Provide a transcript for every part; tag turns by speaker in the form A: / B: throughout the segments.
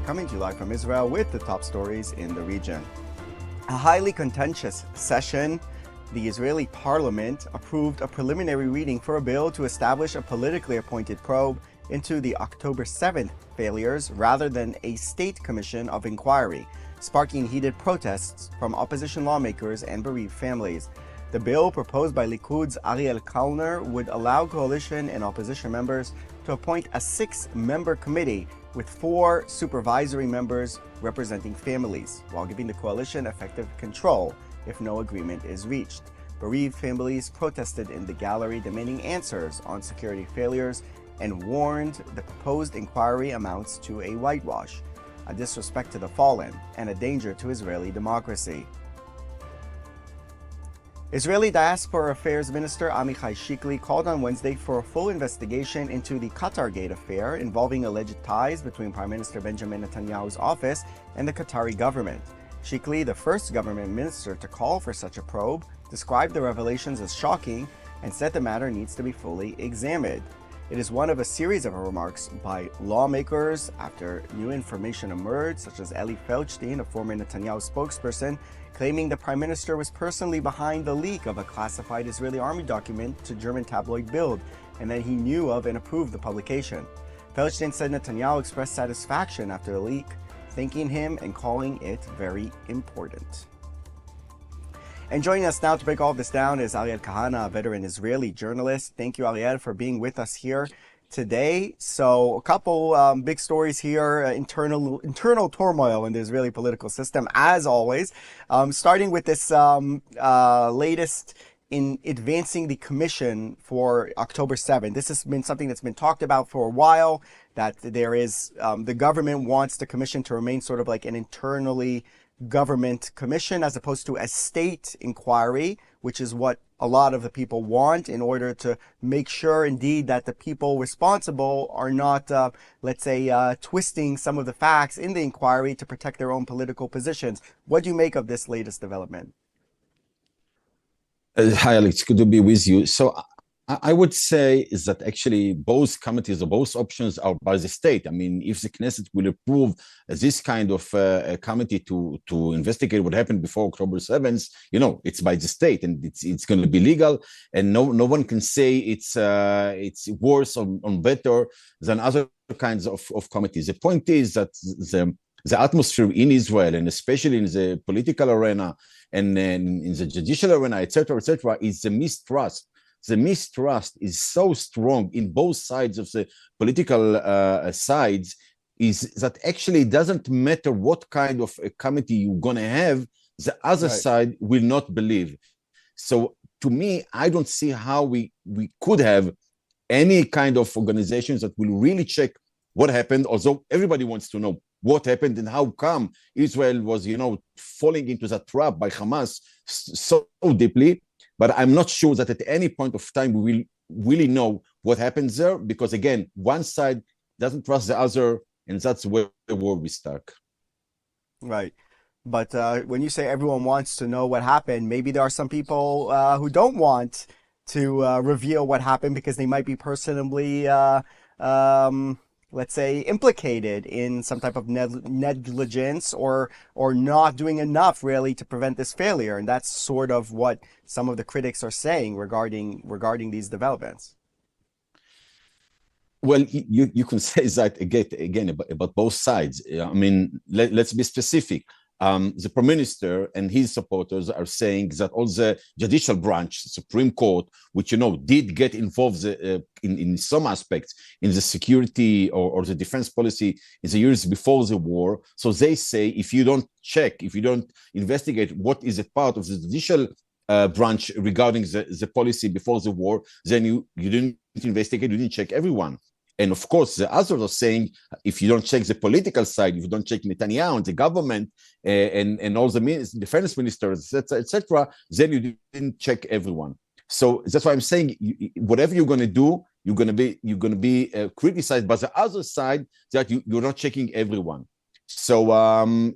A: coming to you live from Israel with the top stories in the region. A highly contentious session. The Israeli parliament approved a preliminary reading for a bill to establish a politically appointed probe into the October 7th failures rather than a state commission of inquiry, sparking heated protests from opposition lawmakers and bereaved families. The bill, proposed by Likud's Ariel Kalner, would allow coalition and opposition members to appoint a 6-member committee with 4 supervisory members representing families, while giving the coalition effective control if no agreement is reached. Bereaved families protested in the gallery, demanding answers on security failures and warned the proposed inquiry amounts to a whitewash, a disrespect to the fallen, and a danger to Israeli democracy. Israeli Diaspora Affairs Minister Amichai Shikli called on Wednesday for a full investigation into the Qatargate affair involving alleged ties between Prime Minister Benjamin Netanyahu's office and the Qatari government. Shikli, the first government minister to call for such a probe, described the revelations as shocking and said the matter needs to be fully examined. It is one of a series of remarks by lawmakers after new information emerged, such as Eli Feldstein, a former Netanyahu spokesperson, claiming the prime minister was personally behind the leak of a classified Israeli army document to German tabloid Bild, and that he knew of and approved the publication. Feldstein said Netanyahu expressed satisfaction after the leak, thanking him and calling it very important. And joining us now to break all of this down is Ariel Kahana, a veteran Israeli journalist. Thank you, Ariel, for being with us here today. So a couple big stories here, internal turmoil in the Israeli political system, as always. Starting with this latest in advancing the commission for October 7th. This has been something that's been talked about for a while, that there is, the government wants the commission to remain sort of like an internally government commission as opposed to a state inquiry, which is what a lot of the people want in order to make sure indeed that the people responsible are not, let's say, twisting some of the facts in the inquiry to protect their own political positions. What do you make of this latest development?
B: Hi, Alex. Good to be with you. So I would say is that actually both committees or both options are by the state. I mean, if the Knesset will approve this kind of committee to investigate what happened before October 7th, you know, it's by the state and it's going to be legal, and no one can say it's worse or better than other kinds of committees. The point is that the atmosphere in Israel, and especially in the political arena and in the judicial arena, etc., is the mistrust. The mistrust is so strong in both sides of the political sides, is that actually it doesn't matter what kind of a committee you're going to have, the other side will not believe. So to me, I don't see how we could have any kind of organizations that will really check what happened, although everybody wants to know what happened and how come Israel was, falling into that trap by Hamas so deeply. But I'm not sure that at any point of time we will really know what happens there, because again, one side doesn't trust the other, and that's where the war will start.
A: Right. But when you say everyone wants to know what happened, maybe there are some people who don't want to reveal what happened because they might be personally let's say, implicated in some type of negligence or not doing enough really to prevent this failure. And that's sort of what some of the critics are saying regarding these developments.
B: Well, you can say that again about both sides. I mean, let's be specific. The Prime Minister and his supporters are saying that all the judicial branch, Supreme Court, which did get involved in some aspects in the security or the defense policy in the years before the war. So they say if you don't check, if you don't investigate what is a part of the judicial branch regarding the policy before the war, then you didn't investigate, you didn't check everyone. And of course, the others are saying, if you don't check the political side, if you don't check Netanyahu and the government and all the defense ministers, etc., then you didn't check everyone. So that's why I'm saying, whatever you're going to do, you're going to be criticized by the other side that you're not checking everyone. So and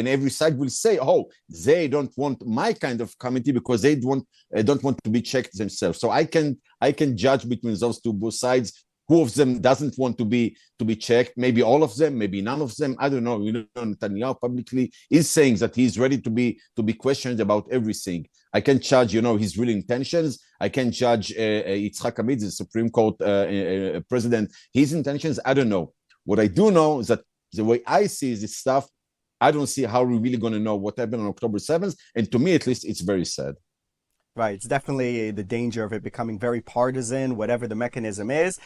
B: every side will say, oh, they don't want my kind of committee because they don't want to be checked themselves. So I can judge between those both sides who of them doesn't want to be checked? Maybe all of them, maybe none of them. I don't know. Netanyahu publicly is saying that he's ready to be questioned about everything. I can judge, his real intentions. I can judge Yitzhak Amit, the Supreme Court president, his intentions. I don't know. What I do know is that the way I see this stuff, I don't see how we're really going to know what happened on October 7th. And to me, at least, it's very sad.
A: Right. It's definitely the danger of it becoming very partisan, whatever the mechanism is.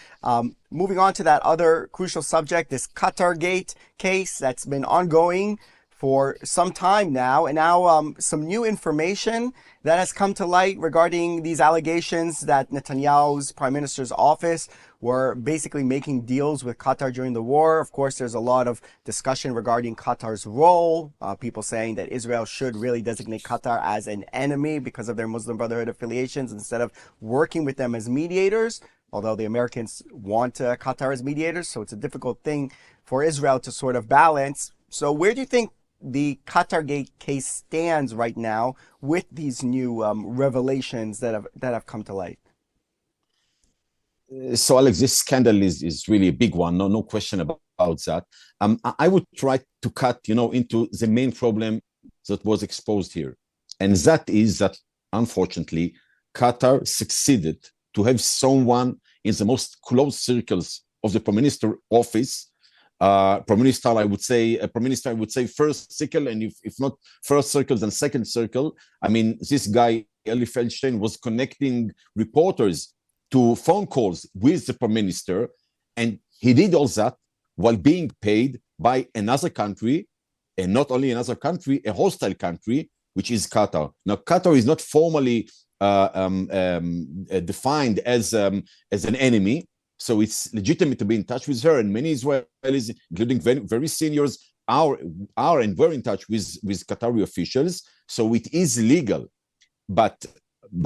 A: Moving on to that other crucial subject, this Qatargate case that's been ongoing for some time now. And now some new information that has come to light regarding these allegations that Netanyahu's prime minister's office were basically making deals with Qatar during the war. Of course, there's a lot of discussion regarding Qatar's role. People saying that Israel should really designate Qatar as an enemy because of their Muslim Brotherhood affiliations instead of working with them as mediators. Although the Americans want Qatar as mediators, so it's a difficult thing for Israel to sort of balance. So where do you think the Qatargate case stands right now with these new revelations that have come to light?
B: So, Alex, this scandal is really a big one. No question about that. I would try to cut, into the main problem that was exposed here, and that is that unfortunately, Qatar succeeded to have someone in the most close circles of the prime minister office. Prime minister, I would say first circle, and if not first circle, then second circle. I mean, this guy, Eli Feldstein, was connecting reporters to phone calls with the prime minister, and he did all that while being paid by another country, and not only another country, a hostile country, which is Qatar. Now, Qatar is not formally defined as an enemy, so it's legitimate to be in touch with her, and many Israelis, including very, very seniors, are and were in touch with Qatari officials, so it is legal. But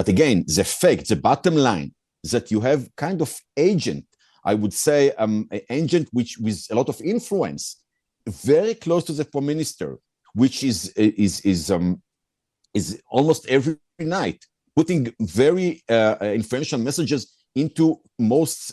B: again, the bottom line, that you have kind of agent, I would say, an agent which with a lot of influence, very close to the prime minister, which is almost every night putting very influential messages into most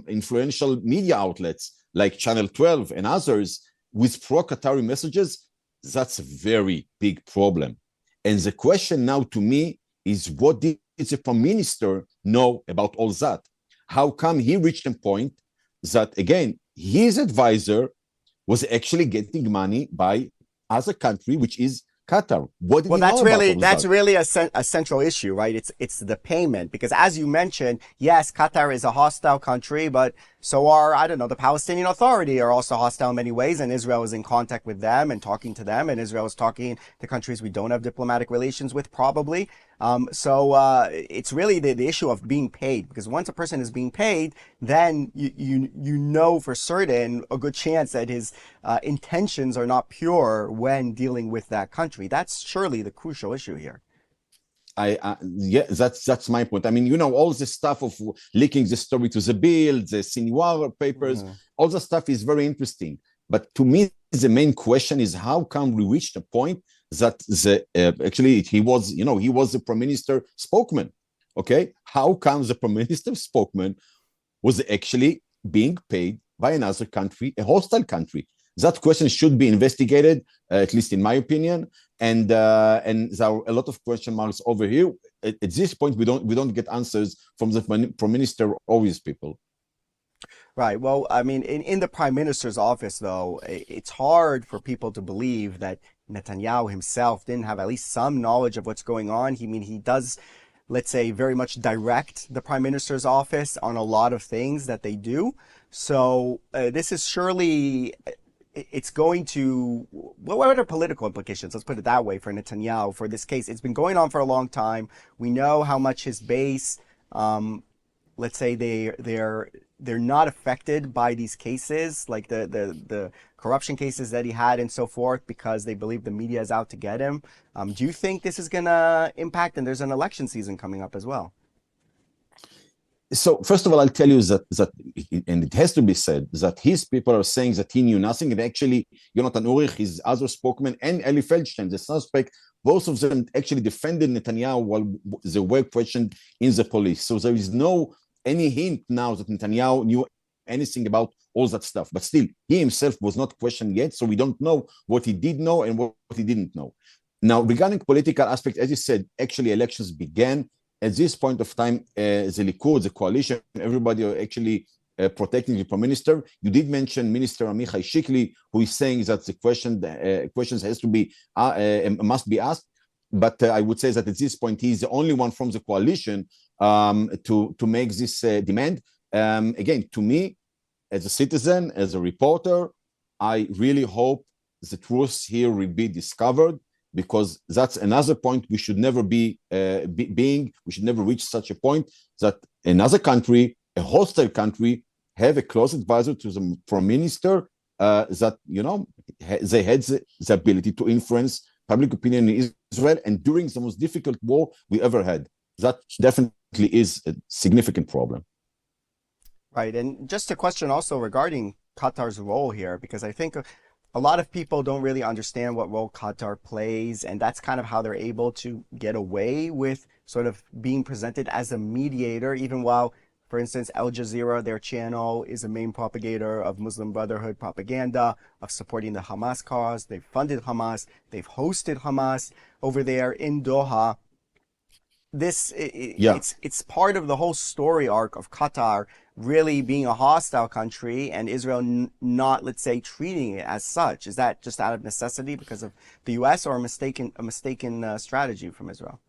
B: influential media outlets like Channel 12 and others with pro-Qatari messages. That's a very big problem. And the question now to me is, what did the prime minister know about all that? How come he reached a point that, again, his advisor was actually getting money by other country, which is Qatar? What did he know
A: that's really a central issue, right? It's the payment, because as you mentioned, yes, Qatar is a hostile country, but so are, I don't know, the Palestinian Authority are also hostile in many ways, and Israel is in contact with them and talking to them, and Israel is talking to countries we don't have diplomatic relations with, probably. So it's really the issue of being paid, because once a person is being paid, then you know for certain a good chance that his intentions are not pure when dealing with that country. That's surely the crucial issue here.
B: Yeah, that's my point. I mean, all the stuff of leaking the story to the Bild, the Sinwar papers, all the stuff is very interesting. But to me, the main question is, how come we reached a point that actually he was the prime minister spokesman? Okay, how come the prime minister spokesman was actually being paid by another country, a hostile country? That question should be investigated, at least in my opinion. And there are a lot of question marks over here. At this point, we don't get answers from the prime minister or his people.
A: Right. Well, I mean, in the prime minister's office, though, it's hard for people to believe that Netanyahu himself didn't have at least some knowledge of what's going on. He does, let's say, very much direct the prime minister's office on a lot of things that they do. So this is surely, it's going to, what are political implications? Let's put it that way for Netanyahu for this case. It's been going on for a long time. We know how much his base, let's say they're not affected by these cases, like the corruption cases that he had and so forth, because they believe the media is out to get him. Do you think this is going to impact? And there's an election season coming up as well.
B: So first of all, I'll tell you that, and it has to be said, that his people are saying that he knew nothing. And actually, Yonatan Urich, his other spokesman, and Eli Feldstein, the suspect, both of them actually defended Netanyahu while they were questioned in the police. So there is any hint now that Netanyahu knew anything about all that stuff. But still, he himself was not questioned yet, so we don't know what he did know and what he didn't know. Now, regarding political aspect, as you said, actually elections began. At this point of time, the Likud, the coalition, everybody are actually protecting the prime minister. You did mention Minister Amichai Shikli, who is saying that the questions has to be must be asked. But I would say that at this point, he is the only one from the coalition to make this demand. Again, to me, as a citizen, as a reporter, I really hope the truth here will be discovered, because that's another point we should never we should never reach such a point that another country, a hostile country, have a close advisor to the prime minister that, you know, they had the ability to influence public opinion in Israel, and during the most difficult war we ever had. That definitely is a significant problem.
A: Right, and just a question also regarding Qatar's role here, because I think a lot of people don't really understand what role Qatar plays, and that's kind of how they're able to get away with sort of being presented as a mediator, even while, for instance, Al Jazeera, their channel, is a main propagator of Muslim Brotherhood propaganda, of supporting the Hamas cause. They've funded Hamas. They've hosted Hamas over there in Doha. It's part of the whole story arc of Qatar really being a hostile country and Israel not, let's say, treating it as such. Is that just out of necessity because of the U.S. or a mistaken strategy from Israel?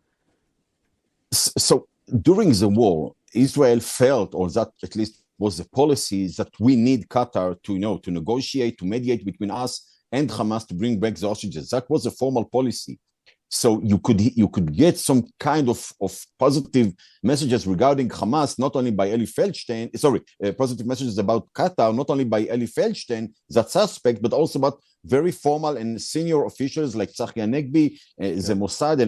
B: So during the war, Israel felt, or that at least was the policy, that we need Qatar to, you know, to negotiate, to mediate between us and Hamas to bring back the hostages. That was a formal policy. So you could get some kind of positive messages regarding Hamas, not only by Eli Feldstein, positive messages about Qatar, not only by Eli Feldstein, that suspect, but also about very formal and senior officials like Tzachi Hanegbi, the Mossad,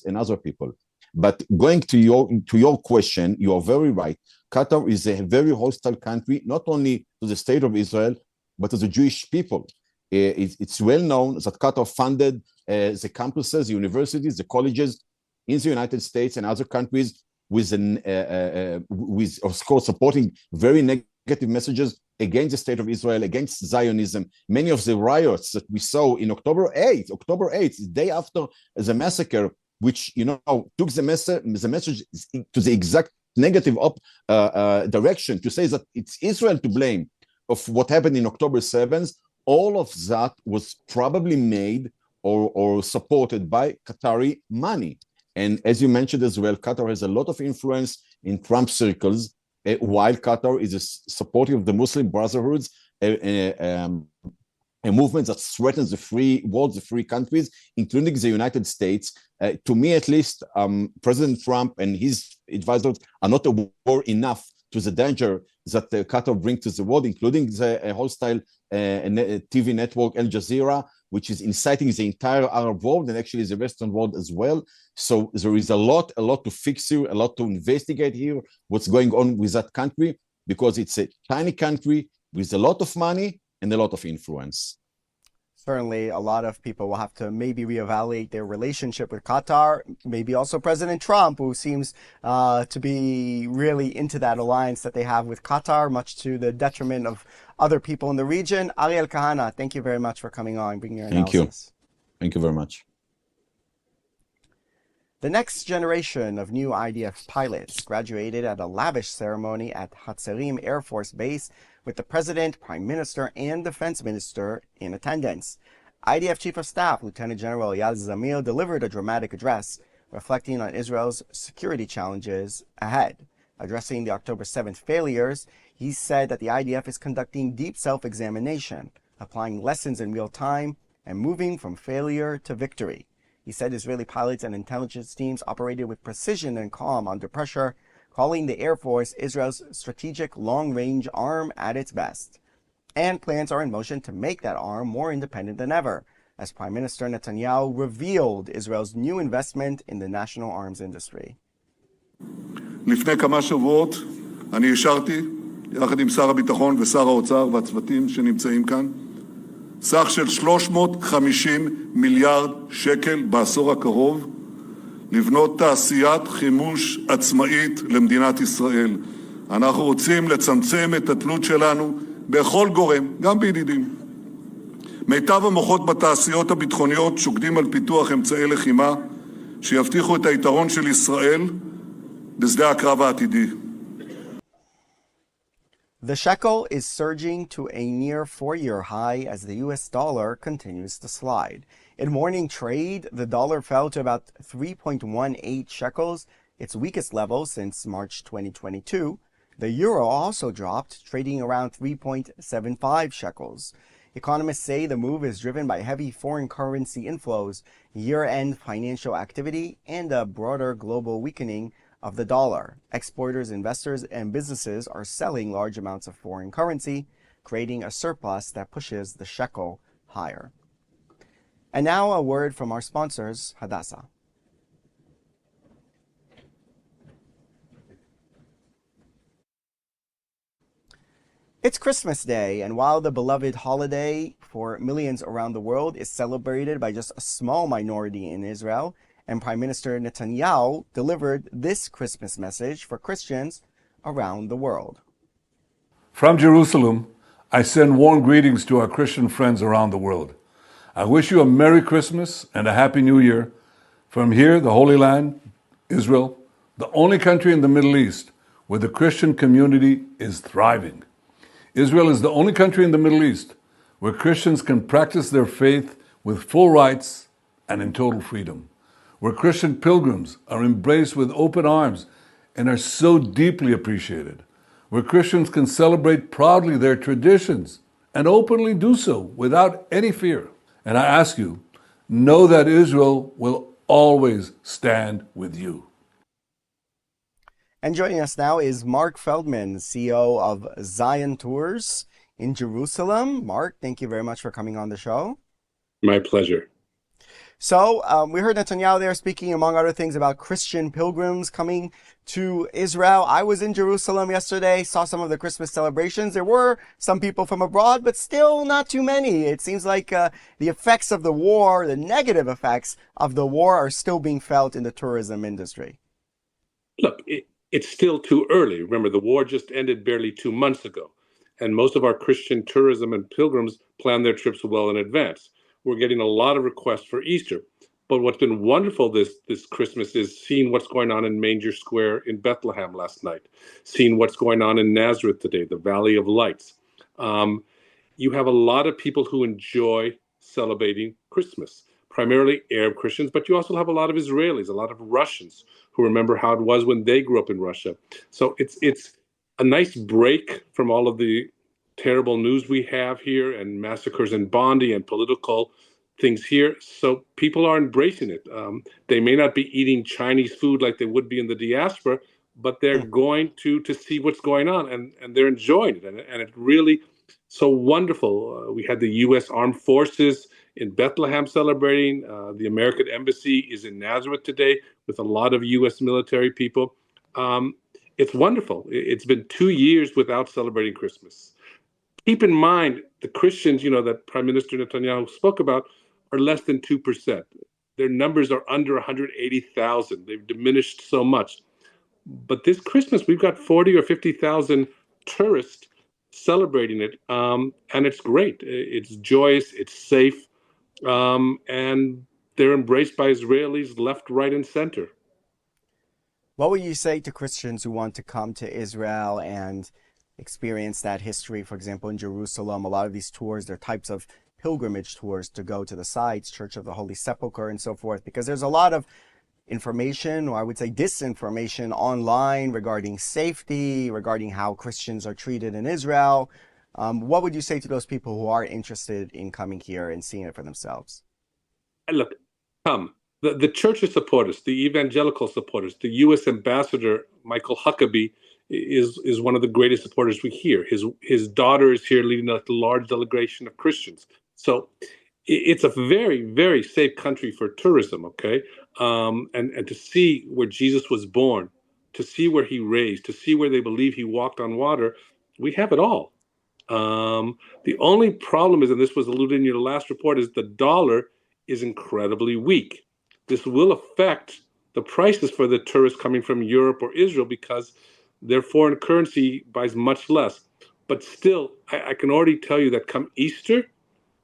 B: and other people. But going to your question, you are very right. Qatar is a very hostile country, not only to the state of Israel, but to the Jewish people. It's well known that Qatar funded the campuses, the universities, the colleges in the United States and other countries with of course, supporting very negative messages against the state of Israel, against Zionism. Many of the riots that we saw in October 8th, the day after the massacre, which, you know, took the message to the exact negative direction, to say that it's Israel to blame of what happened in October 7th. All of that was probably made or supported by Qatari money. And as you mentioned as well, Qatar has a lot of influence in Trump circles, while Qatar is supportive of the Muslim Brotherhoods, a movement that threatens the free world, the free countries, including the United States. To me, at least, President Trump and his advisors are not aware enough to the danger that Qatar brings to the world, including the hostile TV network Al Jazeera, which is inciting the entire Arab world and actually the Western world as well. So there is a lot to fix here, a lot to investigate here, what's going on with that country, because it's a tiny country with a lot of money and a lot of influence.
A: Certainly, a lot of people will have to maybe reevaluate their relationship with Qatar. Maybe also President Trump, who seems to be really into that alliance that they have with Qatar, much to the detriment of other people in the region. Ariel Kahana, thank you very much for coming on, bringing your analysis.
B: Thank you very much.
A: The next generation of new IDF pilots graduated at a lavish ceremony at Hatzerim Air Force Base, with the President, Prime Minister, and Defense Minister in attendance. IDF Chief of Staff Lieutenant General Eyal Zamir delivered a dramatic address reflecting on Israel's security challenges ahead. Addressing the October 7th failures, he said that the IDF is conducting deep self-examination, applying lessons in real time, and moving from failure to victory. He said Israeli pilots and intelligence teams operated with precision and calm under pressure, calling the Air Force Israel's strategic long-range arm at its best. And plans are in motion to make that arm more independent than ever, as Prime Minister Netanyahu revealed Israel's new investment in the national arms industry.
C: לפני כמה שבועות אני אישרתי, יחד עם שר הביטחון ושר האוצר והצוותים שנמצאים כאן, סך של 350 מיליארד שקל בעשור הקרוב, לבנות תעשיית חימוש עצמאית למדינת ישראל. אנחנו רוצים לצמצם את התלות שלנו בכל גורם, גם בידידים. מיטב המוחות בתעשיות הביטחוניות שוקדים על פיתוח אמצעי לחימה שיבטיחו את היתרון של ישראל בשדה הקרב העתידי.
A: The shekel is surging to a near four-year high as the US dollar continues to slide. In morning trade, the dollar fell to about 3.18 shekels, its weakest level since March 2022. The euro also dropped, trading around 3.75 shekels. Economists say the move is driven by heavy foreign currency inflows, year-end financial activity, and a broader global weakening of the dollar. Exporters, investors, and businesses are selling large amounts of foreign currency, creating a surplus that pushes the shekel higher. And now a word from our sponsors, Hadassah. It's Christmas Day, and while the beloved holiday for millions around the world is celebrated by just a small minority in Israel, and Prime Minister Netanyahu delivered this Christmas message for Christians around the world.
D: From Jerusalem, I send warm greetings to our Christian friends around the world. I wish you a Merry Christmas and a Happy New Year. From here, the Holy Land, Israel, the only country in the Middle East where the Christian community is thriving. Israel is the only country in the Middle East where Christians can practice their faith with full rights and in total freedom, where Christian pilgrims are embraced with open arms and are so deeply appreciated, where Christians can celebrate proudly their traditions and openly do so without any fear. And I ask you, know that Israel will always stand with you.
A: And joining us now is Mark Feldman, CEO of Zion Tours in Jerusalem. Mark, thank you very much for coming on the show.
E: My pleasure.
A: So we heard Netanyahu there speaking, among other things, about Christian pilgrims coming to Israel. I was in Jerusalem yesterday, saw some of the Christmas celebrations. There were some people from abroad, but still not too many. It seems like the effects of the war, the negative effects of the war, are still being felt in the tourism industry.
E: Look, it's still too early. Remember, the war just ended barely 2 months ago, and most of our Christian tourism and pilgrims plan their trips well in advance. We're getting a lot of requests for Easter. But what's been wonderful this Christmas is seeing what's going on in Manger Square in Bethlehem last night, seeing what's going on in Nazareth today, the Valley of Lights. You have a lot of people who enjoy celebrating Christmas, primarily Arab Christians, but you also have a lot of Israelis, a lot of Russians who remember how it was when they grew up in Russia. So it's a nice break from all of the terrible news we have here and massacres in Bondi and political things here. So people are embracing it. They may not be eating Chinese food like they would be in the diaspora, but they're going to see what's going on, and they're enjoying it. And it really so wonderful. We had the U.S. Armed Forces in Bethlehem celebrating. The American Embassy is in Nazareth today with a lot of U.S. military people. It's wonderful. It's been 2 years without celebrating Christmas. Keep in mind, the Christians, that Prime Minister Netanyahu spoke about are less than 2%. Their numbers are under 180,000. They've diminished so much. But this Christmas, we've got 40 or 50,000 tourists celebrating it, and it's great. It's joyous, it's safe, and they're embraced by Israelis left, right, and center.
A: What would you say to Christians who want to come to Israel and experience that history? For example, in Jerusalem, a lot of these tours, they're types of pilgrimage tours to go to the sites, Church of the Holy Sepulchre and so forth, because there's a lot of information, or I would say disinformation online regarding safety, regarding how Christians are treated in Israel. What would you say to those people who are interested in coming here and seeing it for themselves?
E: Look, come. The churches support us, the evangelical supporters. The U.S. ambassador, Michael Huckabee, is one of the greatest supporters we hear. His daughter is here leading a large delegation of Christians. So it's a very, very safe country for tourism, okay? And to see where Jesus was born, to see where he raised, to see where they believe he walked on water, we have it all. The only problem is, and this was alluded in your last report, is the dollar is incredibly weak. This will affect the prices for the tourists coming from Europe or Israel because Their foreign currency buys much less. But still, I can already tell you that come Easter,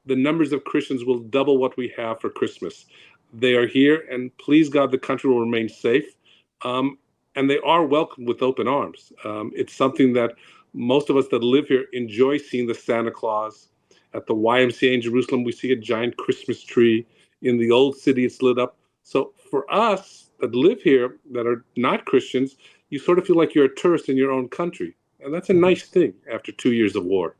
E: the numbers of Christians will double what we have for Christmas. They are here, and please God, the country will remain safe. And they are welcomed with open arms. It's something that most of us that live here enjoy seeing the Santa Claus. At the YMCA in Jerusalem, we see a giant Christmas tree. In the old city, it's lit up. So for us that live here that are not Christians, you sort of feel like you're a tourist in your own country. And that's a nice thing after 2 years of war.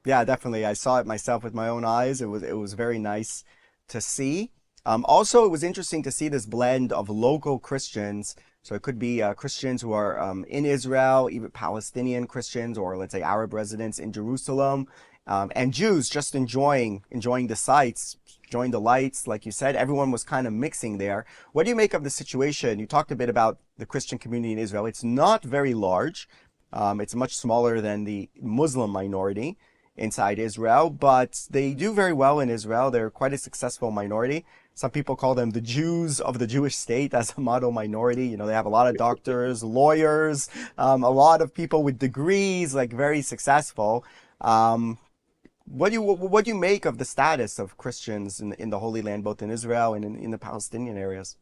A: Yeah, definitely. I saw it myself with my own eyes. It was very nice to see. Also, it was interesting to see this blend of local Christians. So it could be Christians who are in Israel, even Palestinian Christians, or let's say Arab residents in Jerusalem, and Jews just enjoying the sights, enjoying the lights. Like you said, everyone was kind of mixing there. What do you make of the situation? You talked a bit about the Christian community in Israel. It's not very large. It's much smaller than the Muslim minority inside Israel, but they do very well in Israel. They're quite a successful minority. Some people call them the Jews of the Jewish state as a model minority. You know, they have a lot of doctors, lawyers, a lot of people with degrees, like very successful. What do you make of the status of Christians in the Holy Land, both in Israel and in the Palestinian areas?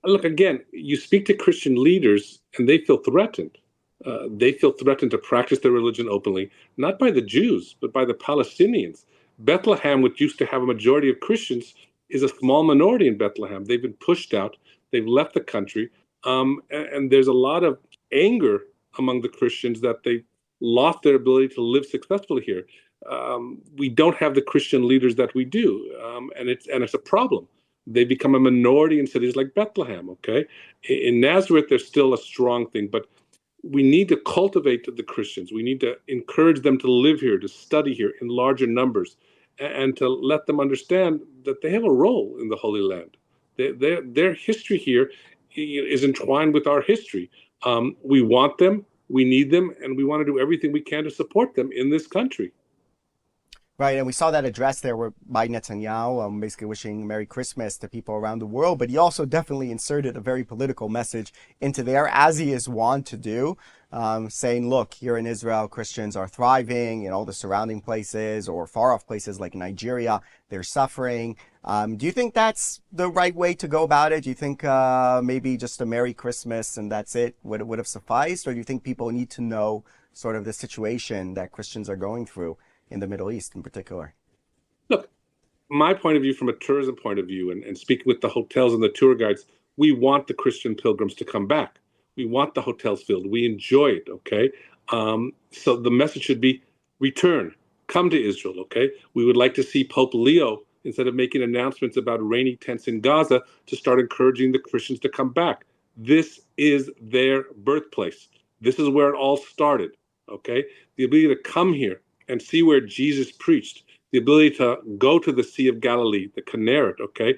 E: Look, again, you speak to Christian leaders and they feel threatened. They feel threatened to practice their religion openly, not by the Jews, but by the Palestinians. Bethlehem, which used to have a majority of Christians, is a small minority in Bethlehem. They've been pushed out. They've left the country. And there's a lot of anger among the Christians that they've lost their ability to live successfully here. We don't have the Christian leaders that we do, and it's a problem. They become a minority in cities like Bethlehem, okay? In Nazareth, there's still a strong thing, but we need to cultivate the Christians. We need to encourage them to live here, to study here in larger numbers, and to let them understand that they have a role in the Holy Land. Their history here is entwined with our history. We want them, we need them, and we want to do everything we can to support them in this country.
A: Right, and we saw that address there by Netanyahu, basically wishing Merry Christmas to people around the world, but he also definitely inserted a very political message into there, as he is wont to do, saying, look, here in Israel, Christians are thriving in all the surrounding places or far-off places like Nigeria, they're suffering. Do you think that's the right way to go about it? Do you think maybe just a Merry Christmas and that's it would have sufficed? Or do you think people need to know sort of the situation that Christians are going through in the Middle East in particular?
E: Look, my point of view from a tourism point of view and speaking with the hotels and the tour guides, we want the Christian pilgrims to come back. We want the hotels filled. We enjoy it, okay? So the message should be return, come to Israel, okay? We would like to see Pope Leo, instead of making announcements about rainy tents in Gaza, to start encouraging the Christians to come back. This is their birthplace. This is where it all started, okay? The ability to come here and see where Jesus preached, the ability to go to the Sea of Galilee, the Kinneret, okay?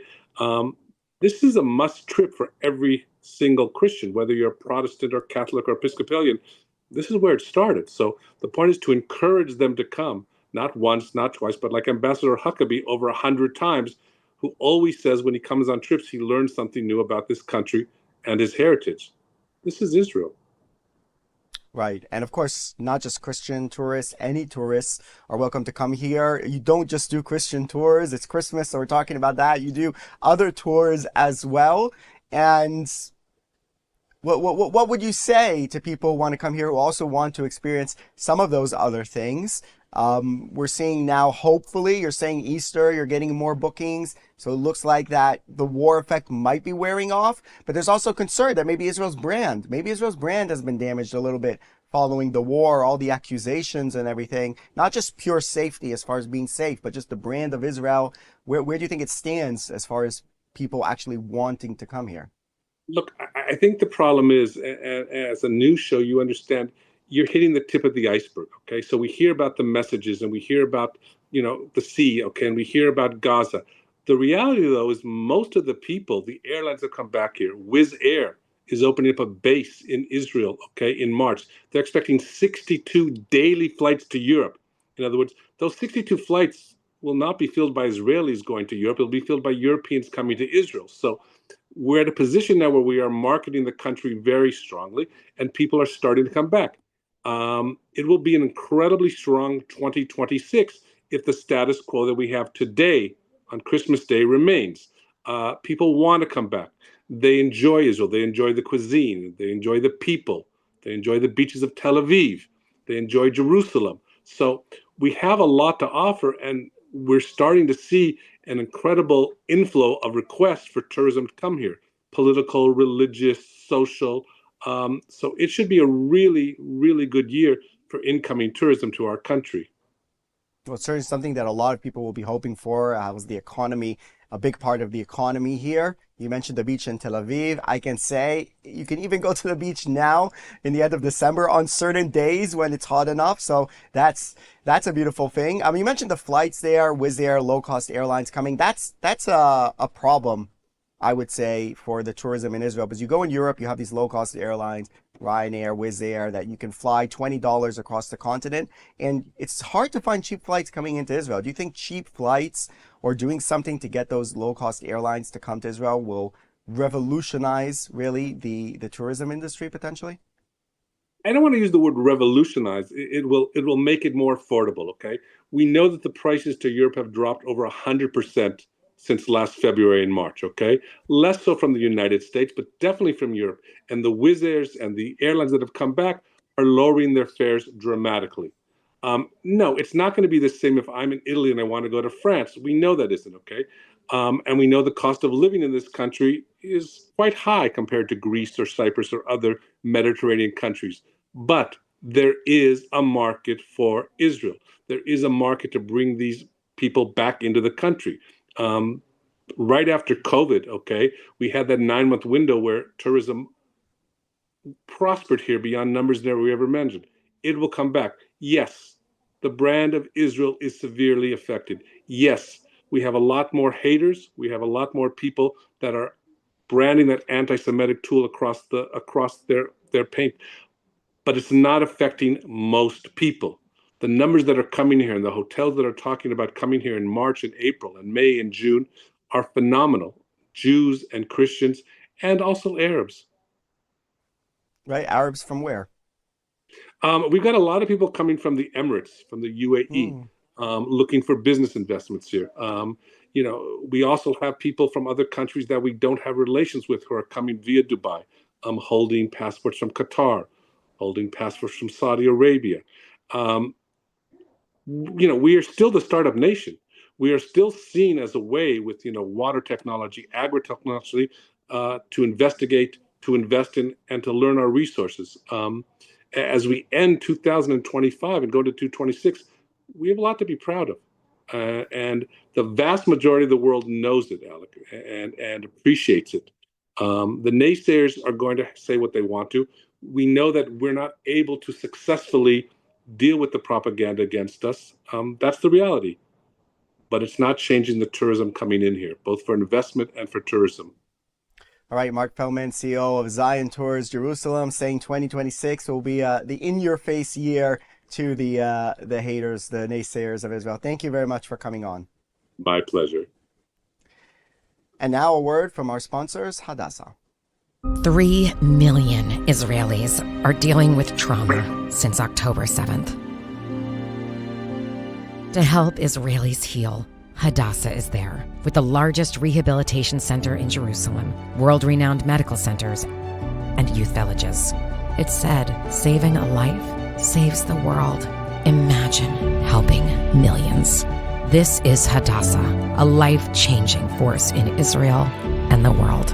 E: This is a must trip for every single Christian, whether you're a Protestant or Catholic or Episcopalian. This is where it started. So the point is to encourage them to come, not once, not twice, but like Ambassador Huckabee over 100 times, who always says when he comes on trips, he learns something new about this country and his heritage. This is Israel.
A: Right. And of course, not just Christian tourists, any tourists are welcome to come here. You don't just do Christian tours. It's Christmas, so we're talking about that. You do other tours as well. And what would you say to people who want to come here who also want to experience some of those other things? We're seeing now, hopefully, you're saying Easter, you're getting more bookings. So it looks like that the war effect might be wearing off. But there's also concern that maybe Israel's brand has been damaged a little bit following the war, all the accusations and everything. Not just pure safety as far as being safe, but just the brand of Israel. Where do you think it stands as far as people actually wanting to come here?
E: Look, I think the problem is, as a news show, you understand, you're hitting the tip of the iceberg, okay? So we hear about the messages and we hear about, the sea, okay? And we hear about Gaza. The reality, though, is most of the people, the airlines that come back here, Wizz Air is opening up a base in Israel, okay, in March. They're expecting 62 daily flights to Europe. In other words, those 62 flights will not be filled by Israelis going to Europe. It'll be filled by Europeans coming to Israel. So we're at a position now where we are marketing the country very strongly, and people are starting to come back. It will be an incredibly strong 2026 if the status quo that we have today on Christmas Day remains. People want to come back. They enjoy Israel. They enjoy the cuisine. They enjoy the people. They enjoy the beaches of Tel Aviv. They enjoy Jerusalem. So we have a lot to offer, and we're starting to see an incredible inflow of requests for tourism to come here, political, religious, social. So it should be a really, really good year for incoming tourism to our country.
A: Well, it's certainly something that a lot of people will be hoping for. Was the economy a big part of the economy here? You mentioned the beach in Tel Aviv. I can say you can even go to the beach now in the end of December on certain days when it's hot enough. So that's a beautiful thing. You mentioned the flights there, Wizz Air, low-cost airlines coming. That's a problem, I would say, for the tourism in Israel. Because you go in Europe, you have these low-cost airlines, Ryanair, Wizz Air, that you can fly $20 across the continent. And it's hard to find cheap flights coming into Israel. Do you think cheap flights or doing something to get those low-cost airlines to come to Israel will revolutionize, really, the tourism industry potentially?
E: I don't want to use the word revolutionize. It will make it more affordable, okay? We know that the prices to Europe have dropped over 100% since last February and March, okay? Less so from the United States, but definitely from Europe. And the Wizz Airs and the airlines that have come back are lowering their fares dramatically. No, it's not going to be the same if I'm in Italy and I want to go to France. We know that isn't, okay? And we know the cost of living in this country is quite high compared to Greece or Cyprus or other Mediterranean countries. But there is a market for Israel. There is a market to bring these people back into the country. Right after COVID, okay, we had that 9-month window where tourism prospered here beyond numbers never we ever mentioned. It will come back. Yes, the brand of Israel is severely affected. Yes, we have a lot more haters. We have a lot more people that are branding that anti-Semitic tool across their paint. But it's not affecting most people. The numbers that are coming here and the hotels that are talking about coming here in March and April and May and June are phenomenal. Jews and Christians and also Arabs.
A: Right? Arabs from where?
E: We've got a lot of people coming from the Emirates, from the UAE, looking for business investments here. We also have people from other countries that we don't have relations with who are coming via Dubai, holding passports from Qatar, holding passports from Saudi Arabia. We are still the startup nation. We are still seen as a way with, water technology, agri-technology, to investigate, to invest in, and to learn our resources. As we end 2025 and go to 2026, we have a lot to be proud of. And the vast majority of the world knows it, Alec, and appreciates it. The naysayers are going to say what they want to. We know that we're not able to successfully deal with the propaganda against us. That's the reality. But it's not changing the tourism coming in here, both for investment and for tourism.
A: All right, Mark Feldman, CEO of Zion Tours Jerusalem, saying 2026 will be the in-your-face year to the haters, the naysayers of Israel. Thank you very much for coming on.
E: My pleasure.
A: And now a word from our sponsors, Hadassah.
F: 3 million Israelis are dealing with trauma since October 7th. To help Israelis heal, Hadassah is there, with the largest rehabilitation center in Jerusalem, world-renowned medical centers, and youth villages. It's said, saving a life saves the world. Imagine helping millions. This is Hadassah, a life-changing force in Israel and the world.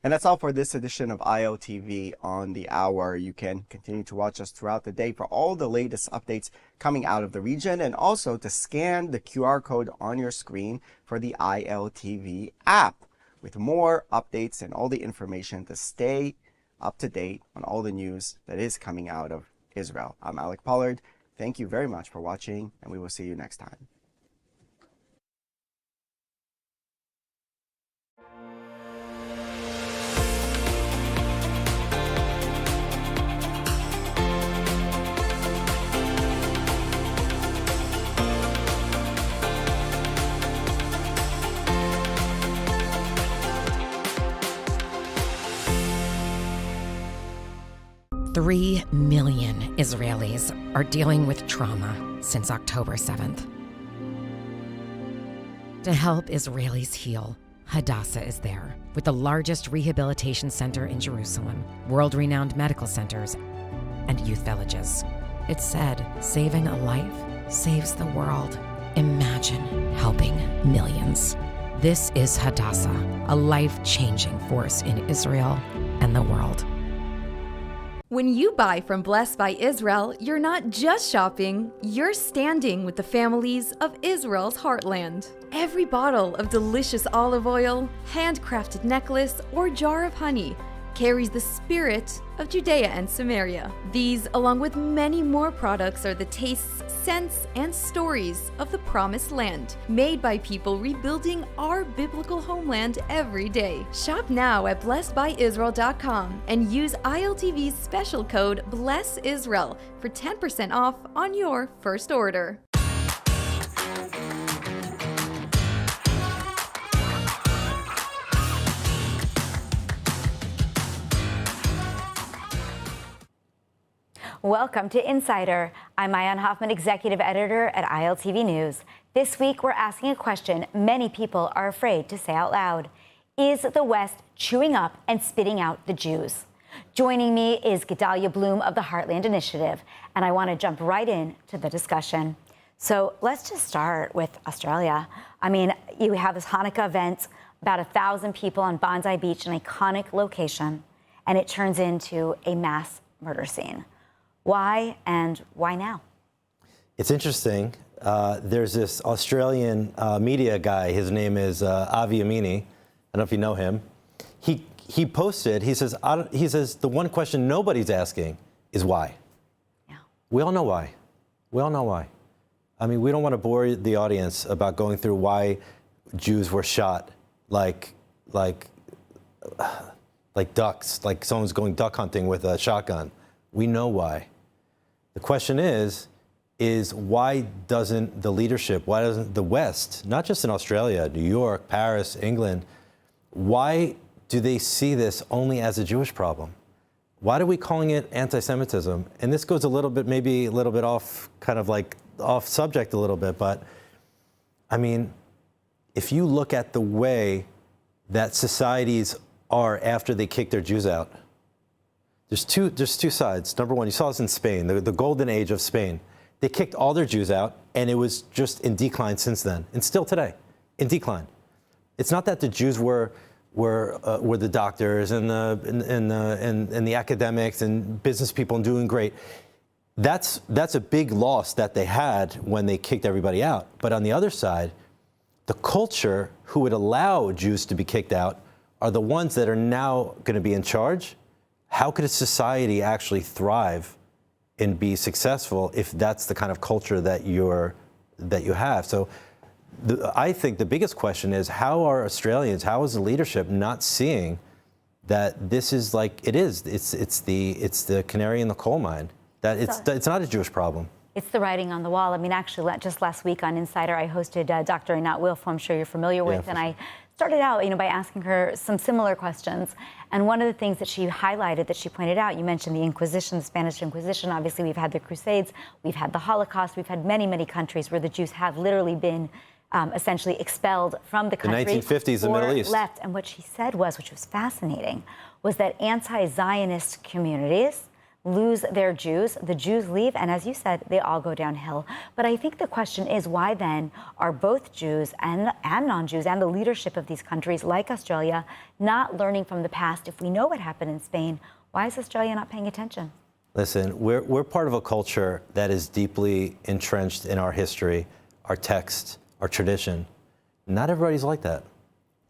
A: And that's all for this edition of ILTV on the Hour. You can continue to watch us throughout the day for all the latest updates coming out of the region, and also to scan the QR code on your screen for the ILTV app with more updates and all the information to stay up to date on all the news that is coming out of Israel. I'm Alec Pollard. Thank you very much for watching, and we will see you next time.
F: 3 million Israelis are dealing with trauma since October 7th. To help Israelis heal, Hadassah is there, with the largest rehabilitation center in Jerusalem, world-renowned medical centers, and youth villages. It's said, saving a life saves the world. Imagine helping millions. This is Hadassah, a life-changing force in Israel and the world.
G: When you buy from Blessed by Israel, you're not just shopping, you're standing with the families of Israel's heartland. Every bottle of delicious olive oil, handcrafted necklace, or jar of honey carries the spirit of Judea and Samaria. These, along with many more products, are the tastes, scents, and stories of the Promised Land, made by people rebuilding our biblical homeland every day. Shop now at blessedbyisrael.com and use ILTV's special code BLESSISRAEL for 10% off on your first order.
H: Welcome to Insider. I'm Ayan Hoffman, Executive Editor at ILTV News. This week, we're asking a question many people are afraid to say out loud. Is the West chewing up and spitting out the Jews? Joining me is Gedalia Bloom of the Heartland Initiative, and I want to jump right into the discussion. So let's just start with Australia. I mean, you have this Hanukkah event, about 1,000 people on Bondi Beach, an iconic location, and it turns into a mass murder scene. Why and why now?
I: It's interesting. There's this Australian media guy. His name is Avi Amini. I don't know if you know him. He posted. He says the one question nobody's asking is why.
H: Yeah.
I: We all know why. We all know why. I mean, we don't want to bore the audience about going through why Jews were shot like ducks, like someone's going duck hunting with a shotgun. We know why. The question is why doesn't the leadership, why doesn't the West, not just in Australia, New York, Paris, England, why do they see this only as a Jewish problem? Why are we calling it anti-Semitism? And this goes maybe a little bit off, kind of like off subject a little bit, but I mean, if you look at the way that societies are after they kick their Jews out, there's two sides. Number one, you saw this in Spain, the golden age of Spain. They kicked all their Jews out, and it was just in decline since then, and still today, in decline. It's not that the Jews were the doctors and the academics and business people and doing great. That's a big loss that they had when they kicked everybody out. But on the other side, the culture who would allow Jews to be kicked out are the ones that are now going to be in charge. How could a society actually thrive and be successful if that's the kind of culture that you have? So I think the biggest question is, how are Australians, how is the leadership not seeing that this is like it is? It's the canary in the coal mine, that it's not a Jewish problem.
H: It's the writing on the wall. I mean, actually, just last week on Insider, I hosted Dr. Einat Wilf, who I'm sure you're familiar with, and I started out, by asking her some similar questions. And one of the things that she highlighted, that she pointed out, you mentioned the Inquisition, the Spanish Inquisition. Obviously, we've had the Crusades, we've had the Holocaust, we've had many, many countries where the Jews have literally been essentially expelled from the country.
I: The 1950s, the Middle East.
H: Left. And what she said was, which was fascinating, was that anti-Zionist communities lose their Jews, the Jews leave, and as you said, they all go downhill. But I think the question is, why then are both Jews and non-Jews and the leadership of these countries, like Australia, not learning from the past? If we know what happened in Spain, why is Australia not paying attention?
I: Listen, we're part of a culture that is deeply entrenched in our history, our text, our tradition. Not everybody's like that.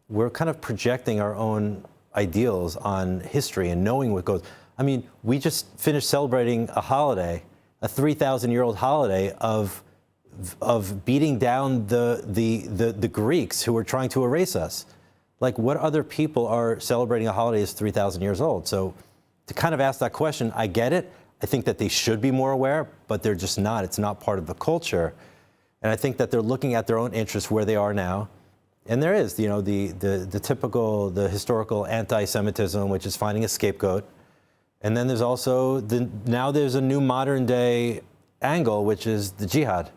I: We're kind of projecting our own ideals on history and knowing what goes. I mean, we just finished celebrating a holiday, a 3,000-year-old holiday of beating down the Greeks who were trying to erase us. Like, what other people are celebrating a holiday that's 3,000 years old? So to kind of ask that question, I get it. I think that they should be more aware, but they're just not. It's not part of the culture. And I think that they're looking at their own interests where they are now. And there is, the typical, the historical anti-Semitism, which is finding a scapegoat. And then there's also now there's a new modern day angle, which is the jihad.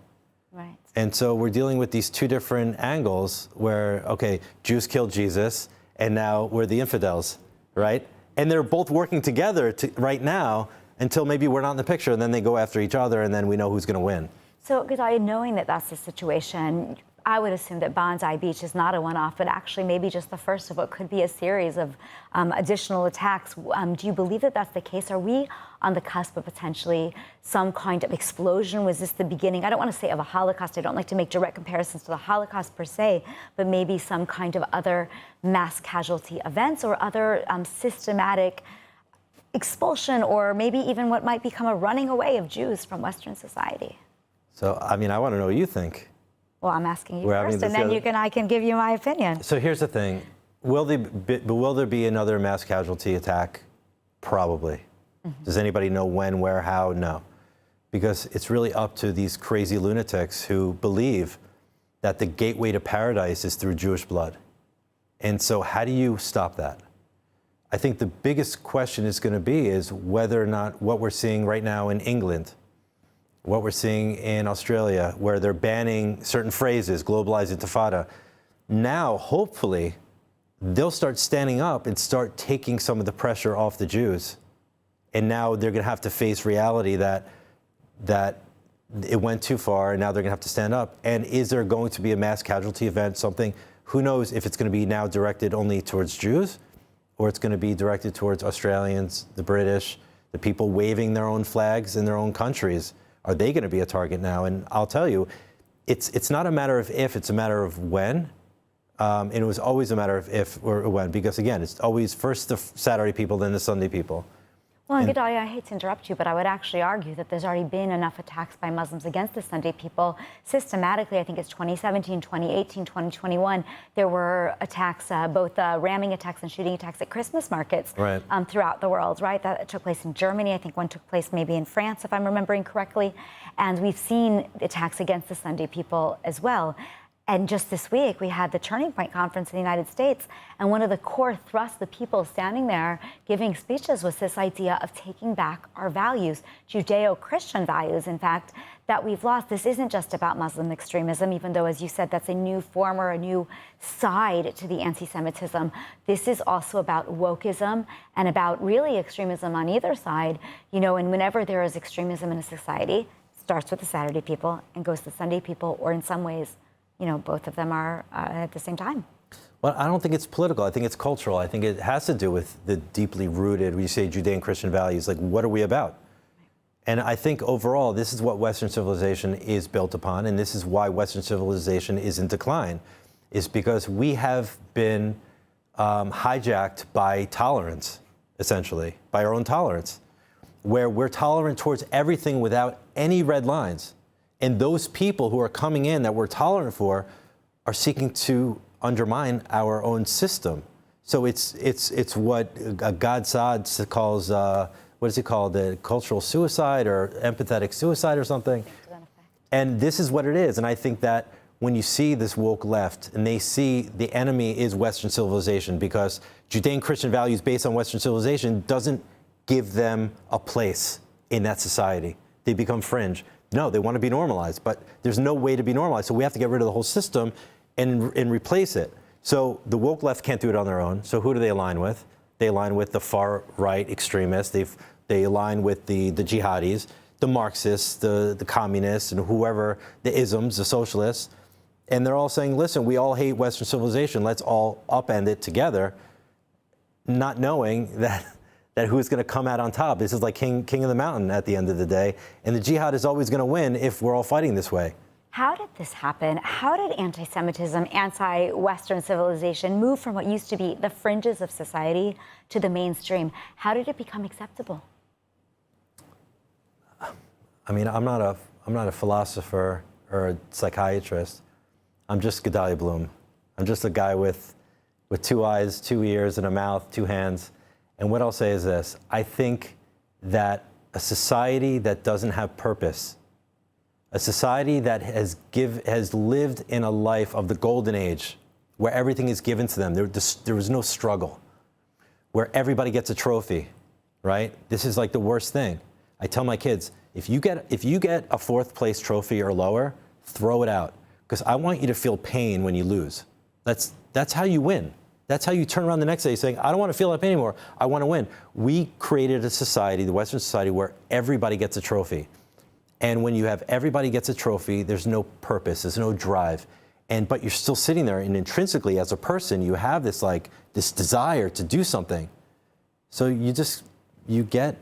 H: Right.
I: And so we're dealing with these two different angles where, okay, Jews killed Jesus, and now we're the infidels, right? And they're both working together right now until maybe we're not in the picture, and then they go after each other, and then we know who's going to win.
H: So, Gedalia, knowing that that's the situation, I would assume that Banzai Beach is not a one-off, but actually maybe just the first of what could be a series of additional attacks. Do you believe that that's the case? Are we on the cusp of potentially some kind of explosion? Was this the beginning? I don't want to say of a Holocaust. I don't like to make direct comparisons to the Holocaust per se, but maybe some kind of other mass casualty events or other systematic expulsion, or maybe even what might become a running away of Jews from Western society.
I: So, I mean, I want to know what you think.
H: Well, I'm asking you first, and then I can give you my opinion.
I: So here's the thing. Will there be another mass casualty attack? Probably. Mm-hmm. Does anybody know when, where, how? No. Because it's really up to these crazy lunatics who believe that the gateway to paradise is through Jewish blood. And so how do you stop that? I think the biggest question is going to be is whether or not what we're seeing right now in England, what we're seeing in Australia, where they're banning certain phrases, globalized intifada. Now, hopefully, they'll start standing up and start taking some of the pressure off the Jews. And now they're going to have to face reality that it went too far, and now they're going to have to stand up. And is there going to be a mass casualty event, something? Who knows if it's going to be now directed only towards Jews, or it's going to be directed towards Australians, the British, the people waving their own flags in their own countries. Are they going to be a target now? And I'll tell you, it's not a matter of if, it's a matter of when. And it was always a matter of if or when, because again, it's always first the Saturday people, then the Sunday people.
H: Well, and Gedalia, I hate to interrupt you, but I would actually argue that there's already been enough attacks by Muslims against the Sunday people systematically. I think it's 2017, 2018, 2021. There were attacks, both ramming attacks and shooting attacks at Christmas markets throughout the world, right? That took place in Germany. I think one took place maybe in France, if I'm remembering correctly. And we've seen attacks against the Sunday people as well. And just this week, we had the Turning Point Conference in the United States, and one of the core thrusts, the people standing there giving speeches, was this idea of taking back our values, Judeo-Christian values, in fact, that we've lost. This isn't just about Muslim extremism, even though, as you said, that's a new form or a new side to the anti-Semitism. This is also about wokeism and about really extremism on either side. You know, and whenever there is extremism in a society, it starts with the Saturday people and goes to the Sunday people, or in some ways, you know, both of them are at the same time.
I: Well, I don't think it's political. I think it's cultural. I think it has to do with the deeply rooted, when you say Judean Christian values, like what are we about? And I think overall, this is what Western civilization is built upon, and this is why Western civilization is in decline, is because we have been hijacked by tolerance, essentially, by our own tolerance, where we're tolerant towards everything without any red lines. And those people who are coming in that we're tolerant for are seeking to undermine our own system. So it's what Gad Saad calls, what is it called, the cultural suicide or empathetic suicide or something. And this is what it is. And I think that when you see this woke left and they see the enemy is Western civilization, because Judean Christian values based on Western civilization doesn't give them a place in that society. They become fringe. No, they want to be normalized, but there's no way to be normalized. So we have to get rid of the whole system and replace it. So the woke left can't do it on their own. So who do they align with? They align with the far right extremists. They align with the jihadis, the Marxists, the communists, and whoever, the isms, the socialists. And they're all saying, listen, we all hate Western civilization. Let's all upend it together, not knowing that who's going to come out on top. This is like king of the mountain at the end of the day. And the jihad is always going to win if we're all fighting this way.
H: How did this happen? How did anti-Semitism, anti-Western civilization move from what used to be the fringes of society to the mainstream? How did it become acceptable?
I: I mean, I'm not a philosopher or a psychiatrist. I'm just Gedalia Blum. I'm just a guy with 2 eyes, 2 ears, and a mouth, 2 hands. And what I'll say is this: I think that a society that doesn't have purpose, a society that has lived in a life of the golden age, where everything is given to them, there was no struggle, where everybody gets a trophy, right? This is like the worst thing. I tell my kids, if you get a fourth place trophy or lower, throw it out, because I want you to feel pain when you lose. That's how you win. That's how you turn around the next day saying, I don't want to feel that pain anymore. I want to win. We created a society, the Western society, where everybody gets a trophy. And when you have everybody gets a trophy, there's no purpose, there's no drive. But you're still sitting there, and intrinsically as a person, you have this desire to do something. So you get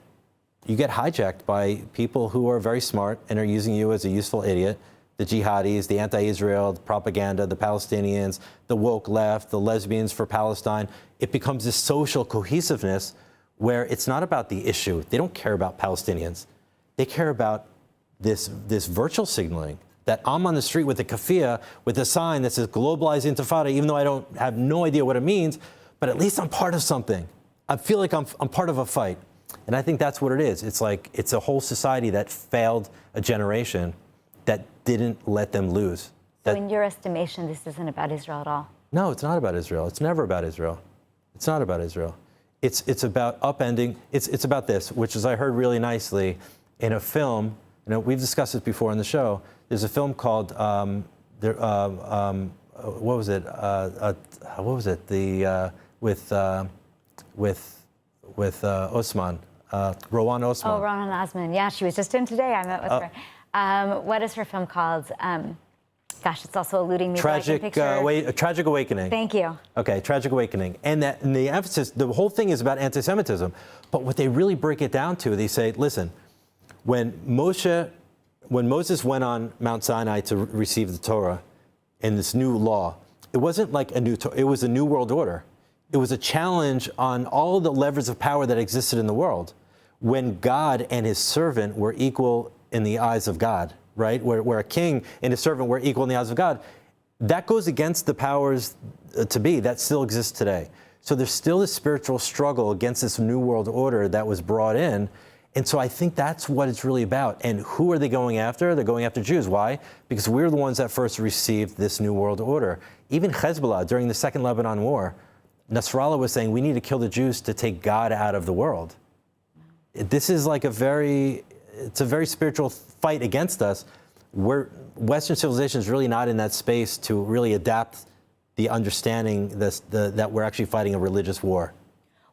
I: hijacked by people who are very smart and are using you as a useful idiot. The jihadis, the anti-Israel, the propaganda, the Palestinians, the woke left, the lesbians for Palestine. It becomes this social cohesiveness where it's not about the issue. They don't care about Palestinians. They care about this virtual signaling that I'm on the street with a keffiyeh, with a sign that says globalized intifada, even though I have no idea what it means, but at least I'm part of something. I feel like I'm part of a fight. And I think that's what it is. It's like it's a whole society that failed a generation that didn't let them lose.
H: So in your estimation, this isn't about Israel at all?
I: No, it's not about Israel. It's never about Israel. It's not about Israel. It's about upending. It's about this, which is I heard really nicely in a film. We've discussed this before on the show. There's a film called what was it? With Osman, Rowan Osman.
H: Oh, Rowan Osman. Yeah, she was just in today. I met with her. What is her film called? Gosh, it's also eluding me.
I: Tragic Awakening.
H: Thank you.
I: Okay, Tragic Awakening. And the emphasis, the whole thing is about anti-Semitism. But what they really break it down to, they say, listen, when Moses went on Mount Sinai to receive the Torah and this new law, it wasn't like it was a new world order. It was a challenge on all the levers of power that existed in the world. When God and his servant were equal in the eyes of God, right? Where a king and his servant were equal in the eyes of God, that goes against the powers to be that still exists today. So there's still a spiritual struggle against this new world order that was brought in. And so I think that's what it's really about. And who are they going after? They're going after Jews. Why? Because we're the ones that first received this new world order. Even Hezbollah, during the Second Lebanon War, Nasrallah was saying, we need to kill the Jews to take God out of the world. This is like it's a very spiritual fight against us. Western civilization is really not in that space to really adapt the understanding that we're actually fighting a religious war.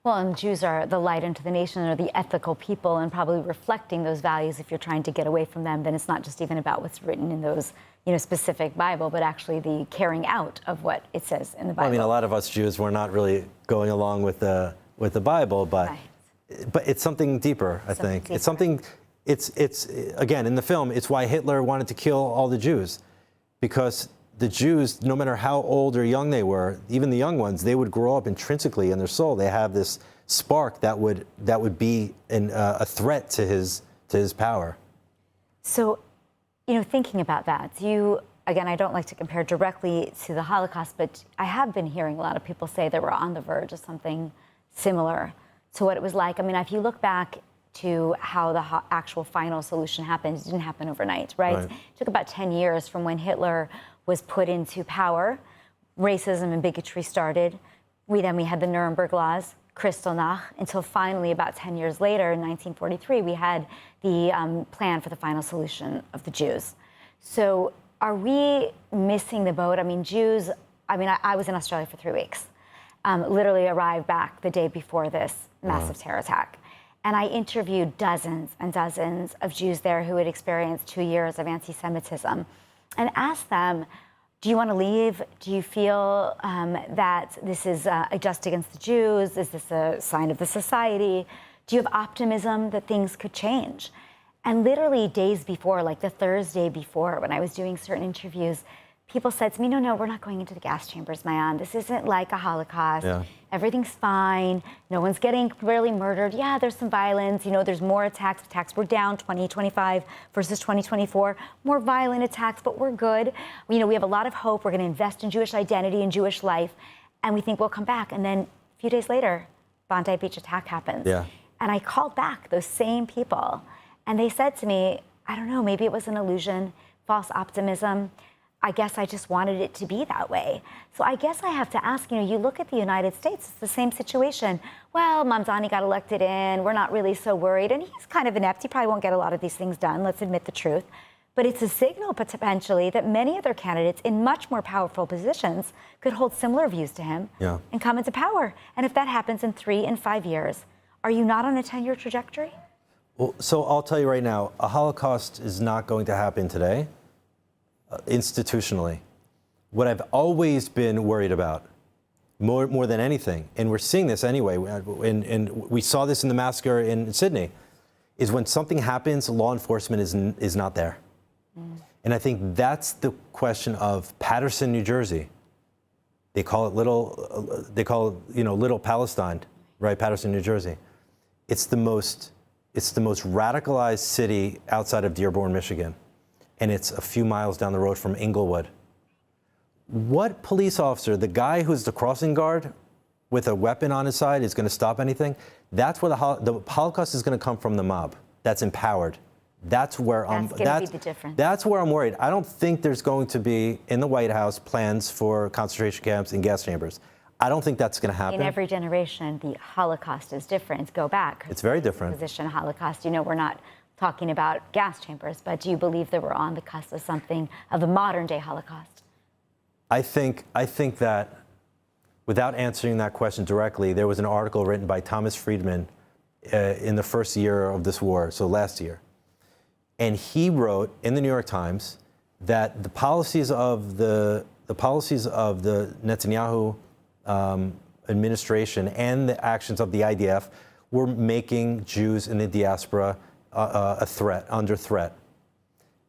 H: Well, and Jews are the light unto the nation, or the ethical people, and probably reflecting those values. If you're trying to get away from them, then it's not just even about what's written in those, specific Bible, but actually the carrying out of what it says in the Bible.
I: Well, I mean, a lot of us Jews were not really going along with the Bible, but it's something deeper, I think. Deeper. It's something. It's again in the film. It's why Hitler wanted to kill all the Jews, because the Jews, no matter how old or young they were, even the young ones, they would grow up intrinsically in their soul. They have this spark that would be a threat to his power.
H: So, thinking about that, again, I don't like to compare directly to the Holocaust, but I have been hearing a lot of people say that we're on the verge of something similar to what it was like. I mean, if you look back to how the actual final solution happened, it didn't happen overnight, right? It took about 10 years from when Hitler was put into power. Racism and bigotry started. We had the Nuremberg laws, Kristallnacht, until finally about 10 years later, in 1943, we had the plan for the final solution of the Jews. So are we missing the boat? I mean, Jews, I was in Australia for 3 weeks, literally arrived back the day before this massive terror attack. And I interviewed dozens and dozens of Jews there who had experienced 2 years of anti-Semitism, and asked them, do you want to leave? Do you feel that this is a just against the Jews? Is this a sign of the society? Do you have optimism that things could change? And literally days before, like the Thursday before, when I was doing certain interviews, people said to me, no, we're not going into the gas chambers, Mayan. This isn't like a Holocaust. Yeah. Everything's fine. No one's getting really murdered. Yeah, there's some violence. There's more attacks. Attacks were down 2025 versus 2024. More violent attacks, but we're good. We have a lot of hope. We're going to invest in Jewish identity and Jewish life, and we think we'll come back. And then a few days later, Bondi Beach attack happens. Yeah. And I called back those same people, and they said to me, I don't know, maybe it was an illusion, false optimism. I guess I just wanted it to be that way. So I guess I have to ask, you look at the United States, it's the same situation. Well, Mamdani got elected in, we're not really so worried, and he's kind of inept. He probably won't get a lot of these things done, let's admit the truth. But it's a signal potentially that many other candidates in much more powerful positions could hold similar views to him and come into power. And if that happens in 3 and 5 years, are you not on a 10-year trajectory?
I: Well, so I'll tell you right now, a Holocaust is not going to happen today, institutionally. What I've always been worried about, more than anything, and we're seeing this anyway, and we saw this in the massacre in Sydney, is when something happens, law enforcement is not there. And I think that's the question of Paterson, New Jersey. They call it Little Palestine, right? Paterson, New Jersey. It's the most radicalized city outside of Dearborn, Michigan, and it's a few miles down the road from Inglewood. What police officer, the guy who's the crossing guard with a weapon on his side, is going to stop anything? That's where the Holocaust is going to come from, the mob that's empowered. That's where that's where I'm worried. I don't think there's going to be in the White House plans for concentration camps and gas chambers. I don't think that's going to happen.
H: In every generation, the Holocaust is different. Go back.
I: It's very different.
H: Position Holocaust. We're not talking about gas chambers, but do you believe that we're on the cusp of something of a modern day Holocaust?
I: I think that, without answering that question directly, there was an article written by Thomas Friedman in the first year of this war, so last year. And he wrote in the New York Times that the policies of the Netanyahu administration and the actions of the IDF were making Jews in the diaspora under threat.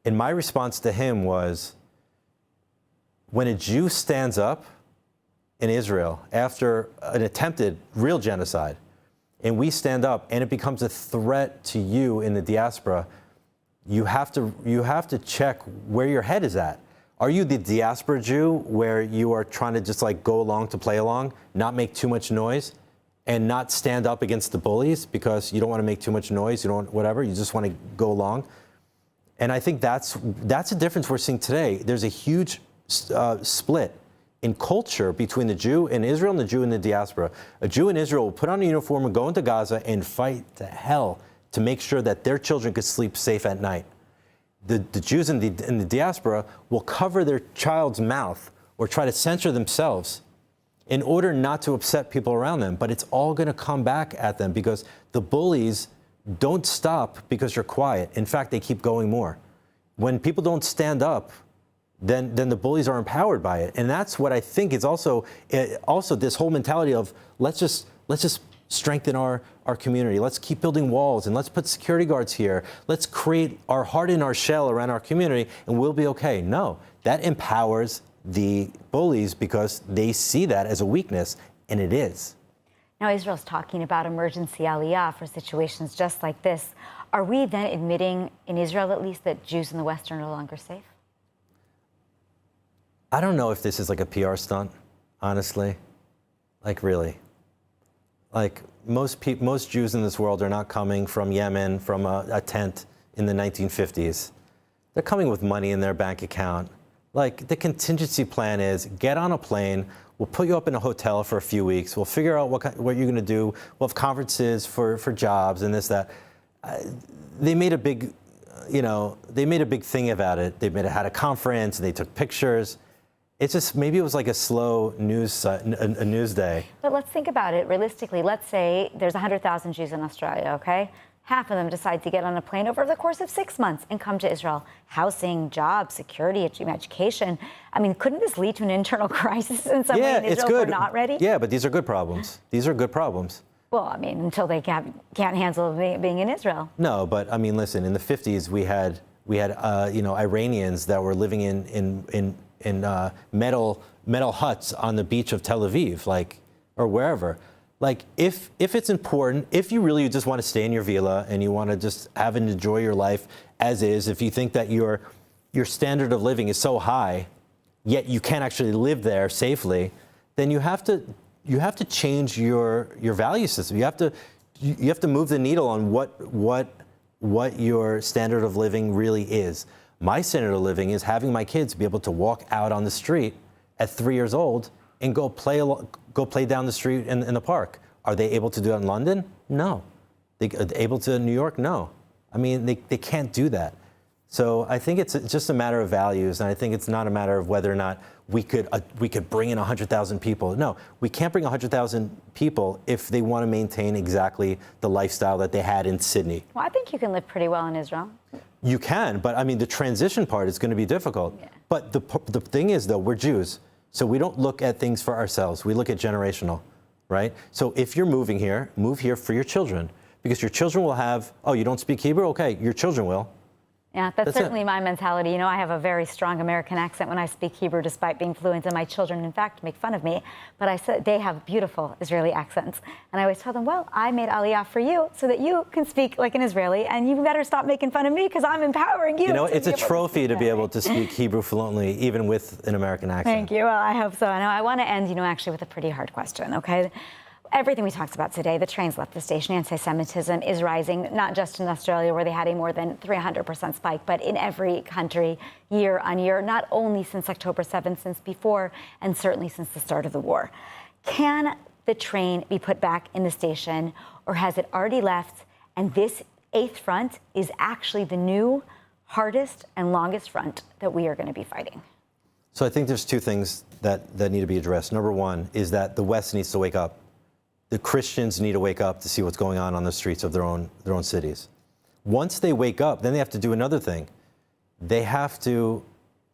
I: And my response to him was, when a Jew stands up in Israel after an attempted real genocide, and we stand up and it becomes a threat to you in the diaspora, you have to check where your head is at. Are you the diaspora Jew where you are trying to just go along to play along, not make too much noise, and not stand up against the bullies because you don't want to make too much noise, you just want to go along? And I think that's a difference we're seeing today. There's a huge split in culture between the Jew in Israel and the Jew in the diaspora. A Jew in Israel will put on a uniform and go into Gaza and fight to hell to make sure that their children could sleep safe at night. The Jews in the diaspora will cover their child's mouth or try to censor themselves in order not to upset people around them. But it's all going to come back at them because the bullies don't stop because you're quiet. In fact, they keep going more. When people don't stand up, then the bullies are empowered by it. And that's what I think is also this whole mentality of let's just strengthen our community. Let's keep building walls and let's put security guards here. Let's create our heart in our shell around our community and we'll be okay. No, that empowers the bullies because they see that as a weakness, and it is.
H: Now Israel's talking about emergency aliyah for situations just like this. Are we then admitting, in Israel at least, that Jews in the West are no longer safe?
I: I don't know if this is like a PR stunt, honestly. Really. Most Jews in this world are not coming from Yemen, from a tent in the 1950s. They're coming with money in their bank account. The contingency plan is get on a plane, we'll put you up in a hotel for a few weeks, we'll figure out what you're going to do, we'll have conferences for jobs and this, that. They made a big, thing about it. They had a conference, and they took pictures. It's just, maybe it was like a slow news day.
H: But let's think about it realistically. Let's say there's 100,000 Jews in Australia, okay? Half of them decide to get on a plane over the course of 6 months and come to Israel. Housing, jobs, security, education. I mean, couldn't this lead to an internal crisis in some way in Israel if we're not ready?
I: Yeah, but these are good problems. These are good problems.
H: Well, I mean, until they can't handle being in Israel.
I: No, but I mean, listen, in the 50s, we had Iranians that were living in metal huts on the beach of Tel Aviv, or wherever. If it's important, if you really just want to stay in your villa and you want to just have and enjoy your life as is, if you think that your standard of living is so high, yet you can't actually live there safely, then you have to change your value system. You have to move the needle on what your standard of living really is. My standard of living is having my kids be able to walk out on the street at 3 years old and go play down the street in the park. Are they able to do that in London? No. They able to in New York? No. I mean, they can't do that. So I think it's just a matter of values, and I think it's not a matter of whether or not we could bring in 100,000 people. No, we can't bring 100,000 people if they want to maintain exactly the lifestyle that they had in Sydney.
H: Well, I think you can live pretty well in Israel.
I: You can, but I mean, the transition part is going to be difficult.
H: Yeah.
I: But the thing is, though, we're Jews, so we don't look at things for ourselves. We look at generational, right? So if you're moving here, move here for your children, because your children will have, oh, you don't speak Hebrew? Okay, your children will.
H: Yeah, that's certainly my mentality. You know, I have a very strong American accent when I speak Hebrew, despite being fluent, and my children, in fact, make fun of me. But I said they have beautiful Israeli accents. And I always tell them, well, I made Aliyah for you so that you can speak like an Israeli, and you better stop making fun of me because I'm empowering you.
I: You know, it's a trophy to be able to speak Hebrew fluently, even with an American accent.
H: Thank you. Well, I hope so. Now, I want to end, actually with a pretty hard question, okay? Everything we talked about today, the trains left the station, anti-Semitism is rising, not just in Australia, where they had a more than 300% spike, but in every country year on year, not only since October 7th, since before, and certainly since the start of the war. Can the train be put back in the station, or has it already left? And this 8th front is actually the new, hardest and longest front that we are going to be fighting.
I: So I think there's two things that need to be addressed. Number one is that the West needs to wake up. The Christians need to wake up to see what's going on the streets of their own cities. Once they wake up, then they have to do another thing. They have to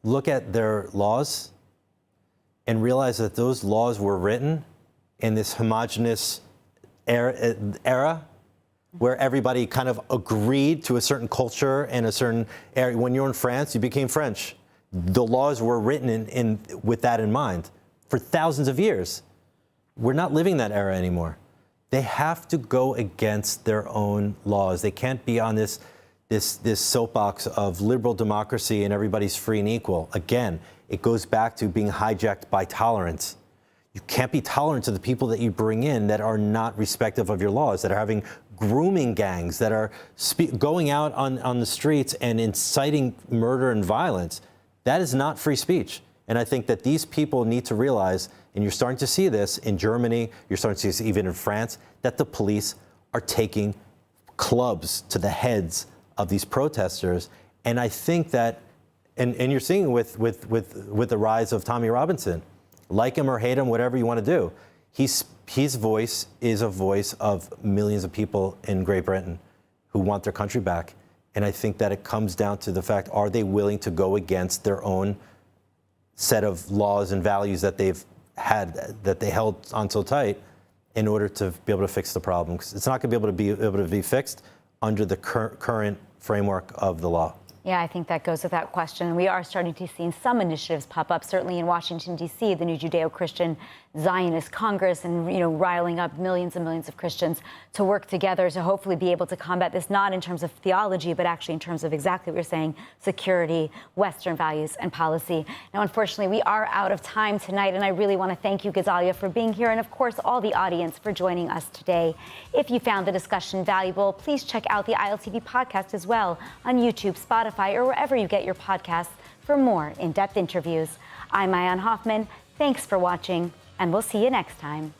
I: look at their laws and realize that those laws were written in this homogenous era where everybody kind of agreed to a certain culture and a certain area. When you're in France, you became French. The laws were written with that in mind for thousands of years. We're not living that era anymore. They have to go against their own laws. They can't be on this soapbox of liberal democracy and everybody's free and equal. Again, it goes back to being hijacked by tolerance. You can't be tolerant to the people that you bring in that are not respective of your laws, that are having grooming gangs, that are going out on the streets and inciting murder and violence. That is not free speech. And I think that these people need to realize, and you're starting to see this in Germany, you're starting to see this even in France, that the police are taking clubs to the heads of these protesters. And I think that, and you're seeing with the rise of Tommy Robinson, like him or hate him, whatever you want to do, his voice is a voice of millions of people in Great Britain who want their country back. And I think that it comes down to the fact, are they willing to go against their own set of laws and values that they've had, that they held on so tight, in order to be able to fix the problem? Because it's not going to be able to be fixed under the current framework of the law.
H: Yeah, I think that goes without question. We are starting to see some initiatives pop up, certainly in Washington, D.C., the new Judeo-Christian Zionist Congress, and, riling up millions and millions of Christians to work together to hopefully be able to combat this, not in terms of theology, but actually in terms of exactly what you're saying, security, Western values, and policy. Now, unfortunately, we are out of time tonight, and I really want to thank you, Gazalia, for being here, and of course, all the audience for joining us today. If you found the discussion valuable, please check out the ILTV podcast as well on YouTube, Spotify, or wherever you get your podcasts for more in-depth interviews. I'm Ayan Hoffman. Thanks for watching, and we'll see you next time.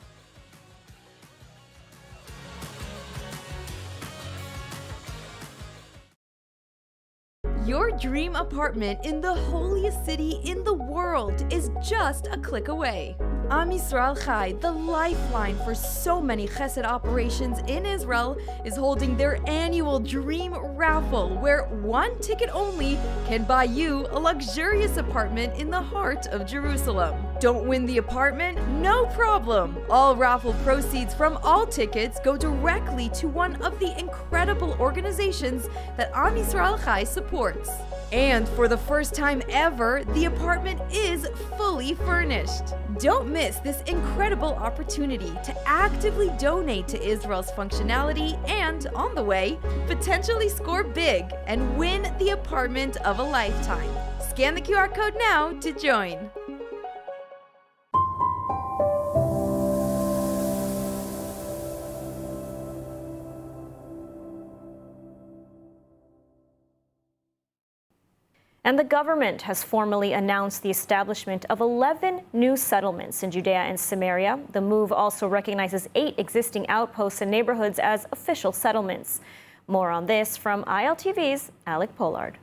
G: Your dream apartment in the holiest city in the world is just a click away. Am Yisrael Chai, the lifeline for so many chesed operations in Israel, is holding their annual Dream Raffle, where one ticket only can buy you a luxurious apartment in the heart of Jerusalem. Don't win the apartment? No problem! All raffle proceeds from all tickets go directly to one of the incredible organizations that Am Yisrael Chai supports. And for the first time ever, the apartment is fully furnished. Don't miss this incredible opportunity to actively donate to Israel's functionality and, on the way, potentially score big and win the apartment of a lifetime. Scan the QR code now to join.
J: And the government has formally announced the establishment of 11 new settlements in Judea and Samaria. The move also recognizes 8 existing outposts and neighborhoods as official settlements. More on this from ILTV's Alec Pollard.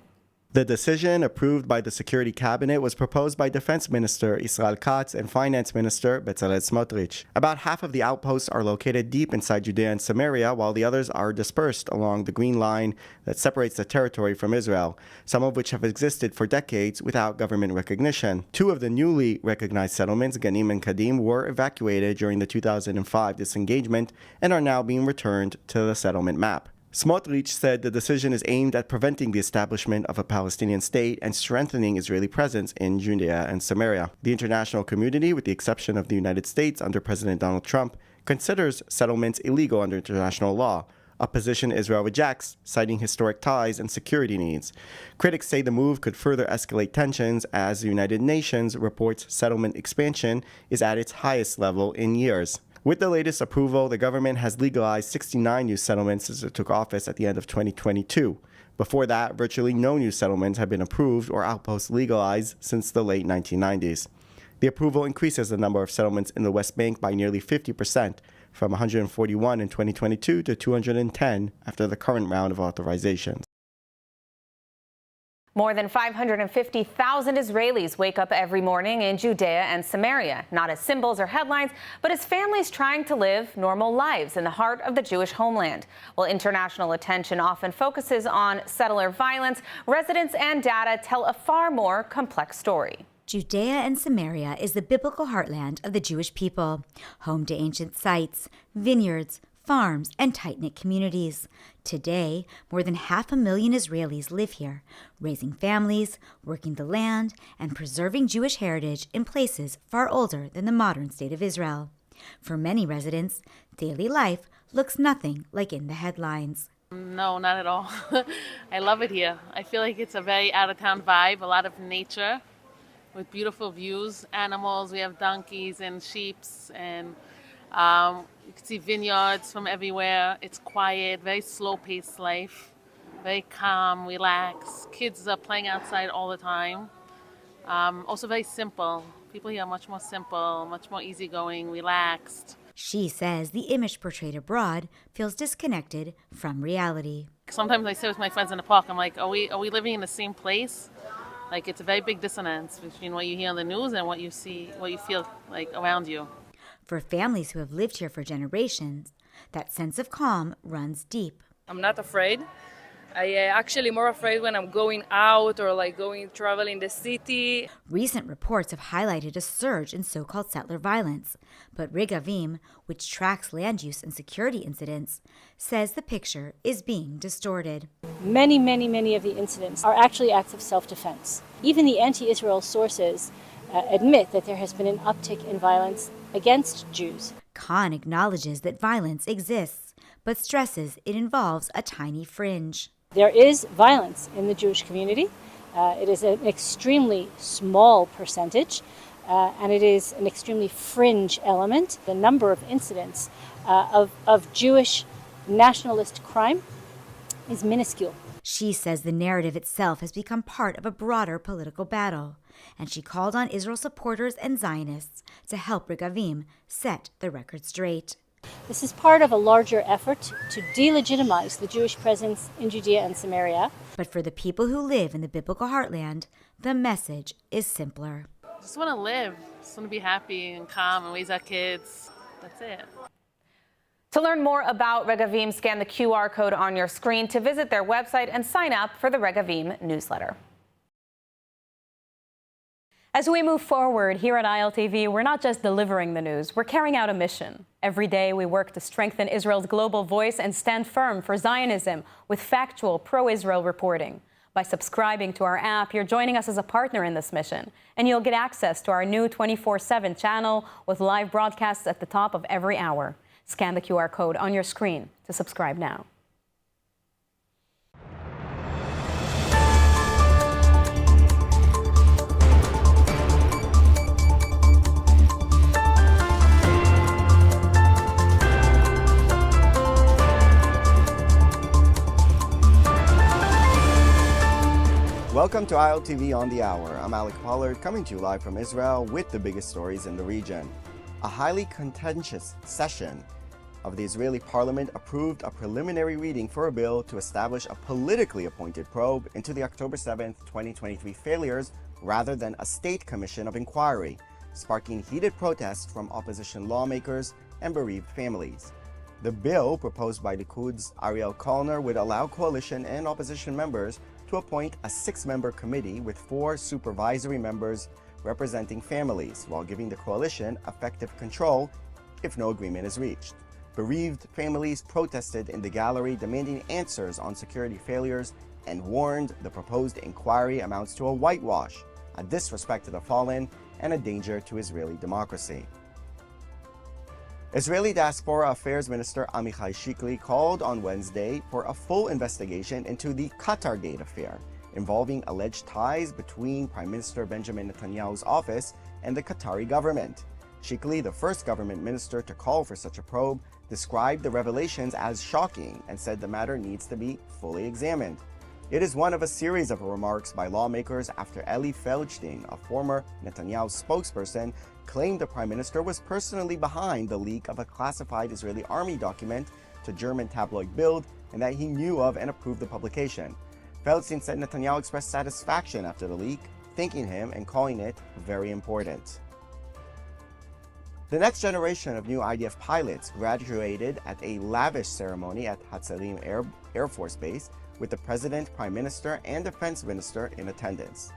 A: The decision, approved by the Security Cabinet, was proposed by Defense Minister Israel Katz and Finance Minister Bezalel Smotrich. About half of the outposts are located deep inside Judea and Samaria, while the others are dispersed along the green line that separates the territory from Israel, some of which have existed for decades without government recognition. 2 of the newly recognized settlements, Ganim and Kadim, were evacuated during the 2005 disengagement and are now being returned to the settlement map. Smotrich said the decision is aimed at preventing the establishment of a Palestinian state and strengthening Israeli presence in Judea and Samaria. The international community, with the exception of the United States under President Donald Trump, considers settlements illegal under international law, a position Israel rejects, citing historic ties and security needs. Critics say the move could further escalate tensions as the United Nations reports settlement expansion is at its highest level in years. With the latest approval, the government has legalized 69 new settlements since it took office at the end of 2022. Before that, virtually no new settlements have been approved or outposts legalized since the late 1990s. The approval increases the number of settlements in the West Bank by nearly 50%, from 141 in 2022 to 210 after the current round of authorizations.
K: More than 550,000 Israelis wake up every morning in Judea and Samaria, not as symbols or headlines, but as families trying to live normal lives in the heart of the Jewish homeland. While international attention often focuses on settler violence, residents and data tell a far more complex story.
H: Judea and Samaria is the biblical heartland of the Jewish people, home to ancient sites, vineyards, farms, and tight-knit communities. Today, more than 500,000 Israelis live here, raising families, working the land, and preserving Jewish heritage in places far older than the modern state of Israel. For many residents, daily life looks nothing like in the headlines.
L: No, not at all. I love it here. I feel like it's a very out-of-town vibe, a lot of nature with beautiful views, animals. We have donkeys and sheep, and you can see vineyards from everywhere. It's quiet, very slow-paced life, very calm, relaxed. Kids are playing outside all the time. Also very simple. People here are much more simple, much more easygoing, relaxed.
H: She says the image portrayed abroad feels disconnected from reality.
L: Sometimes I sit with my friends in the park. I'm like, are we living in the same place? Like, it's a very big dissonance between what you hear on the news and what you see, what you feel like around you.
H: For families who have lived here for generations, that sense of calm runs deep.
M: I'm not afraid. I actually more afraid when I'm going out or like traveling the city.
H: Recent reports have highlighted a surge in so-called settler violence, but Regavim, which tracks land use and security incidents, says the picture is being distorted.
N: Many of the incidents are actually acts of self-defense. Even the anti-Israel sources admit that there has been an uptick in violence against Jews.
H: Khan acknowledges that violence exists, but stresses it involves a tiny fringe.
N: There is violence in the Jewish community. It is an extremely small percentage, and it is an extremely fringe element. The number of incidents of Jewish nationalist crime is minuscule.
H: She says the narrative itself has become part of a broader political battle, and she called on Israel supporters and Zionists to help Regavim set the record straight.
N: This is part of a larger effort to delegitimize the Jewish presence in Judea and Samaria.
H: But for the people who live in the biblical heartland, the message is simpler.
L: Just want to live, just want to be happy and calm and raise our kids. That's it.
K: To learn more about Regavim, scan the QR code on your screen to visit their website and sign up for the Regavim newsletter.
J: As we move forward here at ILTV, we're not just delivering the news, we're carrying out a mission. Every day we work to strengthen Israel's global voice and stand firm for Zionism with factual pro-Israel reporting. By subscribing to our app, you're joining us as a partner in this mission, and you'll get access to our new 24/7 channel with live broadcasts at the top of every hour. Scan the QR code on your screen to subscribe now.
A: Welcome to ILTV on the Hour. I'm Alec Pollard, coming to you live from Israel with the biggest stories in the region. A highly contentious session of the Israeli parliament approved a preliminary reading for a bill to establish a politically appointed probe into the October 7, 2023 failures rather than a state commission of inquiry, sparking heated protests from opposition lawmakers and bereaved families. The bill, proposed by Likud's Ariel Kalner, would allow coalition and opposition members to appoint a 6-member committee with 4 supervisory members representing families, while giving the coalition effective control if no agreement is reached. Bereaved families protested in the gallery, demanding answers on security failures, and warned the proposed inquiry amounts to a whitewash, a disrespect to the fallen, and a danger to Israeli democracy. Israeli Diaspora Affairs Minister Amichai Shikli called on Wednesday for a full investigation into the Qatargate affair, involving alleged ties between Prime Minister Benjamin Netanyahu's office and the Qatari government. Shikli, the first government minister to call for such a probe, described the revelations as shocking and said the matter needs to be fully examined. It is one of a series of remarks by lawmakers after Eli Feldstein, a former Netanyahu spokesperson, claimed the prime minister was personally behind the leak of a classified Israeli army document to German tabloid Bild and that he knew of and approved the publication. Feldstein said Netanyahu expressed satisfaction after the leak, thanking him and calling it very important. The next generation of new IDF pilots graduated at a lavish ceremony at Hatzarim Air Force Base, with the President, Prime Minister, and Defense Minister in attendance.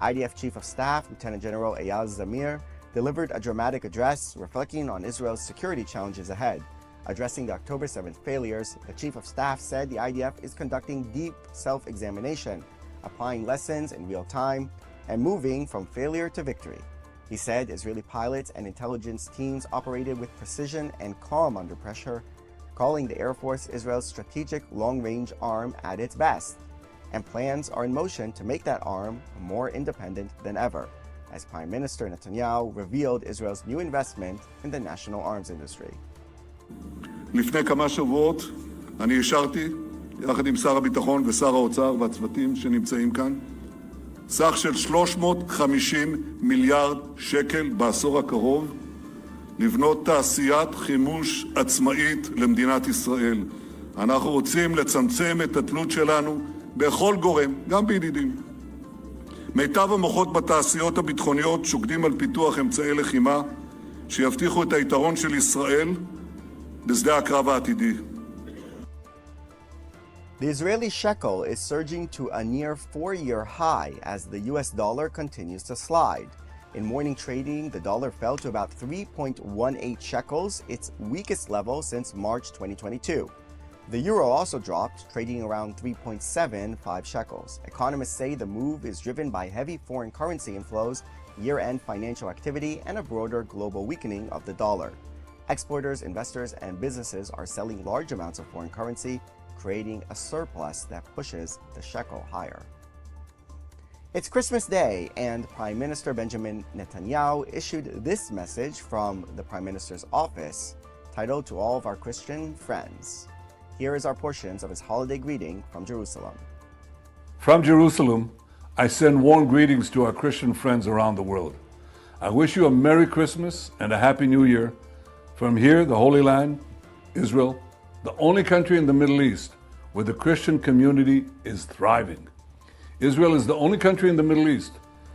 A: IDF Chief of Staff, Lieutenant General Eyal Zamir, delivered a dramatic address reflecting on Israel's security challenges ahead. Addressing the October 7th failures, the Chief of Staff said the IDF is conducting deep self-examination, applying lessons in real time, and moving from failure to victory. He said Israeli pilots and intelligence teams operated with precision and calm under pressure, calling the Air Force Israel's strategic long-range arm at its best. And plans are in motion to make that arm more independent than ever, as Prime Minister Netanyahu revealed Israel's new investment in the national arms industry.
C: לפני כמה שבועות אני אישרתי, יחד עם שר הביטחון ושר האוצר והצוותים שנמצאים כאן, סך של 350 מיליארד שקל בעשור הקרוב, לבנות תעשיית חימוש עצמאית למדינת ישראל. אנחנו רוצים לצמצם את התלות שלנו בכל גורם, גם בידידים. מיטב המוחות בתעשיות הביטחוניות שוקדים על פיתוח אמצעי לחימה שיבטיחו את היתרון של ישראל בשדה הקרב העתידי.
A: The Israeli shekel is surging to a near 4-year high as the US dollar continues to slide. In morning trading, the dollar fell to about 3.18 shekels, its weakest level since March 2022. The euro also dropped, trading around 3.75 shekels. Economists say the move is driven by heavy foreign currency inflows, year-end financial activity, and a broader global weakening of the dollar. Exporters, investors, and businesses are selling large amounts of foreign currency, creating a surplus that pushes the shekel higher. It's Christmas Day, and Prime Minister Benjamin Netanyahu issued this message from the Prime Minister's office, titled "To All of Our Christian Friends." Here is our portions of his holiday greeting from Jerusalem.
D: From Jerusalem, I send warm greetings to our Christian friends around the world. I wish you a Merry Christmas and a Happy New Year. From here, the Holy Land, Israel, the only country in the Middle East where the Christian community is thriving. Israel is the only country in the Middle East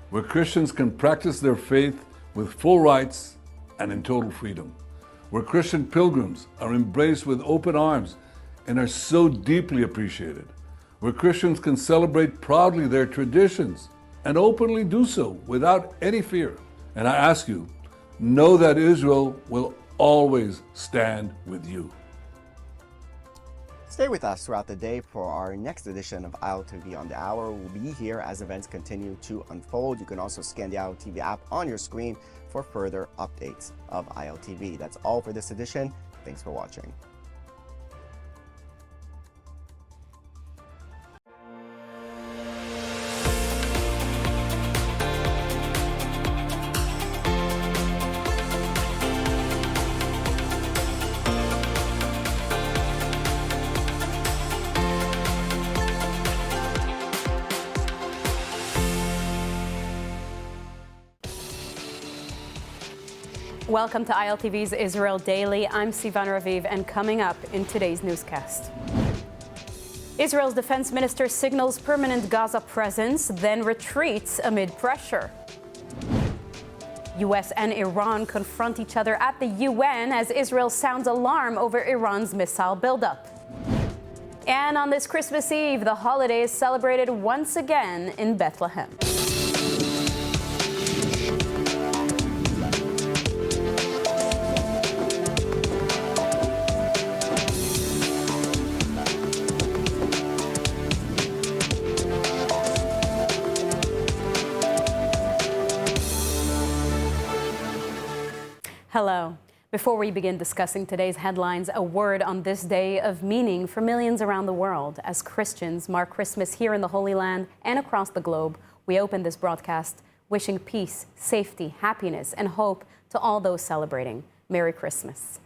D: where Christians can practice their faith with full rights and in total freedom, where Christian pilgrims are embraced with open arms and are so deeply appreciated, where Christians can celebrate proudly their traditions and openly do so without any fear. And I ask you, know that Israel will always stand with you.
A: Stay with us throughout the day for our next edition of ILTV on the Hour. We'll be here as events continue to unfold. You can also scan the ILTV app on your screen for further updates of ILTV. That's all for this edition. Thanks for watching.
J: Welcome to ILTV's Israel Daily. I'm Sivan Raviv, and coming up in today's newscast. Israel's defense minister signals permanent Gaza presence, then retreats amid pressure. U.S. and Iran confront each other at the UN as Israel sounds alarm over Iran's missile buildup. And on this Christmas Eve, the holiday is celebrated once again in Bethlehem. Hello. Before we begin discussing today's headlines, a word on this day of meaning for millions around the world. As Christians mark Christmas here in the Holy Land and across the globe, we open this broadcast wishing peace, safety, happiness, and hope to all those celebrating. Merry Christmas.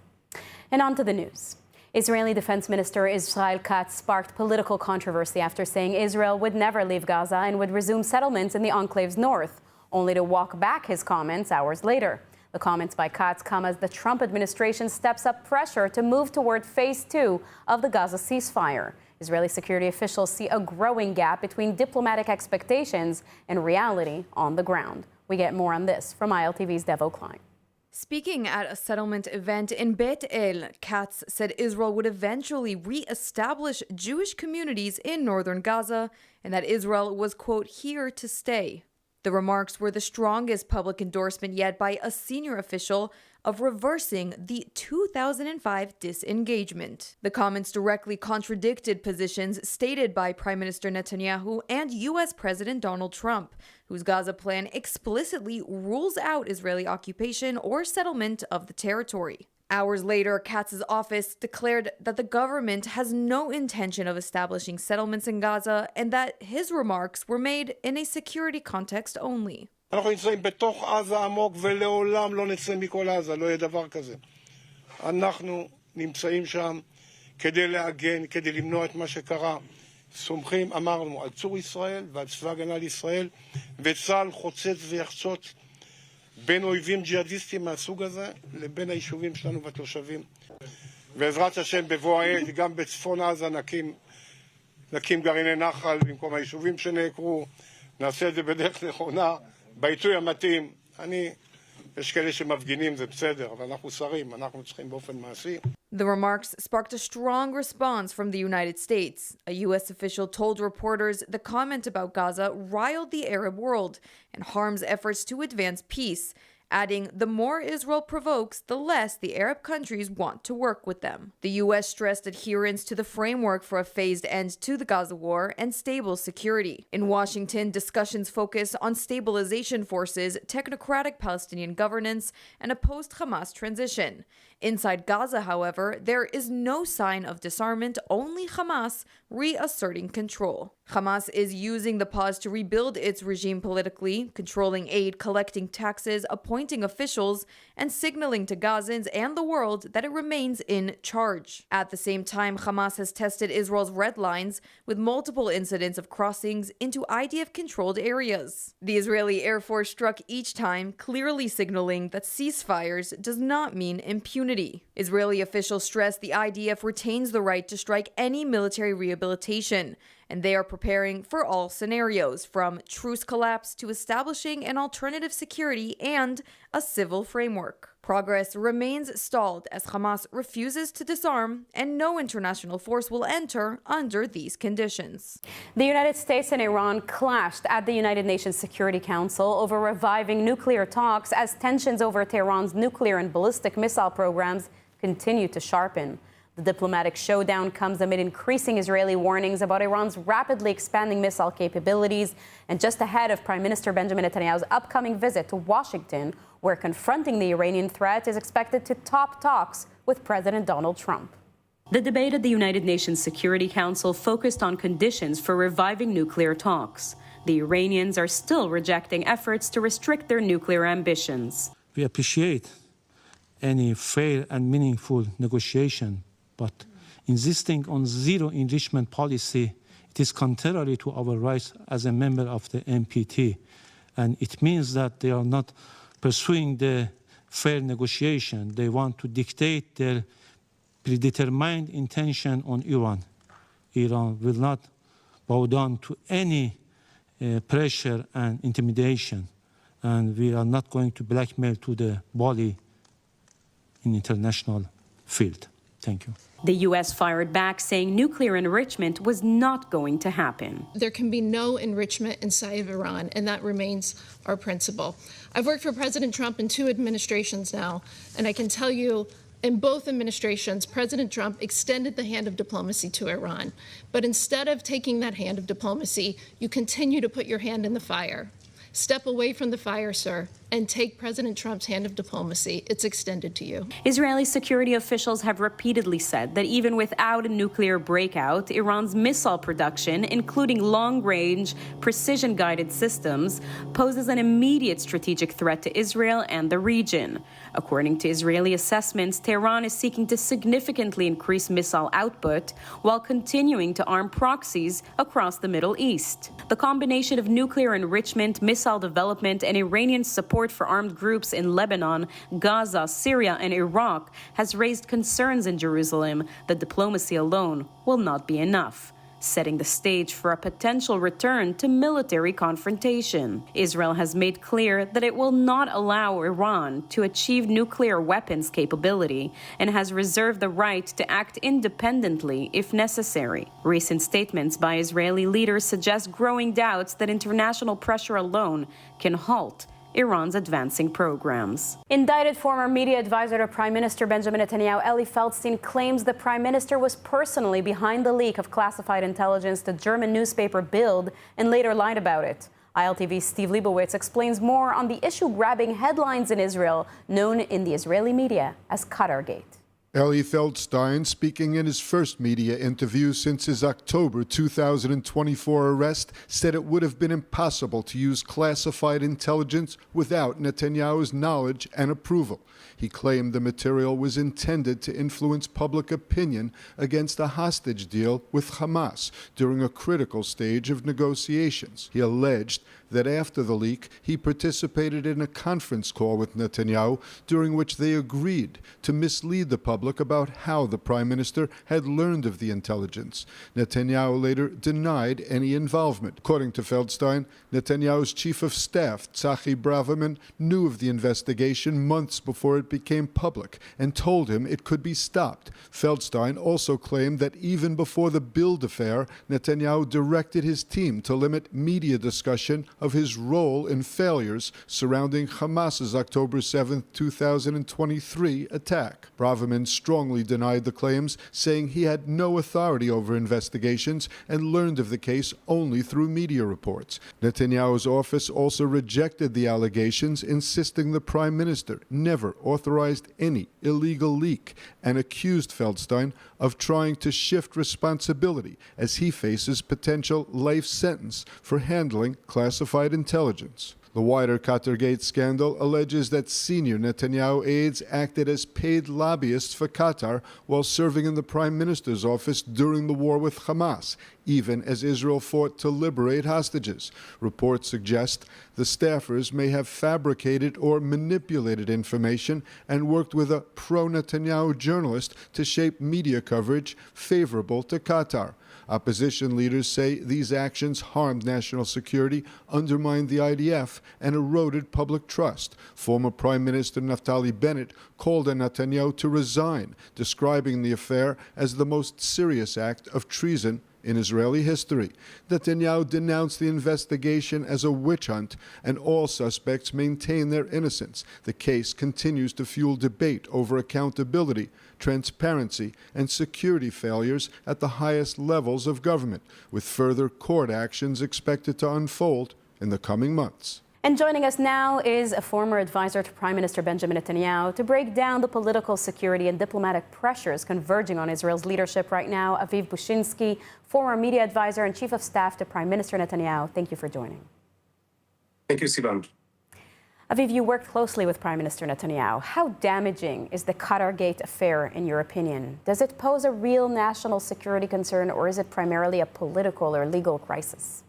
J: And on to the news. Israeli Defense Minister Israel Katz sparked political controversy after saying Israel would never leave Gaza and would resume settlements in the enclave's north, only to walk back his comments hours later. The comments by Katz come as the Trump administration steps up pressure to move toward phase 2 of the Gaza ceasefire. Israeli security officials see a growing gap between diplomatic expectations and reality on the ground. We get more on this from ILTV's Devo Klein.
G: Speaking at a settlement event in Beit El, Katz said Israel would eventually re-establish Jewish communities in northern Gaza and that Israel was, quote, here to stay. The remarks were the strongest public endorsement yet by a senior official of reversing the 2005 disengagement. The comments directly contradicted positions stated by Prime Minister Netanyahu and U.S. President Donald Trump, whose Gaza plan explicitly rules out Israeli occupation or settlement of the territory. Hours later, Katz's office declared that the government has no intention of establishing settlements in Gaza and that his remarks were made in a security context only.
O: אנחנו נמצאים בתוך עזה עמוק ולעולם לא נצא מכל עזה, לא יהיה דבר כזה. אנחנו נמצאים שם כדי להגן, כדי למנוע את מה שקרה. סומכים, אמרנו, על צור ישראל ועל צבא הגנה לישראל, וצה"ל חוצץ ויחצוץ בין אויבים ג'יהאדיסטים מהסוג הזה לבין היישובים שלנו והתושבים. בעזרת השם בבוא העת, גם בצפון עזה נקים גרעיני נחל במקום היישובים שנעקרו, נעשה את זה בדרך נכונה, בעיתוי המתאים. יש כאלה שמפגינים, זה בסדר, אבל אנחנו שרים, אנחנו צריכים באופן מעשי.
G: The remarks sparked a strong response from the United States. A U.S. official told reporters the comment about Gaza riled the Arab world and harms efforts to advance peace, adding the more Israel provokes, the less the Arab countries want to work with them. The U.S. stressed adherence to the framework for a phased end to the Gaza war and stable security. In Washington, discussions focus on stabilization forces, technocratic Palestinian governance, and a post-Hamas transition. Inside Gaza, however, there is no sign of disarmament, only Hamas reasserting control. Hamas is using the pause to rebuild its regime politically, controlling aid, collecting taxes, appointing officials, and signaling to Gazans and the world that it remains in charge. At the same time, Hamas has tested Israel's red lines with multiple incidents of crossings into IDF-controlled areas. The Israeli Air Force struck each time, clearly signaling that ceasefires does not mean impunity. Israeli officials stress the IDF retains the right to strike any military rehabilitation, and they are preparing for all scenarios, from truce collapse to establishing an alternative security and a civil framework. Progress remains stalled as Hamas refuses to disarm, and no international force will enter under these conditions.
J: The United States and Iran clashed at the United Nations Security Council over reviving nuclear talks as tensions over Tehran's nuclear and ballistic missile programs continue to sharpen. The diplomatic showdown comes amid increasing Israeli warnings about Iran's rapidly expanding missile capabilities and just ahead of Prime Minister Benjamin Netanyahu's upcoming visit to Washington, where confronting the Iranian threat is expected to top talks with President Donald Trump. The debate at the United Nations Security Council focused on conditions for reviving nuclear talks. The Iranians are still rejecting efforts to restrict their nuclear ambitions.
P: We appreciate any fair and meaningful negotiation, but insisting on zero enrichment policy, it is contrary to our rights as a member of the NPT. And it means that they are not pursuing the fair negotiation. They want to dictate their predetermined intention on Iran. Iran will not bow down to any pressure and intimidation, and we are not going to blackmail to the body in international field. Thank you.
Q: The U.S. fired back, saying nuclear enrichment was not going to happen.
R: There can be no enrichment inside of Iran, and that remains our principle. I've worked for President Trump in 2 administrations now, and I can tell you, in both administrations, President Trump extended the hand of diplomacy to Iran. But instead of taking that hand of diplomacy, you continue to put your hand in the fire. Step away from the fire, sir, and take President Trump's hand of diplomacy. It's extended to you.
Q: Israeli security officials have repeatedly said that even without a nuclear breakout, Iran's missile production, including long-range, precision-guided systems, poses an immediate strategic threat to Israel and the region. According to Israeli assessments, Tehran is seeking to significantly increase missile output while continuing to arm proxies across the Middle East. The combination of nuclear enrichment, missile development, and Iranian support for armed groups in Lebanon, Gaza, Syria, and Iraq has raised concerns in Jerusalem that diplomacy alone will not be enough, setting the stage for a potential return to military confrontation. Israel has made clear that it will not allow Iran to achieve nuclear weapons capability and has reserved the right to act independently if necessary. Recent statements by Israeli leaders suggest growing doubts that international pressure alone can halt Iran's advancing programs.
J: Indicted former media advisor to Prime Minister Benjamin Netanyahu, Eli Feldstein, claims the Prime Minister was personally behind the leak of classified intelligence to German newspaper Bild and later lied about it. ILTV's Steve Leibowitz explains more on the issue grabbing headlines in Israel, known in the Israeli media as Qatargate.
S: Eli Feldstein, speaking in his first media interview since his October 2024 arrest, said it would have been impossible to use classified intelligence without Netanyahu's knowledge and approval. He claimed the material was intended to influence public opinion against a hostage deal with Hamas during a critical stage of negotiations. He alleged that after the leak, he participated in a conference call with Netanyahu during which they agreed to mislead the public about how the prime minister had learned of the intelligence. Netanyahu later denied any involvement. According to Feldstein, Netanyahu's chief of staff, Tzachi Braverman, knew of the investigation months before it became public and told him it could be stopped. Feldstein also claimed that even before the Bild affair, Netanyahu directed his team to limit media discussion of his role in failures surrounding Hamas's October 7, 2023 attack. Braverman strongly denied the claims, saying he had no authority over investigations and learned of the case only through media reports. Netanyahu's office also rejected the allegations, insisting the prime minister never authorized any illegal leak, and accused Feldstein of trying to shift responsibility as he faces potential life sentence for handling classified intelligence. The wider Qatargate scandal alleges that senior Netanyahu aides acted as paid lobbyists for Qatar while serving in the prime minister's office during the war with Hamas, even as Israel fought to liberate hostages. Reports suggest the staffers may have fabricated or manipulated information and worked with a pro-Netanyahu journalist to shape media coverage favorable to Qatar. Opposition leaders say these actions harmed national security, undermined the IDF, and eroded public trust. Former Prime Minister Naftali Bennett called on Netanyahu to resign, describing the affair as the most serious act of treason in Israeli history. Netanyahu denounced the investigation as a witch hunt, and all suspects maintain their innocence. The case continues to fuel debate over accountability, transparency, and security failures at the highest levels of government, with further court actions expected to unfold in the coming months.
J: And joining us now is a former advisor to Prime Minister Benjamin Netanyahu to break down the political, security, and diplomatic pressures converging on Israel's leadership right now. Aviv Bushinsky, former media advisor and chief of staff to Prime Minister Netanyahu. Thank you for joining.
T: Thank you, Sivan.
J: Aviv, you worked closely with Prime Minister Netanyahu. How damaging is the Qatargate affair, in your opinion? Does it pose a real national security concern, or is it primarily a political or legal crisis?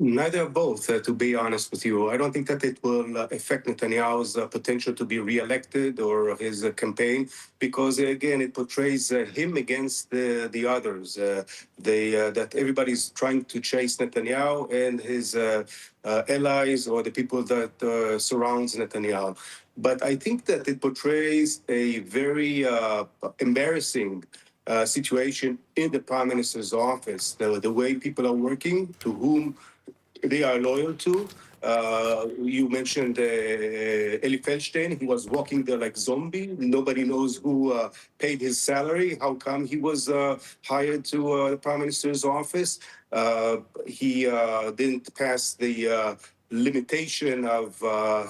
T: Neither of both, to be honest with you. I don't think that it will affect Netanyahu's potential to be re-elected or his campaign, because, again, it portrays him against the others. That everybody's trying to chase Netanyahu and his allies or the people that surrounds Netanyahu. But I think that it portrays a very embarrassing situation in the Prime Minister's office, the way people are working, to whom they are loyal to. You mentioned Eli Feldstein. He was walking there like zombie. Nobody knows who paid his salary. How come he was hired to the Prime Minister's office? He didn't pass the limitation of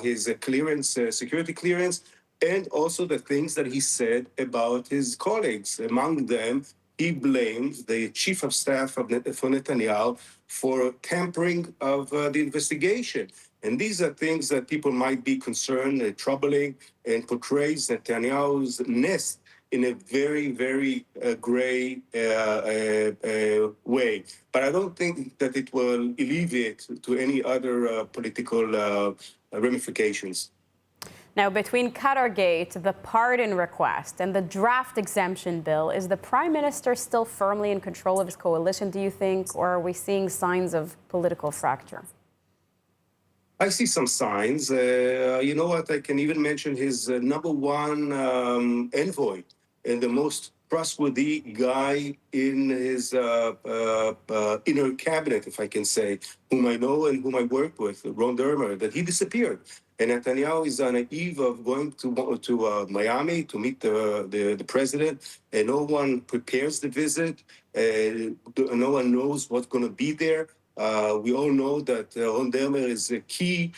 T: his clearance, security clearance, and also the things that he said about his colleagues. Among them, he blamed the chief of staff for Netanyahu for tampering of the investigation. And these are things that people might be concerned, troubling, and portrays Netanyahu's nest in a very, very gray way. But I don't think that it will alleviate to any other political ramifications.
J: Now, between Qatargate, the pardon request, and the draft exemption bill, is the Prime Minister still firmly in control of his coalition, do you think, or are we seeing signs of political fracture?
T: I see some signs. You know what? I can even mention his number one envoy and the most trustworthy guy in his inner cabinet, if I can say, whom I know and whom I worked with, Ron Dermer, that he disappeared. And Netanyahu is on the eve of going to Miami to meet the president, and no one prepares the visit. No one knows what's going to be there. We all know that Ron Dermer is a key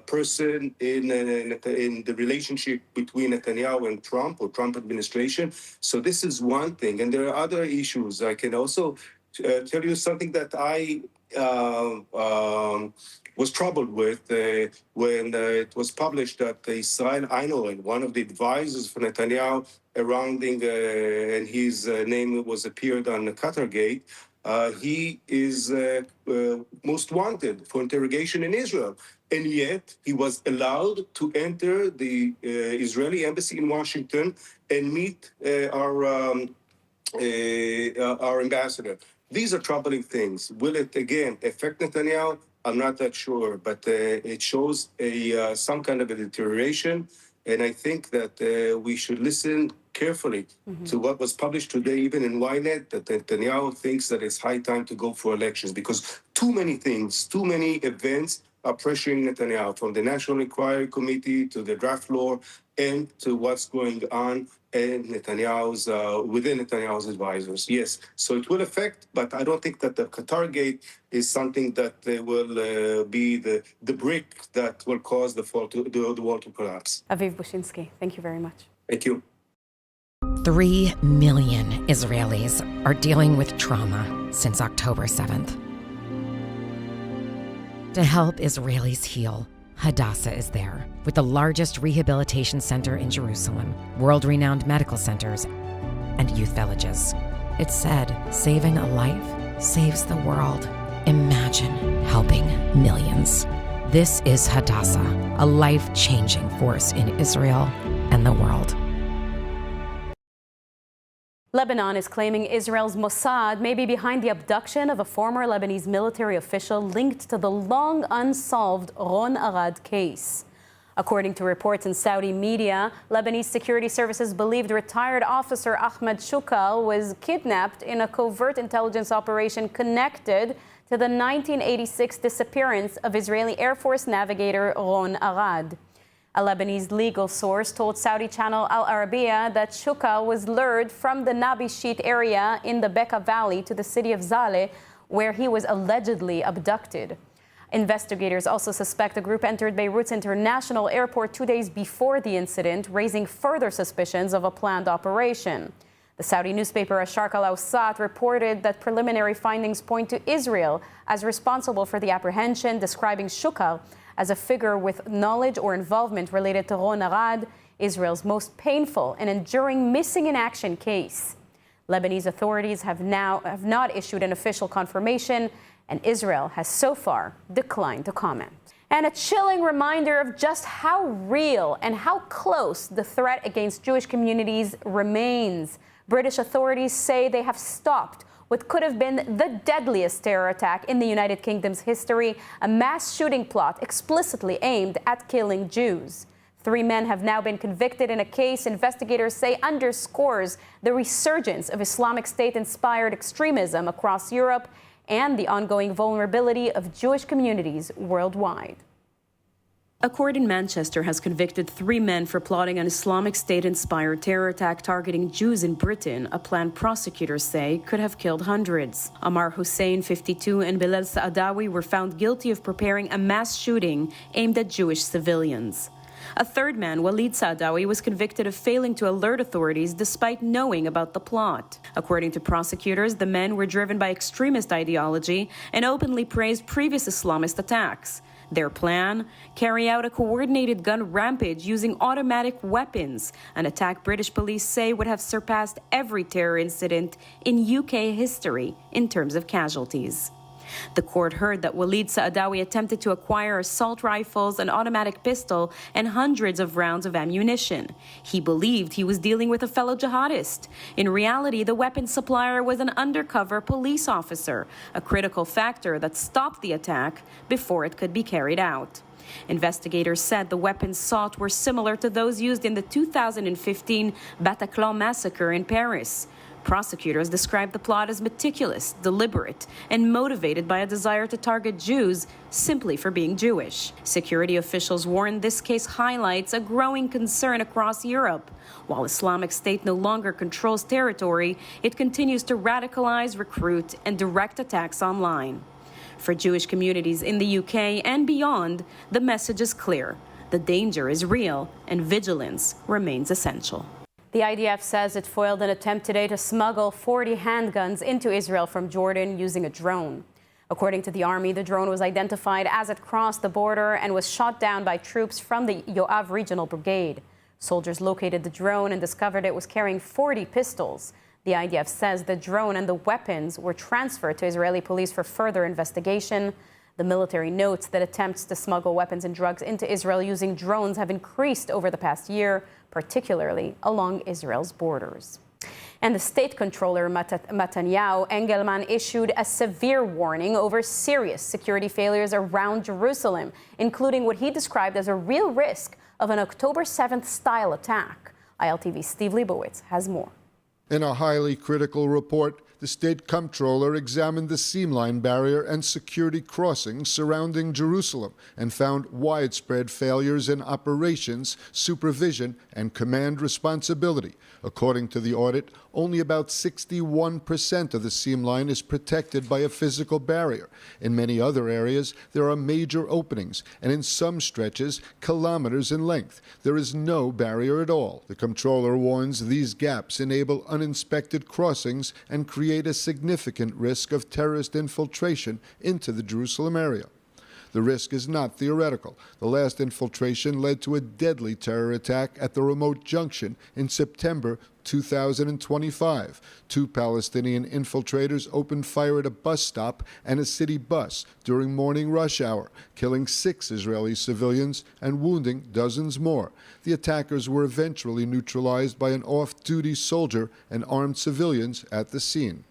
T: person in the relationship between Netanyahu and Trump or Trump administration. So this is one thing. And there are other issues. I can also tell you something that I was troubled with when it was published that Israel Einhorn, one of the advisors for Netanyahu, and his name was appeared on Qatargate, he is most wanted for interrogation in Israel. And yet he was allowed to enter the Israeli embassy in Washington and meet our ambassador. These are troubling things. Will it, again, affect Netanyahu? I'm not that sure, but it shows some kind of a deterioration. And I think that we should listen carefully to what was published today, even in Ynet, that Netanyahu thinks that it's high time to go for elections, because too many things, too many events are pressuring Netanyahu, from the National Inquiry Committee to the draft law and to what's going on in Netanyahu's, within Netanyahu's advisors. Yes, so it will affect, but I don't think that the Qatargate is something that will be the brick that will cause the wall to collapse.
J: Aviv Bushinsky, thank you very much.
T: Thank you.
F: 3 million Israelis are dealing with trauma since October 7th. To help Israelis heal, Hadassah is there, with the largest rehabilitation center in Jerusalem, world-renowned medical centers, and youth villages. It's said, saving a life saves the world. Imagine helping millions. This is Hadassah, a life-changing force in Israel and the world.
J: Lebanon is claiming Israel's Mossad may be behind the abduction of a former Lebanese military official linked to the long unsolved Ron Arad case. According to reports in Saudi media, Lebanese security services believed retired officer Ahmed Shukal was kidnapped in a covert intelligence operation connected to the 1986 disappearance of Israeli Air Force navigator Ron Arad. A Lebanese legal source told Saudi channel Al Arabiya that Shukal was lured from the Nabi Shit area in the Bekaa Valley to the city of Zaleh, where he was allegedly abducted. Investigators also suspect the group entered Beirut's international airport 2 days before the incident, raising further suspicions of a planned operation. The Saudi newspaper Asharq al-Awsat reported that preliminary findings point to Israel as responsible for the apprehension, describing Shukal as a figure with knowledge or involvement related to Ron Arad, Israel's most painful and enduring missing in action case. Lebanese authorities have not issued an official confirmation, and Israel has so far declined to comment. And a chilling reminder of just how real and how close the threat against Jewish communities remains. British authorities say they have stopped what could have been the deadliest terror attack in the United Kingdom's history, a mass shooting plot explicitly aimed at killing Jews. 3 men have now been convicted in a case investigators say underscores the resurgence of Islamic State-inspired extremism across Europe and the ongoing vulnerability of Jewish communities worldwide. A court in Manchester has convicted 3 men for plotting an Islamic State-inspired terror attack targeting Jews in Britain, a plan prosecutors say could have killed hundreds. Ammar Hussein, 52, and Bilal Saadawi were found guilty of preparing a mass shooting aimed at Jewish civilians. A third man, Walid Saadawi, was convicted of failing to alert authorities despite knowing about the plot. According to prosecutors, the men were driven by extremist ideology and openly praised previous Islamist attacks. Their plan? Carry out a coordinated gun rampage using automatic weapons, an attack British police say would have surpassed every terror incident in UK history in terms of casualties. The court heard that Walid Saadawi attempted to acquire assault rifles, an automatic pistol, and hundreds of rounds of ammunition. He believed he was dealing with a fellow jihadist. In reality, the weapons supplier was an undercover police officer, a critical factor that stopped the attack before it could be carried out. Investigators said the weapons sought were similar to those used in the 2015 Bataclan massacre in Paris. Prosecutors described the plot as meticulous, deliberate, and motivated by a desire to target Jews simply for being Jewish. Security officials warn this case highlights a growing concern across Europe. While Islamic State no longer controls territory, it continues to radicalize, recruit, and direct attacks online. For Jewish communities in the UK and beyond, the message is clear. The danger is real, and vigilance remains essential. The IDF says it foiled an attempt today to smuggle 40 handguns into Israel from Jordan using a drone. According to the army, the drone was identified as it crossed the border and was shot down by troops from the Yoav Regional Brigade. Soldiers located the drone and discovered it was carrying 40 pistols. The IDF says the drone and the weapons were transferred to Israeli police for further investigation. The military notes that attempts to smuggle weapons and drugs into Israel using drones have increased over the past year, particularly along Israel's borders. And the state controller Netanyahu Engelman issued a severe warning over serious security failures around Jerusalem, including what he described as a real risk of an October 7th style attack. ILTV's Steve Leibowitz has more.
S: In a highly critical report, the state comptroller examined the seamline barrier and security crossings surrounding Jerusalem and found widespread failures in operations, supervision, and command responsibility. According to the audit, only about 61% of the seamline is protected by a physical barrier. In many other areas, there are major openings, and in some stretches, kilometers in length. There is no barrier at all. The comptroller warns these gaps enable uninspected crossings and create a significant risk of terrorist infiltration into the Jerusalem area. The risk is not theoretical. The last infiltration led to a deadly terror attack at the remote junction in September 2025. 2 Palestinian infiltrators opened fire at a bus stop and a city bus during morning rush hour, killing 6 Israeli civilians and wounding dozens more. The attackers were eventually neutralized by an off-duty soldier and armed civilians at the scene.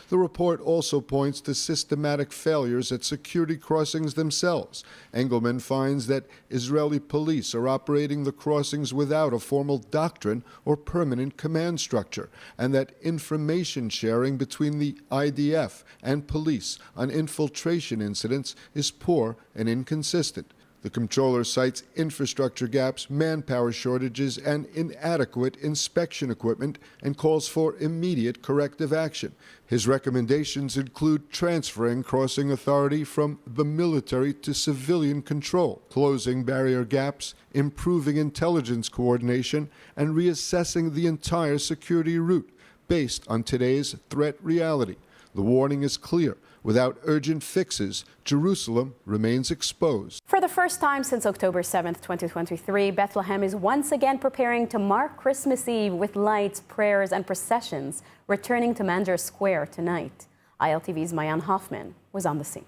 S: The report also points to systematic failures at security crossings themselves. Engelman finds that Israeli police are operating the crossings without a formal doctrine or permanent command structure, and that information sharing between the IDF and police on infiltration incidents is poor and inconsistent. The comptroller cites infrastructure gaps, manpower shortages, and inadequate inspection equipment, and calls for immediate corrective action. His recommendations include transferring crossing authority from the military to civilian control, closing barrier gaps, improving intelligence coordination, and reassessing the entire security route based on today's threat reality. The warning is clear. Without urgent fixes, Jerusalem remains exposed.
J: For the first time since October 7th, 2023, Bethlehem is once again preparing to mark Christmas Eve with lights, prayers, and processions returning to Manger Square tonight. ILTV's Mayan Hoffman was on the scene.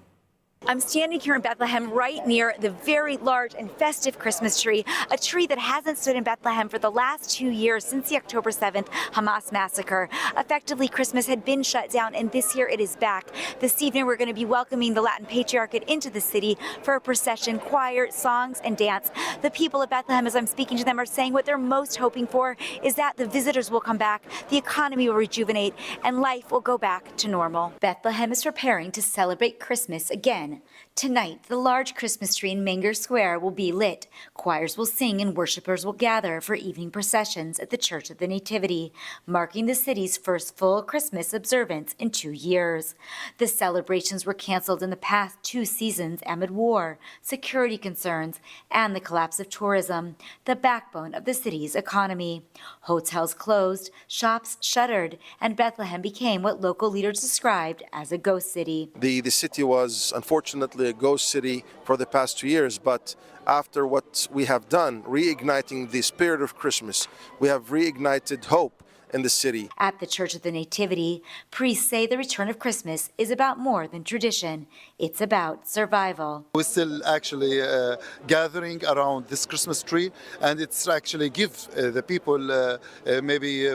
H: I'm standing here in Bethlehem right near the very large and festive Christmas tree, a tree that hasn't stood in Bethlehem for the last 2 years since the October 7th Hamas massacre. Effectively, Christmas had been shut down, and this year it is back. This evening, we're going to be welcoming the Latin Patriarchate into the city for a procession, choir, songs, and dance. The people of Bethlehem, as I'm speaking to them, are saying what they're most hoping for is that the visitors will come back, the economy will rejuvenate, and life will go back to normal. Bethlehem is preparing to celebrate Christmas again. Tonight, the large Christmas tree in Menger Square will be lit. Choirs will sing and worshipers will gather for evening processions at the Church of the Nativity, marking the city's first full Christmas observance in 2 years. The celebrations were canceled in the past 2 seasons amid war, security concerns, and the collapse of tourism, the backbone of the city's economy. Hotels closed, shops shuttered, and Bethlehem became what local leaders described as a ghost city.
U: The city was unfortunately a ghost city for the past 2 years, but after what we have done, reigniting the spirit of Christmas, we have reignited hope in the city.
H: At the Church of the Nativity, priests say the return of Christmas is about more than tradition. It's about survival.
V: We're still actually gathering around this Christmas tree, and it's actually give the people maybe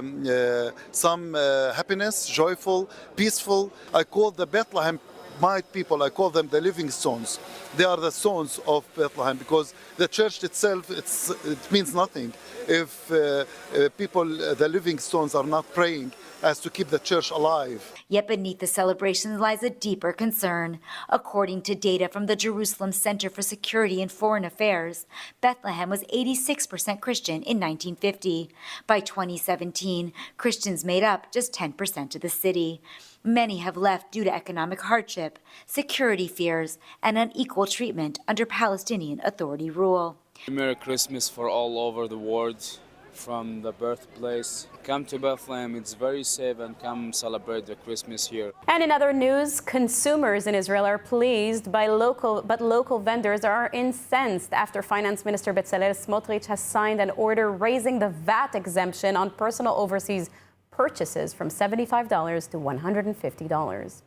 V: some happiness, joyful, peaceful. I call the Bethlehem my people, I call them the living stones. They are the stones of Bethlehem because the church itself, it means nothing if people, the living stones, are not praying as to keep the church alive.
H: Yet beneath the celebrations lies a deeper concern. According to data from the Jerusalem Center for Security and Foreign Affairs, Bethlehem was 86% Christian in 1950. By 2017, Christians made up just 10% of the city. Many have left due to economic hardship, security fears, and unequal treatment under Palestinian Authority rule.
W: Merry Christmas for all over the world, from the birthplace. Come to Bethlehem, it's very safe, and come celebrate the Christmas here.
J: And in other news, consumers in Israel are pleased but local vendors are incensed after Finance Minister Bezalel Smotrich has signed an order raising the VAT exemption on personal overseas purchases from $75 to $150.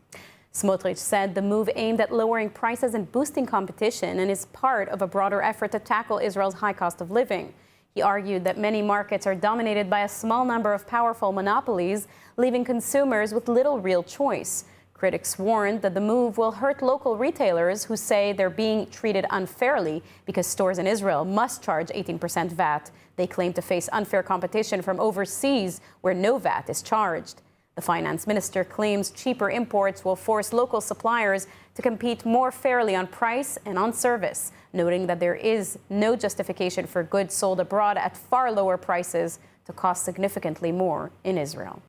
J: Smotrich said the move aimed at lowering prices and boosting competition and is part of a broader effort to tackle Israel's high cost of living. He argued that many markets are dominated by a small number of powerful monopolies, leaving consumers with little real choice. Critics warned that the move will hurt local retailers who say they're being treated unfairly because stores in Israel must charge 18% VAT. They claim to face unfair competition from overseas where no VAT is charged. The finance minister claims cheaper imports will force local suppliers to compete more fairly on price and on service, noting that there is no justification for goods sold abroad at far lower prices to cost significantly more in Israel.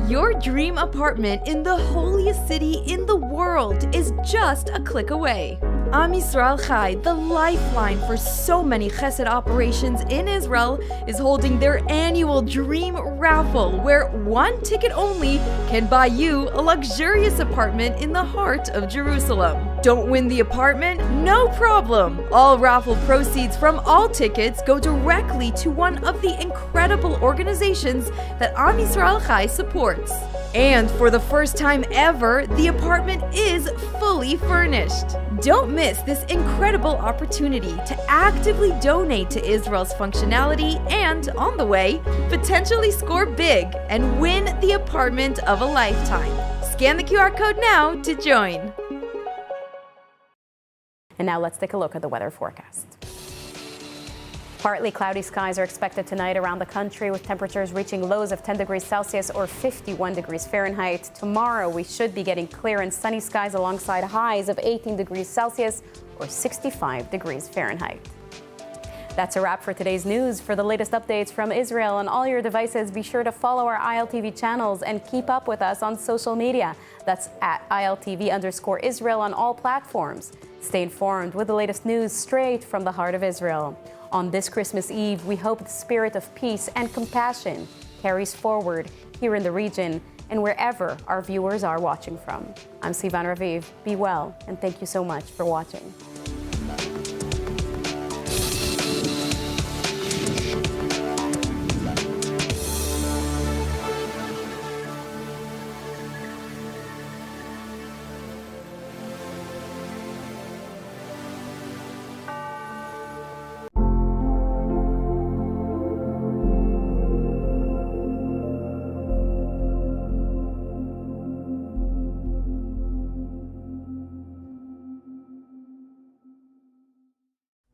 G: Your dream apartment in the holiest city in the world is just a click away. Am Yisrael Chai, the lifeline for so many chesed operations in Israel, is holding their annual Dream Raffle, where one ticket only can buy you a luxurious apartment in the heart of Jerusalem. Don't win the apartment? No problem! All raffle proceeds from all tickets go directly to one of the incredible organizations that Am Yisrael Chai supports. And for the first time ever, the apartment is fully furnished. Don't miss this incredible opportunity to actively donate to Israel's functionality and, on the way, potentially score big and win the apartment of a lifetime. Scan the QR code now to join.
J: And now let's take a look at the weather forecast. Partly cloudy skies are expected tonight around the country, with temperatures reaching lows of 10 degrees Celsius or 51 degrees Fahrenheit. Tomorrow, we should be getting clear and sunny skies alongside highs of 18 degrees Celsius or 65 degrees Fahrenheit. That's a wrap for today's news. For the latest updates from Israel on all your devices, be sure to follow our ILTV channels and keep up with us on social media. That's at ILTV_Israel on all platforms. Stay informed with the latest news straight from the heart of Israel. On this Christmas Eve, we hope the spirit of peace and compassion carries forward here in the region and wherever our viewers are watching from. I'm Sivan Raviv. Be well, and thank you so much for watching.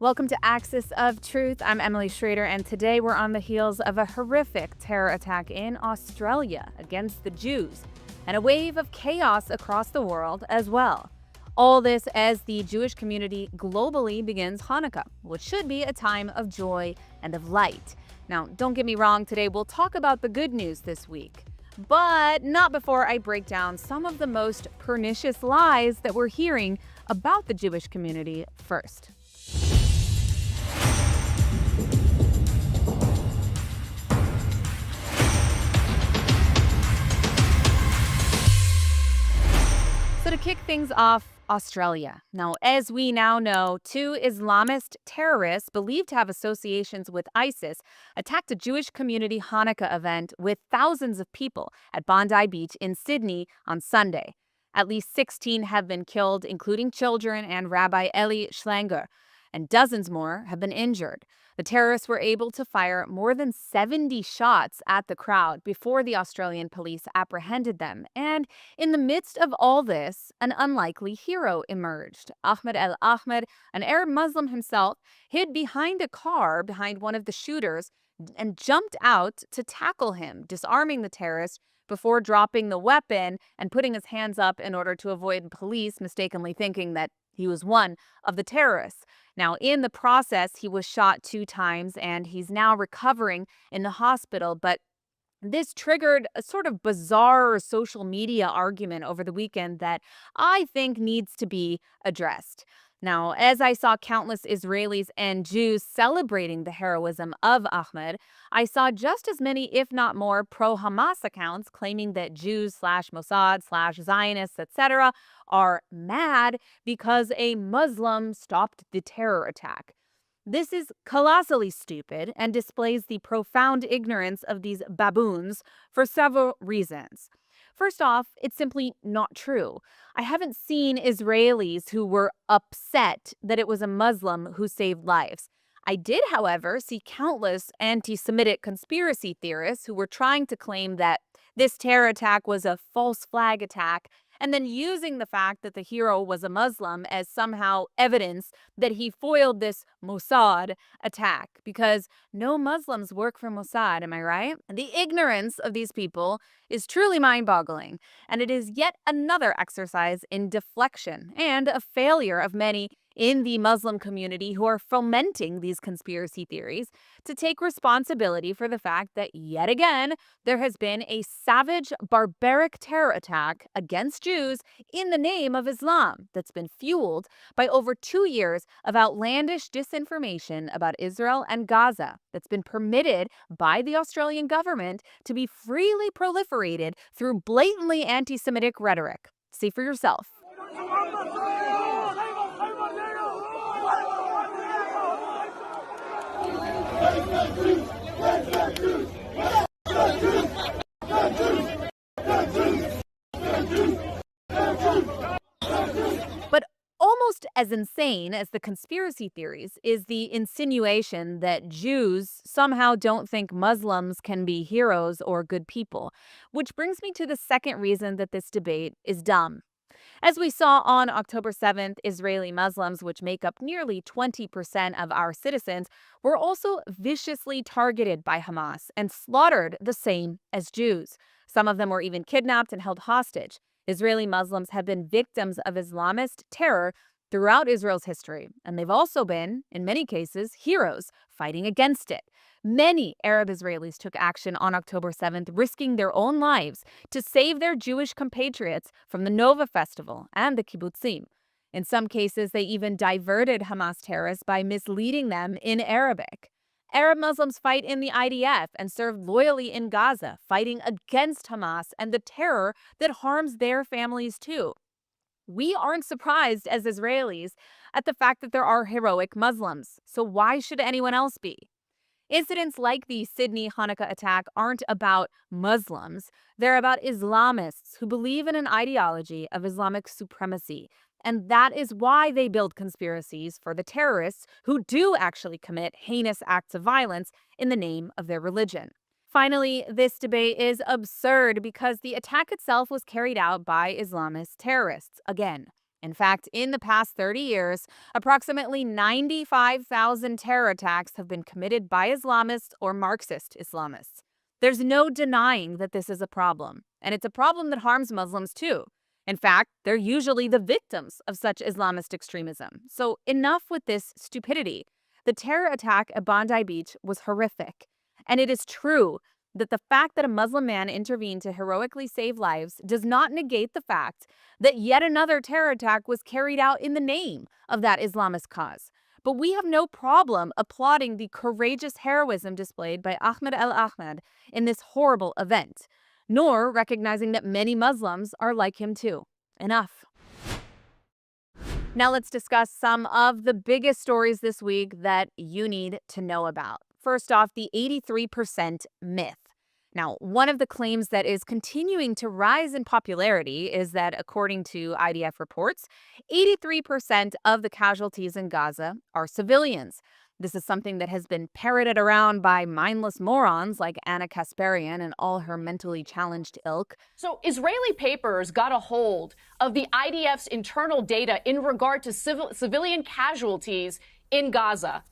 B: Welcome to Axis of Truth. I'm Emily Schrader, and today we're on the heels of a horrific terror attack in Australia against the Jews, and a wave of chaos across the world as well. All this as the Jewish community globally begins Hanukkah, which should be a time of joy and of light. Now, don't get me wrong, today we'll talk about the good news this week, but not before I break down some of the most pernicious lies that we're hearing about the Jewish community first. So to kick things off, Australia. Now, as we now know, two Islamist terrorists believed to have associations with ISIS attacked a Jewish community Hanukkah event with thousands of people at Bondi Beach in Sydney on Sunday. At least 16 have been killed, including children and Rabbi Eli Schlanger, and dozens more have been injured. The terrorists were able to fire more than 70 shots at the crowd before the Australian police apprehended them. And in the midst of all this, an unlikely hero emerged. Ahmed El Ahmed, an Arab Muslim himself, hid behind a car behind one of the shooters and jumped out to tackle him, disarming the terrorist before dropping the weapon and putting his hands up in order to avoid police mistakenly thinking that he was one of the terrorists. Now, in the process, he was shot 2 times and he's now recovering in the hospital. But this triggered a sort of bizarre social media argument over the weekend that I think needs to be addressed. Now, as I saw countless Israelis and Jews celebrating the heroism of Ahmed, I saw just as many, if not more, pro-Hamas accounts claiming that Jews/Mossad/Zionists, etc., are mad because a Muslim stopped the terror attack. This is colossally stupid and displays the profound ignorance of these baboons for several reasons. First off, it's simply not true. I haven't seen Israelis who were upset that it was a Muslim who saved lives. I did, however, see countless anti-Semitic conspiracy theorists who were trying to claim that this terror attack was a false flag attack, and then using the fact that the hero was a Muslim as somehow evidence that he foiled this Mossad attack, because no Muslims work for Mossad, am I right? The ignorance of these people is truly mind-boggling, and it is yet another exercise in deflection and a failure of many in the Muslim community who are fomenting these conspiracy theories to take responsibility for the fact that, yet again, there has been a savage, barbaric terror attack against Jews in the name of Islam that's been fueled by over 2 years of outlandish disinformation about Israel and Gaza that's been permitted by the Australian government to be freely proliferated through blatantly anti-Semitic rhetoric. See for yourself. But almost as insane as the conspiracy theories is the insinuation that Jews somehow don't think Muslims can be heroes or good people, which brings me to the second reason that this debate is dumb. As we saw on October 7th, Israeli Muslims, which make up nearly 20% of our citizens, were also viciously targeted by Hamas and slaughtered the same as Jews. Some of them were even kidnapped and held hostage. Israeli Muslims have been victims of Islamist terror throughout Israel's history, and they've also been, in many cases, heroes fighting against it. Many Arab Israelis took action on October 7th, risking their own lives to save their Jewish compatriots from the Nova Festival and the kibbutzim. In some cases, they even diverted Hamas terrorists by misleading them in Arabic. Arab Muslims fight in the IDF and serve loyally in Gaza, fighting against Hamas and the terror that harms their families too. We aren't surprised as Israelis at the fact that there are heroic Muslims, so why should anyone else be? Incidents like the Sydney Hanukkah attack aren't about Muslims. They're about Islamists who believe in an ideology of Islamic supremacy. And that is why they build conspiracies for the terrorists who do actually commit heinous acts of violence in the name of their religion. Finally, this debate is absurd because the attack itself was carried out by Islamist terrorists, again. In fact, in the past 30 years, approximately 95,000 terror attacks have been committed by Islamists or Marxist Islamists. There's no denying that this is a problem, and it's a problem that harms Muslims too. In fact, they're usually the victims of such Islamist extremism. So enough with this stupidity. The terror attack at Bondi Beach was horrific. And it is true that the fact that a Muslim man intervened to heroically save lives does not negate the fact that yet another terror attack was carried out in the name of that Islamist cause. But we have no problem applauding the courageous heroism displayed by Ahmed al-Ahmed in this horrible event, nor recognizing that many Muslims are like him too. Enough. Now let's discuss some of the biggest stories this week that you need to know about. First off, the 83% myth. Now, one of the claims that is continuing to rise in popularity is that, according to IDF reports, 83% of the casualties in Gaza are civilians. This is something that has been parroted around by mindless morons like Anna Kasparian and all her mentally challenged ilk.
E: So Israeli papers got a hold of the IDF's internal data in regard to civilian casualties in Gaza.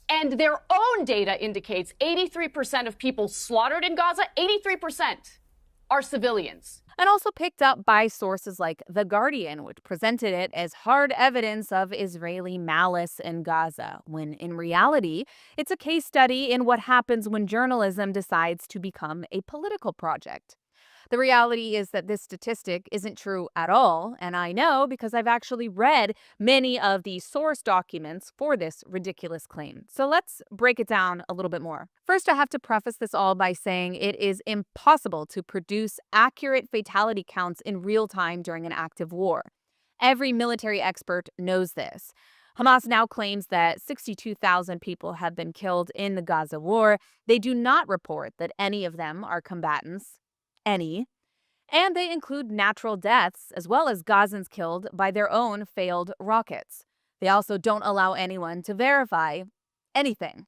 E: And their own data indicates 83% of people slaughtered in Gaza, 83% are civilians.
B: And also picked up by sources like The Guardian, which presented it as hard evidence of Israeli malice in Gaza, when in reality, it's a case study in what happens when journalism decides to become a political project. The reality is that this statistic isn't true at all, and I know because I've actually read many of the source documents for this ridiculous claim. So let's break it down a little bit more. First, I have to preface this all by saying it is impossible to produce accurate fatality counts in real time during an active war. Every military expert knows this. Hamas now claims that 62,000 people have been killed in the Gaza war. They do not report that any of them are combatants. And they include natural deaths as well as Gazans killed by their own failed rockets. They also don't allow anyone to verify anything.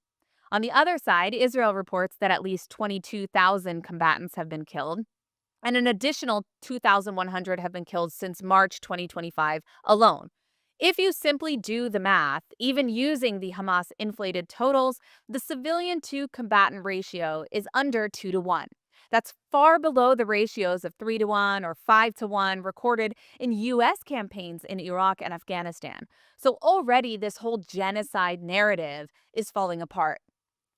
B: On the other side, Israel reports that at least 22,000 combatants have been killed, and an additional 2,100 have been killed since March 2025 alone. If you simply do the math, even using the Hamas inflated totals, the civilian to combatant ratio is under 2-to-1. That's far below the ratios of 3-to-1 or 5-to-1 recorded in U.S. campaigns in Iraq and Afghanistan. So already this whole genocide narrative is falling apart.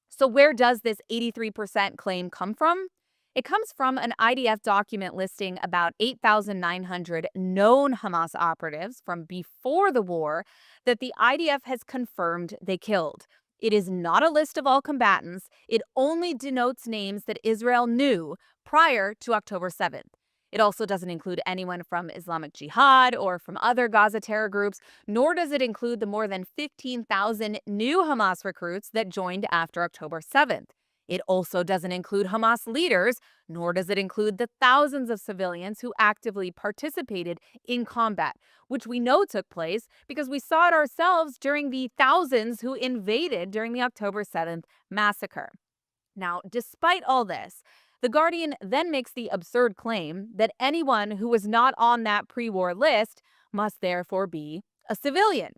B: So where does this 83% claim come from? It comes from an IDF document listing about 8,900 known Hamas operatives from before the war that the IDF has confirmed they killed. It is not a list of all combatants. It only denotes names that Israel knew prior to October 7th. It also doesn't include anyone from Islamic Jihad or from other Gaza terror groups, nor does it include the more than 15,000 new Hamas recruits that joined after October 7th. It also doesn't include Hamas leaders, nor does it include the thousands of civilians who actively participated in combat, which we know took place because we saw it ourselves during the thousands who invaded during the October 7th massacre. Now, despite all this, The Guardian then makes the absurd claim that anyone who was not on that pre-war list must therefore be a civilian.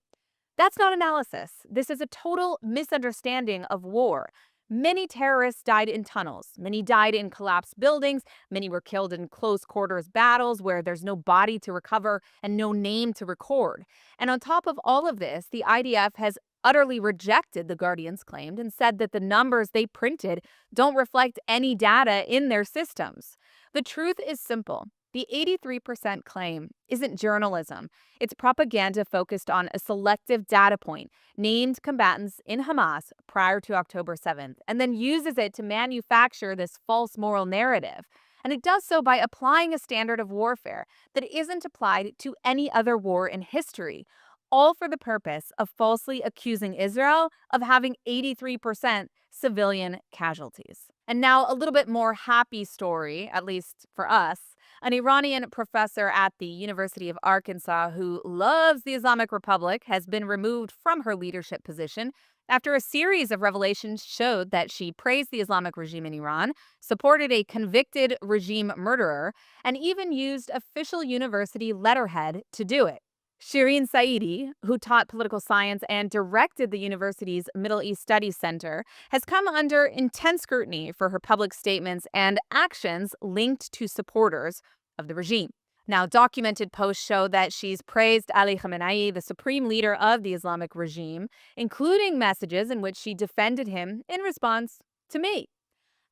B: That's not analysis. This is a total misunderstanding of war. Many terrorists died in tunnels. Many died in collapsed buildings. Many were killed in close quarters battles where there's no body to recover and no name to record. And on top of all of this, the IDF has utterly rejected The Guardian's claim and said that the numbers they printed don't reflect any data in their systems. The truth is simple. The 83% claim isn't journalism. It's propaganda focused on a selective data point, named combatants in Hamas prior to October 7th, and then uses it to manufacture this false moral narrative. And it does so by applying a standard of warfare that isn't applied to any other war in history, all for the purpose of falsely accusing Israel of having 83% civilian casualties. And now a little bit more happy story, at least for us. An Iranian professor at the University of Arkansas who loves the Islamic Republic has been removed from her leadership position after a series of revelations showed that she praised the Islamic regime in Iran, supported a convicted regime murderer, and even used official university letterhead to do it. Shireen Saidi, who taught political science and directed the university's Middle East Studies Center, has come under intense scrutiny for her public statements and actions linked to supporters of the regime. Now, documented posts show that she's praised Ali Khamenei, the supreme leader of the Islamic regime, including messages in which she defended him in response to me,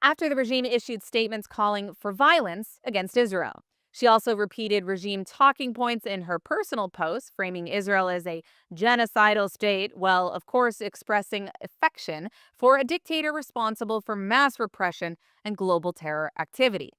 B: after the regime issued statements calling for violence against Israel. She also repeated regime talking points in her personal posts, framing Israel as a genocidal state, while, of course, expressing affection for a dictator responsible for mass repression and global terror activity.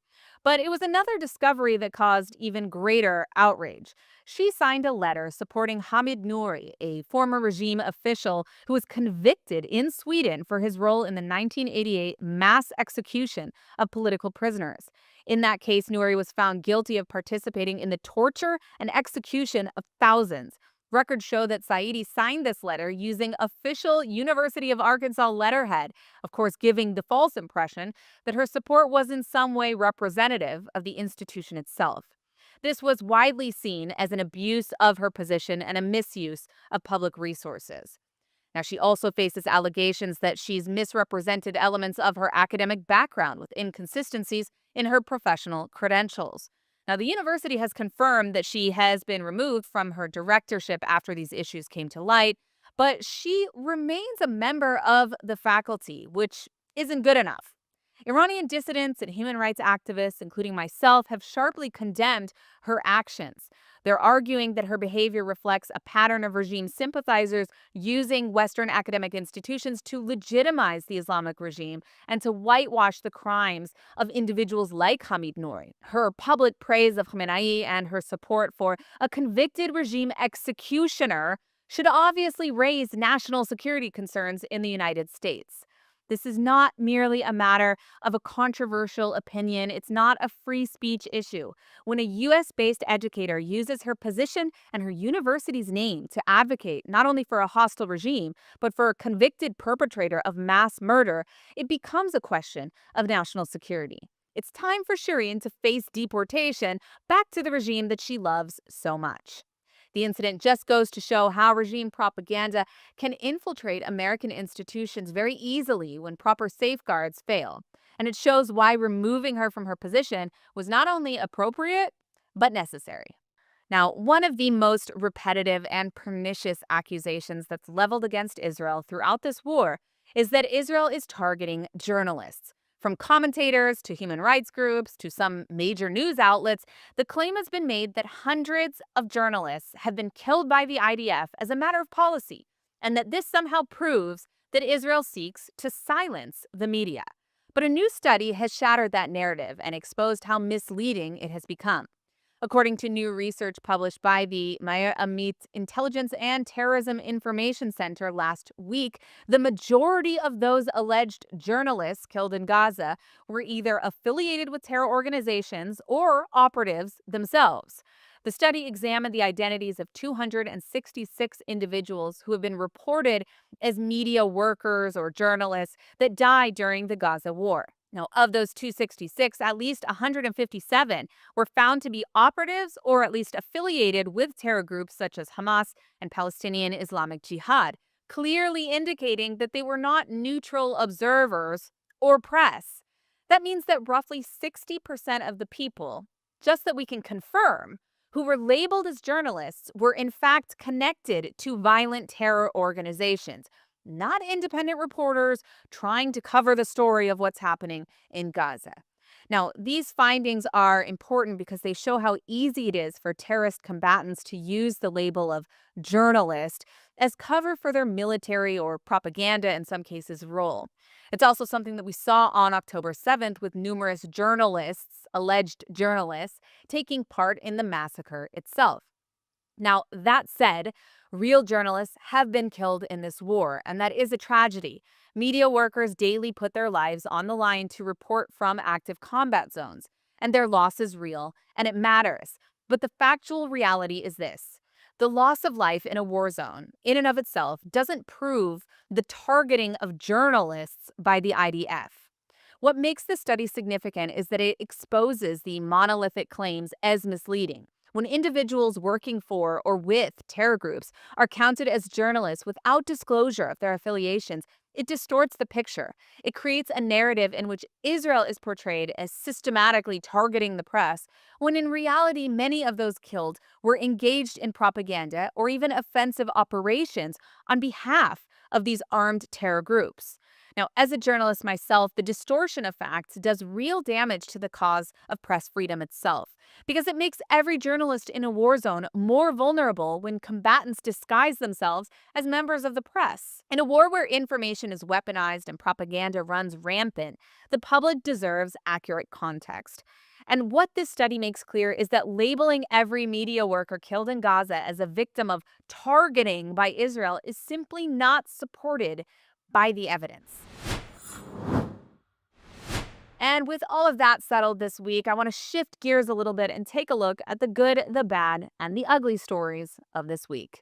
B: But it was another discovery that caused even greater outrage. She signed a letter supporting Hamid Nouri, a former regime official who was convicted in Sweden for his role in the 1988 mass execution of political prisoners. In that case, Nouri was found guilty of participating in the torture and execution of thousands. Records show that Saidi signed this letter using official University of Arkansas letterhead, of course, giving the false impression that her support was in some way representative of the institution itself. This was widely seen as an abuse of her position and a misuse of public resources. Now, she also faces allegations that she's misrepresented elements of her academic background with inconsistencies in her professional credentials. Now, the university has confirmed that she has been removed from her directorship after these issues came to light, but she remains a member of the faculty, which isn't good enough. Iranian dissidents and human rights activists, including myself, have sharply condemned her actions. They're arguing that her behavior reflects a pattern of regime sympathizers using Western academic institutions to legitimize the Islamic regime and to whitewash the crimes of individuals like Hamid Nouri. Her public praise of Khamenei and her support for a convicted regime executioner should obviously raise national security concerns in the United States. This is not merely a matter of a controversial opinion. It's not a free speech issue. When a U.S.-based educator uses her position and her university's name to advocate not only for a hostile regime, but for a convicted perpetrator of mass murder, it becomes a question of national security. It's time for Shireen to face deportation back to the regime that she loves so much. The incident just goes to show how regime propaganda can infiltrate American institutions very easily when proper safeguards fail. And it shows why removing her from her position was not only appropriate, but necessary. Now, one of the most repetitive and pernicious accusations that's leveled against Israel throughout this war is that Israel is targeting journalists. From commentators to human rights groups to some major news outlets, the claim has been made that hundreds of journalists have been killed by the IDF as a matter of policy, and that this somehow proves that Israel seeks to silence the media. But a new study has shattered that narrative and exposed how misleading it has become. According to new research published by the Meir Amit Intelligence and Terrorism Information Center last week, the majority of those alleged journalists killed in Gaza were either affiliated with terror organizations or operatives themselves. The study examined the identities of 266 individuals who have been reported as media workers or journalists that died during the Gaza war. Now, of those 266, at least 157 were found to be operatives or at least affiliated with terror groups such as Hamas and Palestinian Islamic Jihad, clearly indicating that they were not neutral observers or press. That means that roughly 60% of the people, just that we can confirm, who were labeled as journalists were in fact connected to violent terror organizations, not independent reporters trying to cover the story of what's happening in Gaza. Now, these findings are important because they show how easy it is for terrorist combatants to use the label of journalist as cover for their military or propaganda, in some cases, role. It's also something that we saw on October 7th with numerous journalists, alleged journalists, taking part in the massacre itself. Now, that said, real journalists have been killed in this war, and that is a tragedy. Media workers daily put their lives on the line to report from active combat zones, and their loss is real, and it matters. But the factual reality is this. The loss of life in a war zone, in and of itself, doesn't prove the targeting of journalists by the IDF. What makes this study significant is that it exposes the monolithic claims as misleading. When individuals working for or with terror groups are counted as journalists without disclosure of their affiliations, it distorts the picture. It creates a narrative in which Israel is portrayed as systematically targeting the press, when in reality, many of those killed were engaged in propaganda or even offensive operations on behalf of these armed terror groups. Now, as a journalist myself, the distortion of facts does real damage to the cause of press freedom itself, because it makes every journalist in a war zone more vulnerable when combatants disguise themselves as members of the press. In a war where information is weaponized and propaganda runs rampant, the public deserves accurate context. And what this study makes clear is that labeling every media worker killed in Gaza as a victim of targeting by Israel is simply not supported by the evidence. And with all of that settled this week, I want to shift gears a little bit and take a look at the good, the bad, and the ugly stories of this week.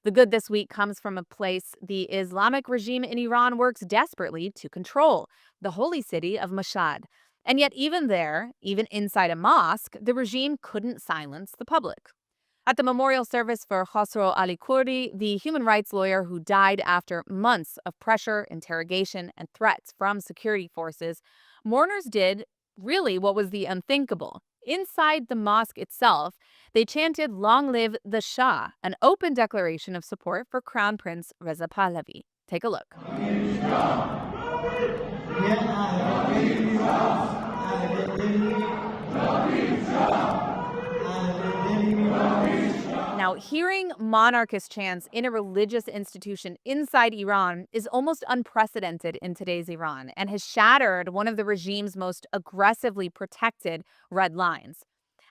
B: The good this week comes from a place the Islamic regime in Iran works desperately to control, the holy city of Mashhad. And yet even there, even inside a mosque, the regime couldn't silence the public. At the memorial service for Khosrow Ali Kurdi, the human rights lawyer who died after months of pressure, interrogation, and threats from security forces, mourners did really what was the unthinkable. Inside the mosque itself, they chanted "Long live the Shah," an open declaration of support for Crown Prince Reza Pahlavi. Take a look. Now, hearing monarchist chants in a religious institution inside Iran is almost unprecedented in today's Iran and has shattered one of the regime's most aggressively protected red lines.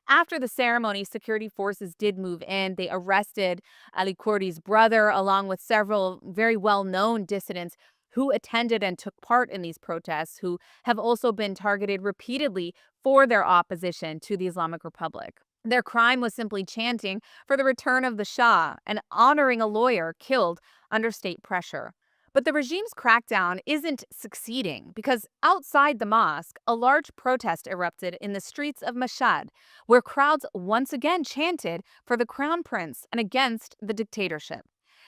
B: After the ceremony, security forces did move in. They arrested Ali Kurdi's brother, along with several very well-known dissidents who attended and took part in these protests, who have also been targeted repeatedly for their opposition to the Islamic Republic. Their crime was simply chanting for the return of the Shah and honoring a lawyer killed under state pressure. But the regime's crackdown isn't succeeding because outside the mosque, a large protest erupted in the streets of Mashhad, where crowds once again chanted for the crown prince and against the dictatorship.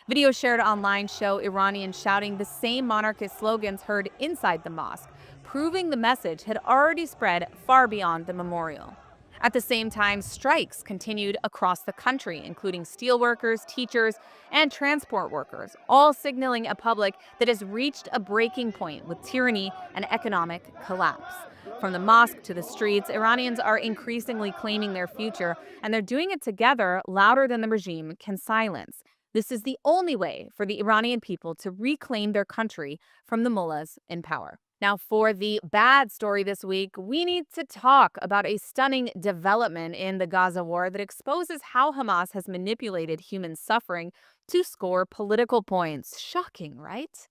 B: Videos shared online show Iranians shouting the same monarchist slogans heard inside the mosque, proving the message had already spread far beyond the memorial. At the same time, strikes continued across the country, including steelworkers, teachers, and transport workers, all signaling a public that has reached a breaking point with tyranny and economic collapse. From the mosque to the streets, Iranians are increasingly claiming their future, and they're doing it together louder than the regime can silence. This is the only way for the Iranian people to reclaim their country from the mullahs in power. Now, for the bad story this week, we need to talk about a stunning development in the Gaza war that exposes how Hamas has manipulated human suffering to score political points. Shocking, right?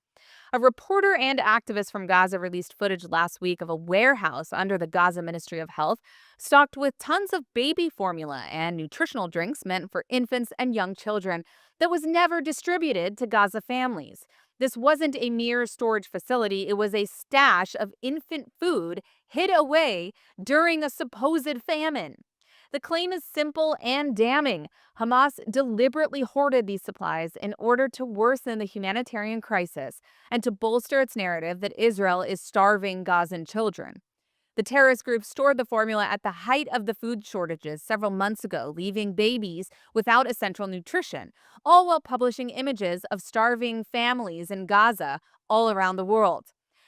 B: A reporter and activist from Gaza released footage last week of a warehouse under the Gaza Ministry of Health stocked with tons of baby formula and nutritional drinks meant for infants and young children that was never distributed to Gaza families. This wasn't a mere storage facility, it was a stash of infant food hid away during a supposed famine. The claim is simple and damning. Hamas deliberately hoarded these supplies in order to worsen the humanitarian crisis and to bolster its narrative that Israel is starving Gazan children. The terrorist group stored the formula at the height of the food shortages several months ago, leaving babies without essential nutrition, all while publishing images of starving families in Gaza all around the world.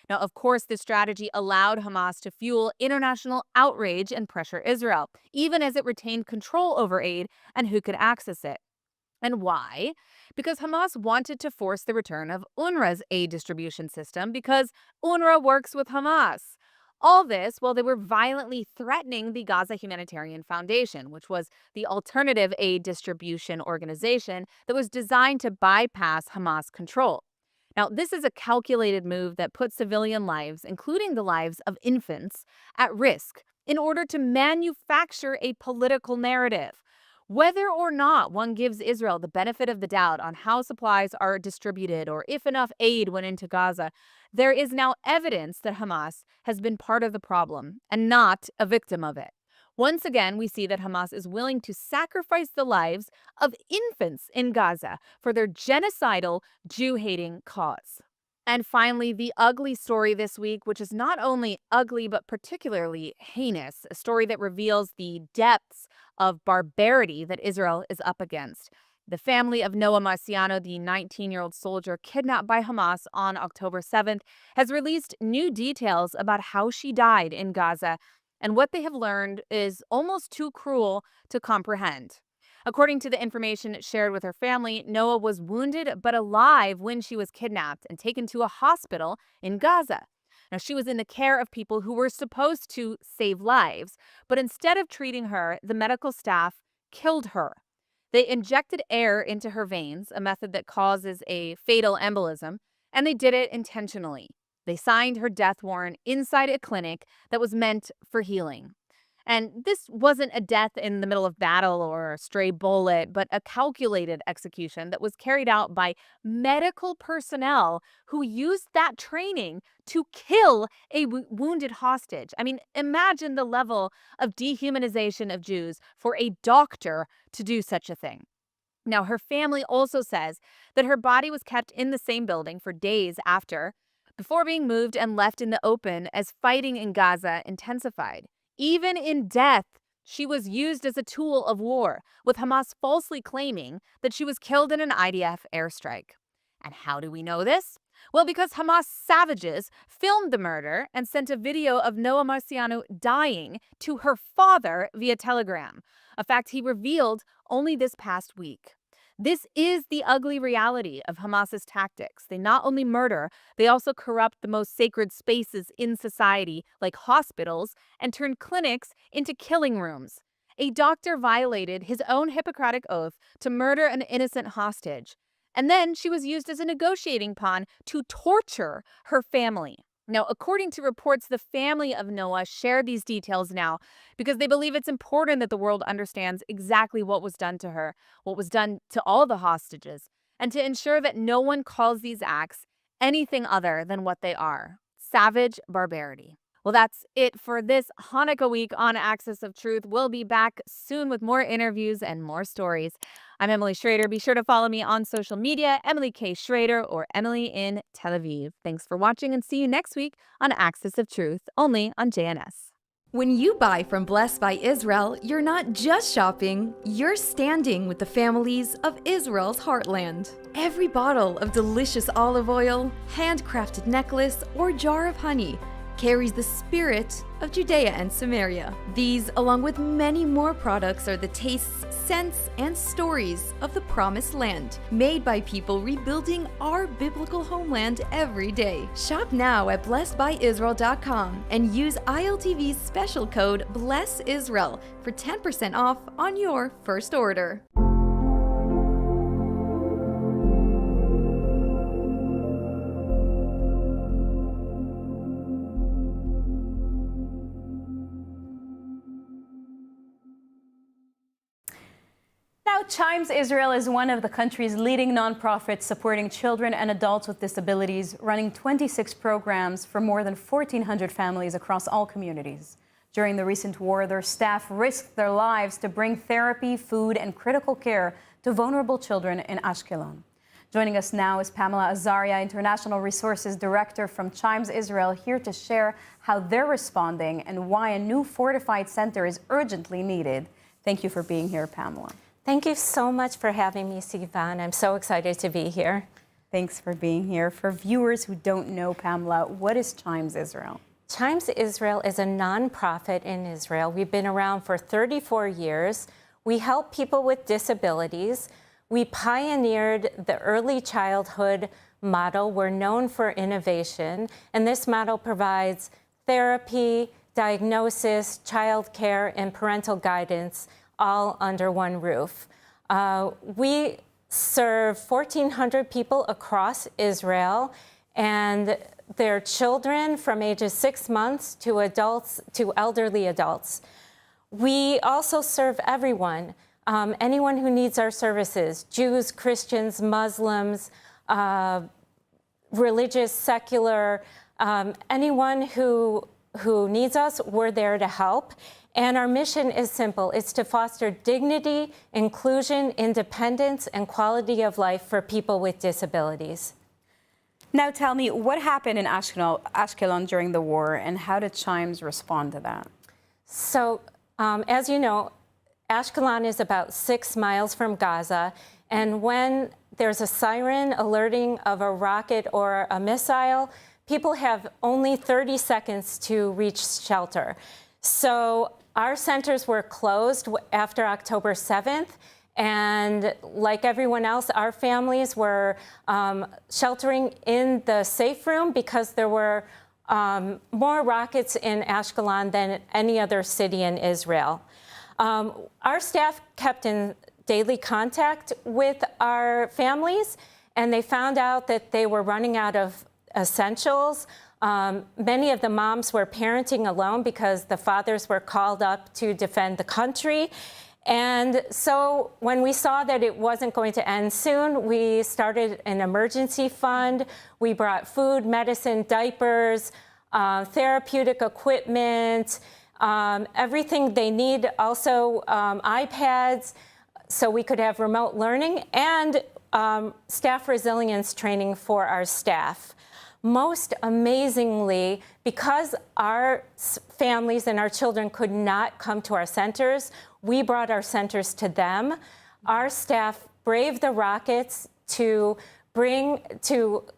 B: Now, of course, this strategy allowed Hamas to fuel international outrage and pressure Israel, even as it retained control over aid and who could access it. And why? Because Hamas wanted to force the return of UNRWA's aid distribution system because UNRWA works with Hamas. All this while they were violently threatening the Gaza Humanitarian Foundation, which was the alternative aid distribution organization that was designed to bypass Hamas control. Now, this is a calculated move that puts civilian lives, including the lives of infants, at risk in order to manufacture a political narrative. Whether or not one gives Israel the benefit of the doubt on how supplies are distributed or if enough aid went into Gaza, there is now evidence that Hamas has been part of the problem and not a victim of it. Once again, we see that Hamas is willing to sacrifice the lives of infants in Gaza for their genocidal, Jew-hating cause. And finally, the ugly story this week, which is not only ugly but particularly heinous, a story that reveals the depths of barbarity that Israel is up against. The family of Noah Marciano, the 19-year-old soldier kidnapped by Hamas on October 7th, has released new details about how she died in Gaza, and what they have learned is almost too cruel to comprehend. According to the information shared with her family, Noah was wounded but alive when she was kidnapped and taken to a hospital in Gaza. Now, she was in the care of people who were supposed to save lives, but instead of treating her, the medical staff killed her. They injected air into her veins, a method that causes a fatal embolism, and they did it intentionally. They signed her death warrant inside a clinic that was meant for healing. And this wasn't a death in the middle of battle or a stray bullet, but a calculated execution that was carried out by medical personnel who used that training to kill a wounded hostage. I mean, imagine the level of dehumanization of Jews for a doctor to do such a thing. Now, her family also says that her body was kept in the same building for days after, before being moved and left in the open as fighting in Gaza intensified. Even in death, she was used as a tool of war, with Hamas falsely claiming that she was killed in an IDF airstrike. And how do we know this? Well, because Hamas savages filmed the murder and sent a video of Noah Marciano dying to her father via telegram, a fact he revealed only this past week. This is the ugly reality of Hamas's tactics. They not only murder, they also corrupt the most sacred spaces in society, like hospitals, and turn clinics into killing rooms. A doctor violated his own Hippocratic oath to murder an innocent hostage. And then she was used as a negotiating pawn to torture her family. Now, according to reports, the family of Noah shared these details now because they believe it's important that the world understands exactly what was done to her, what was done to all the hostages, and to ensure that no one calls these acts anything other than what they are: savage barbarity. Well, that's it for this Hanukkah week on Axis of Truth. We'll be back soon with more interviews and more stories. I'm Emily Schrader. Be sure to follow me on social media, Emily K. Schrader or Emily in Tel Aviv. Thanks for watching and see you next week on Axis of Truth, only on JNS.
G: When you buy from Blessed by Israel, you're not just shopping, you're standing with the families of Israel's heartland. Every bottle of delicious olive oil, handcrafted necklace, or jar of honey carries the spirit of Judea and Samaria. These, along with many more products, are the tastes, scents, and stories of the Promised Land, made by people rebuilding our biblical homeland every day. Shop now at blessedbyisrael.com and use ILTV's special code BLESSISRAEL for 10% off on your first order.
J: Now, Chimes Israel is one of the country's leading nonprofits supporting children and adults with disabilities, running 26 programs for more than 1,400 families across all communities. During the recent war, their staff risked their lives to bring therapy, food, and critical care to vulnerable children in Ashkelon. Joining us now is Pamela Azaria, International Resources Director from Chimes Israel, here to share how they're responding and why a new fortified center is urgently needed. Thank you for being here, Pamela.
I: Thank you so much for having me, Sivan. I'm so excited to be here.
J: Thanks for being here. For viewers who don't know Pamela, what is Chimes Israel?
I: Chimes Israel is a nonprofit in Israel. We've been around for 34 years. We help people with disabilities. We pioneered the early childhood model. We're known for innovation, and this model provides therapy, diagnosis, childcare, and parental guidance all under one roof. We serve 1,400 people across Israel, and their children from ages 6 months to adults, to elderly adults. We also serve everyone, anyone who needs our services: Jews, Christians, Muslims, religious, secular, anyone who who needs us, we're there to help. And our mission is simple. It's to foster dignity, inclusion, independence, and quality of life for people with disabilities.
J: Now tell me, what happened in Ashkelon during the war, and how did Chimes respond to that?
I: So, as you know, Ashkelon is about 6 miles from Gaza, and when there's a siren alerting of a rocket or a missile, people have only 30 seconds to reach shelter. So our centers were closed after October 7th. And like everyone else, our families were sheltering in the safe room because there were more rockets in Ashkelon than any other city in Israel. Our staff kept in daily contact with our families, and they found out that they were running out of essentials. Many of the moms were parenting alone because the fathers were called up to defend the country. And so when we saw that it wasn't going to end soon, we started an emergency fund. We brought food, medicine, diapers, therapeutic equipment, everything they need, also iPads, so we could have remote learning, and staff resilience training for our staff. Most amazingly, because our families and our children could not come to our centers, we brought our centers to them. Our staff braved the rockets to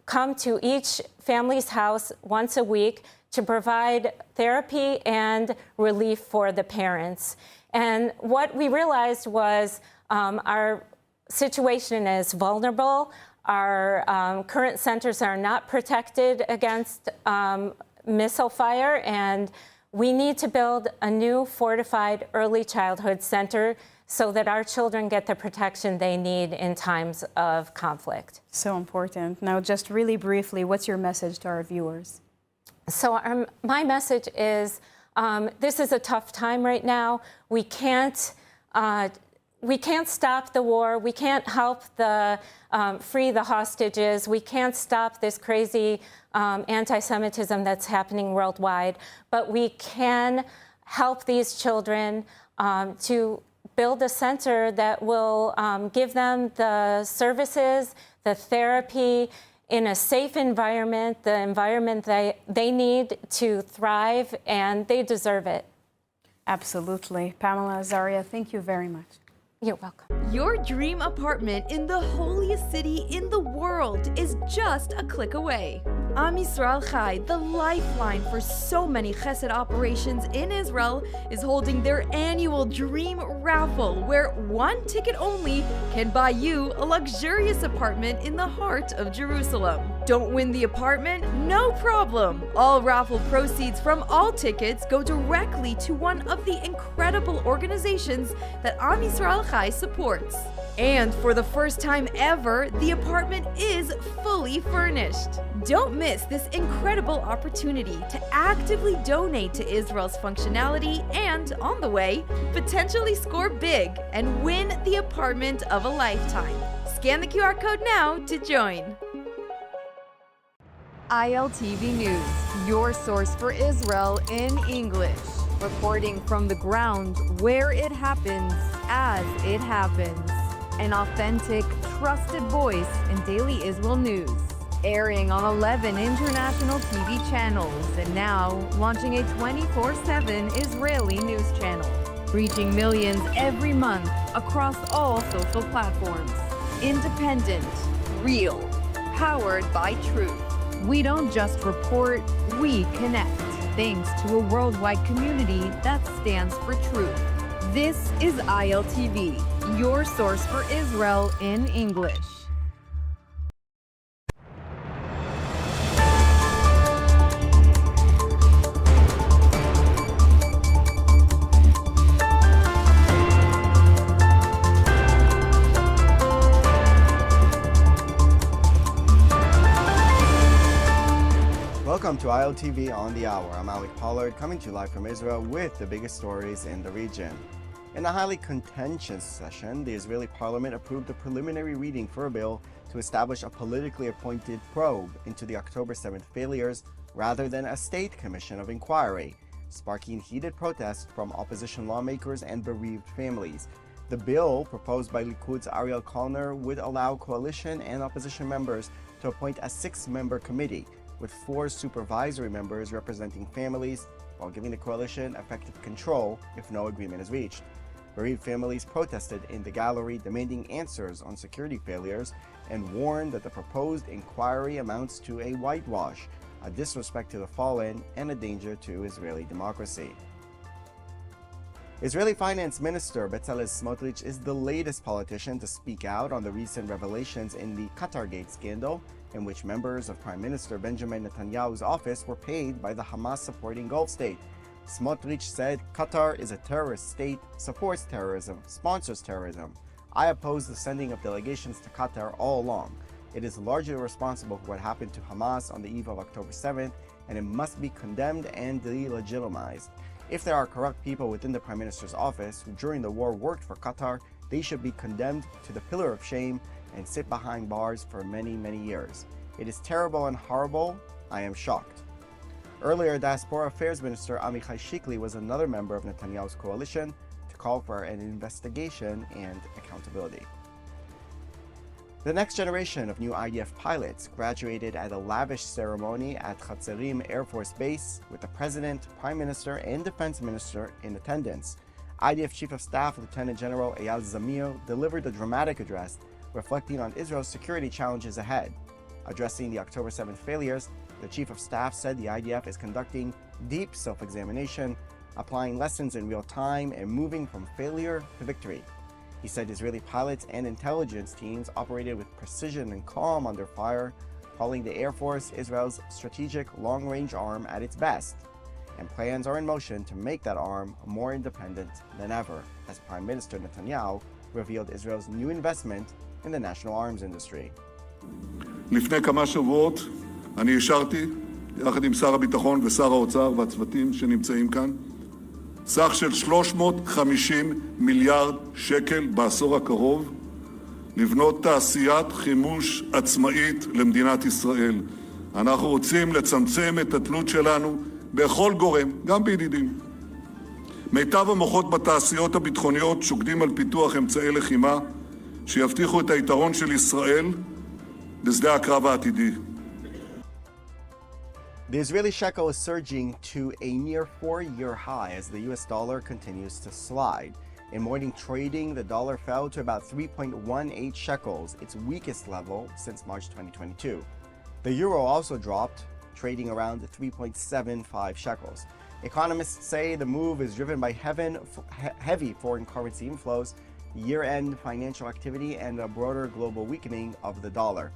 I: come to each family's house once a week to provide therapy and relief for the parents. And what we realized was our situation is vulnerable. Our current centers are not protected against missile fire, and we need to build a new fortified early childhood center so that our children get the protection they need in times of conflict.
J: So important. Now, just really briefly, what's your message to our viewers?
I: So my message is, this is a tough time right now. We can't stop the war. We can't help free the hostages. We can't stop this crazy anti-Semitism that's happening worldwide. But we can help these children to build a center that will give them the services, the therapy, in a safe environment, the environment they need to thrive, and they deserve it.
J: Absolutely. Pamela, Zaria, thank you very much.
I: You're welcome.
G: Your dream apartment in the holiest city in the world is just a click away. Am Yisrael Chai, the lifeline for so many chesed operations in Israel, is holding their annual Dream Raffle, where one ticket only can buy you a luxurious apartment in the heart of Jerusalem. Don't win the apartment? No problem. All raffle proceeds from all tickets go directly to one of the incredible organizations that Am Yisrael Chai supports. And for the first time ever, the apartment is fully furnished. Don't miss this incredible opportunity to actively donate to Israel's functionality and, on the way, potentially score big and win the apartment of a lifetime. Scan the QR code now to join. ILTV News, your source for Israel in English. Reporting from the ground where it happens, as it happens. An authentic, trusted voice in daily Israel news. Airing on 11 international TV channels and now launching a 24/7 Israeli news channel. Reaching millions every month across all social platforms. Independent, real, powered by truth. We don't just report, we connect. Thanks to a worldwide community that stands for truth. This is ILTV, your source for Israel in English.
A: Welcome to ILTV on the Hour. I'm Alec Pollard, coming to you live from Israel with the biggest stories in the region. In a highly contentious session, the Israeli parliament approved a preliminary reading for a bill to establish a politically appointed probe into the October 7th failures rather than a state commission of inquiry, sparking heated protests from opposition lawmakers and bereaved families. The bill, proposed by Likud's Ariel Kalner, would allow coalition and opposition members to appoint a 6-member committee, with 4 supervisory members representing families, while giving the coalition effective control if no agreement is reached. Bereaved families protested in the gallery, demanding answers on security failures, and warned that the proposed inquiry amounts to a whitewash, a disrespect to the fallen, and a danger to Israeli democracy. Israeli Finance Minister Bezalel Smotrich is the latest politician to speak out on the recent revelations in the Qatargate scandal, in which members of Prime Minister Benjamin Netanyahu's office were paid by the Hamas-supporting Gulf state. Smotrich said, "Qatar is a terrorist state, supports terrorism, sponsors terrorism. I oppose the sending of delegations to Qatar all along. It is largely responsible for what happened to Hamas on the eve of October 7th, and it must be condemned and delegitimized. If there are corrupt people within the Prime Minister's office who during the war worked for Qatar, they should be condemned to the pillar of shame and sit behind bars for many, many years. It is terrible and horrible. I am shocked." Earlier, Diaspora Affairs Minister Amichai Shikli was another member of Netanyahu's coalition to call for an investigation and accountability. The next generation of new IDF pilots graduated at a lavish ceremony at Hatzerim Air Force Base with the President, Prime Minister, and Defense Minister in attendance. IDF Chief of Staff Lieutenant General Eyal Zamir delivered a dramatic address reflecting on Israel's security challenges ahead. Addressing the October 7th failures, the Chief of Staff said the IDF is conducting deep self-examination, applying lessons in real time, and moving from failure to victory. He said Israeli pilots and intelligence teams operated with precision and calm under fire, calling the Air Force Israel's strategic long-range arm at its best. And plans are in motion to make that arm more independent than ever, as Prime Minister Netanyahu revealed Israel's new investment in the national arms industry.
C: לפני כמה שבועות אני אישרתי, יחד עם שר הביטחון ושר האוצר והצוותים שנמצאים כאן, סך של 350 מיליארד שקל בעשור הקרוב לבנות תעשיית חימוש עצמאית למדינת ישראל. אנחנו רוצים לצמצם את התלות שלנו בכל גורם, גם בידידים. מיטב המוחות בתעשיות הביטחוניות שוקדים על פיתוח אמצעי לחימה שיבטיחו את היתרון של ישראל בשדה הקרב העתידי.
A: The Israeli shekel is surging to a near 4-year high as the US dollar continues to slide. In morning trading, the dollar fell to about 3.18 shekels, its weakest level since March 2022. The euro also dropped, trading around 3.75 shekels. Economists say the move is driven by heavy foreign currency inflows, year-end financial activity, and a broader global weakening of the dollar.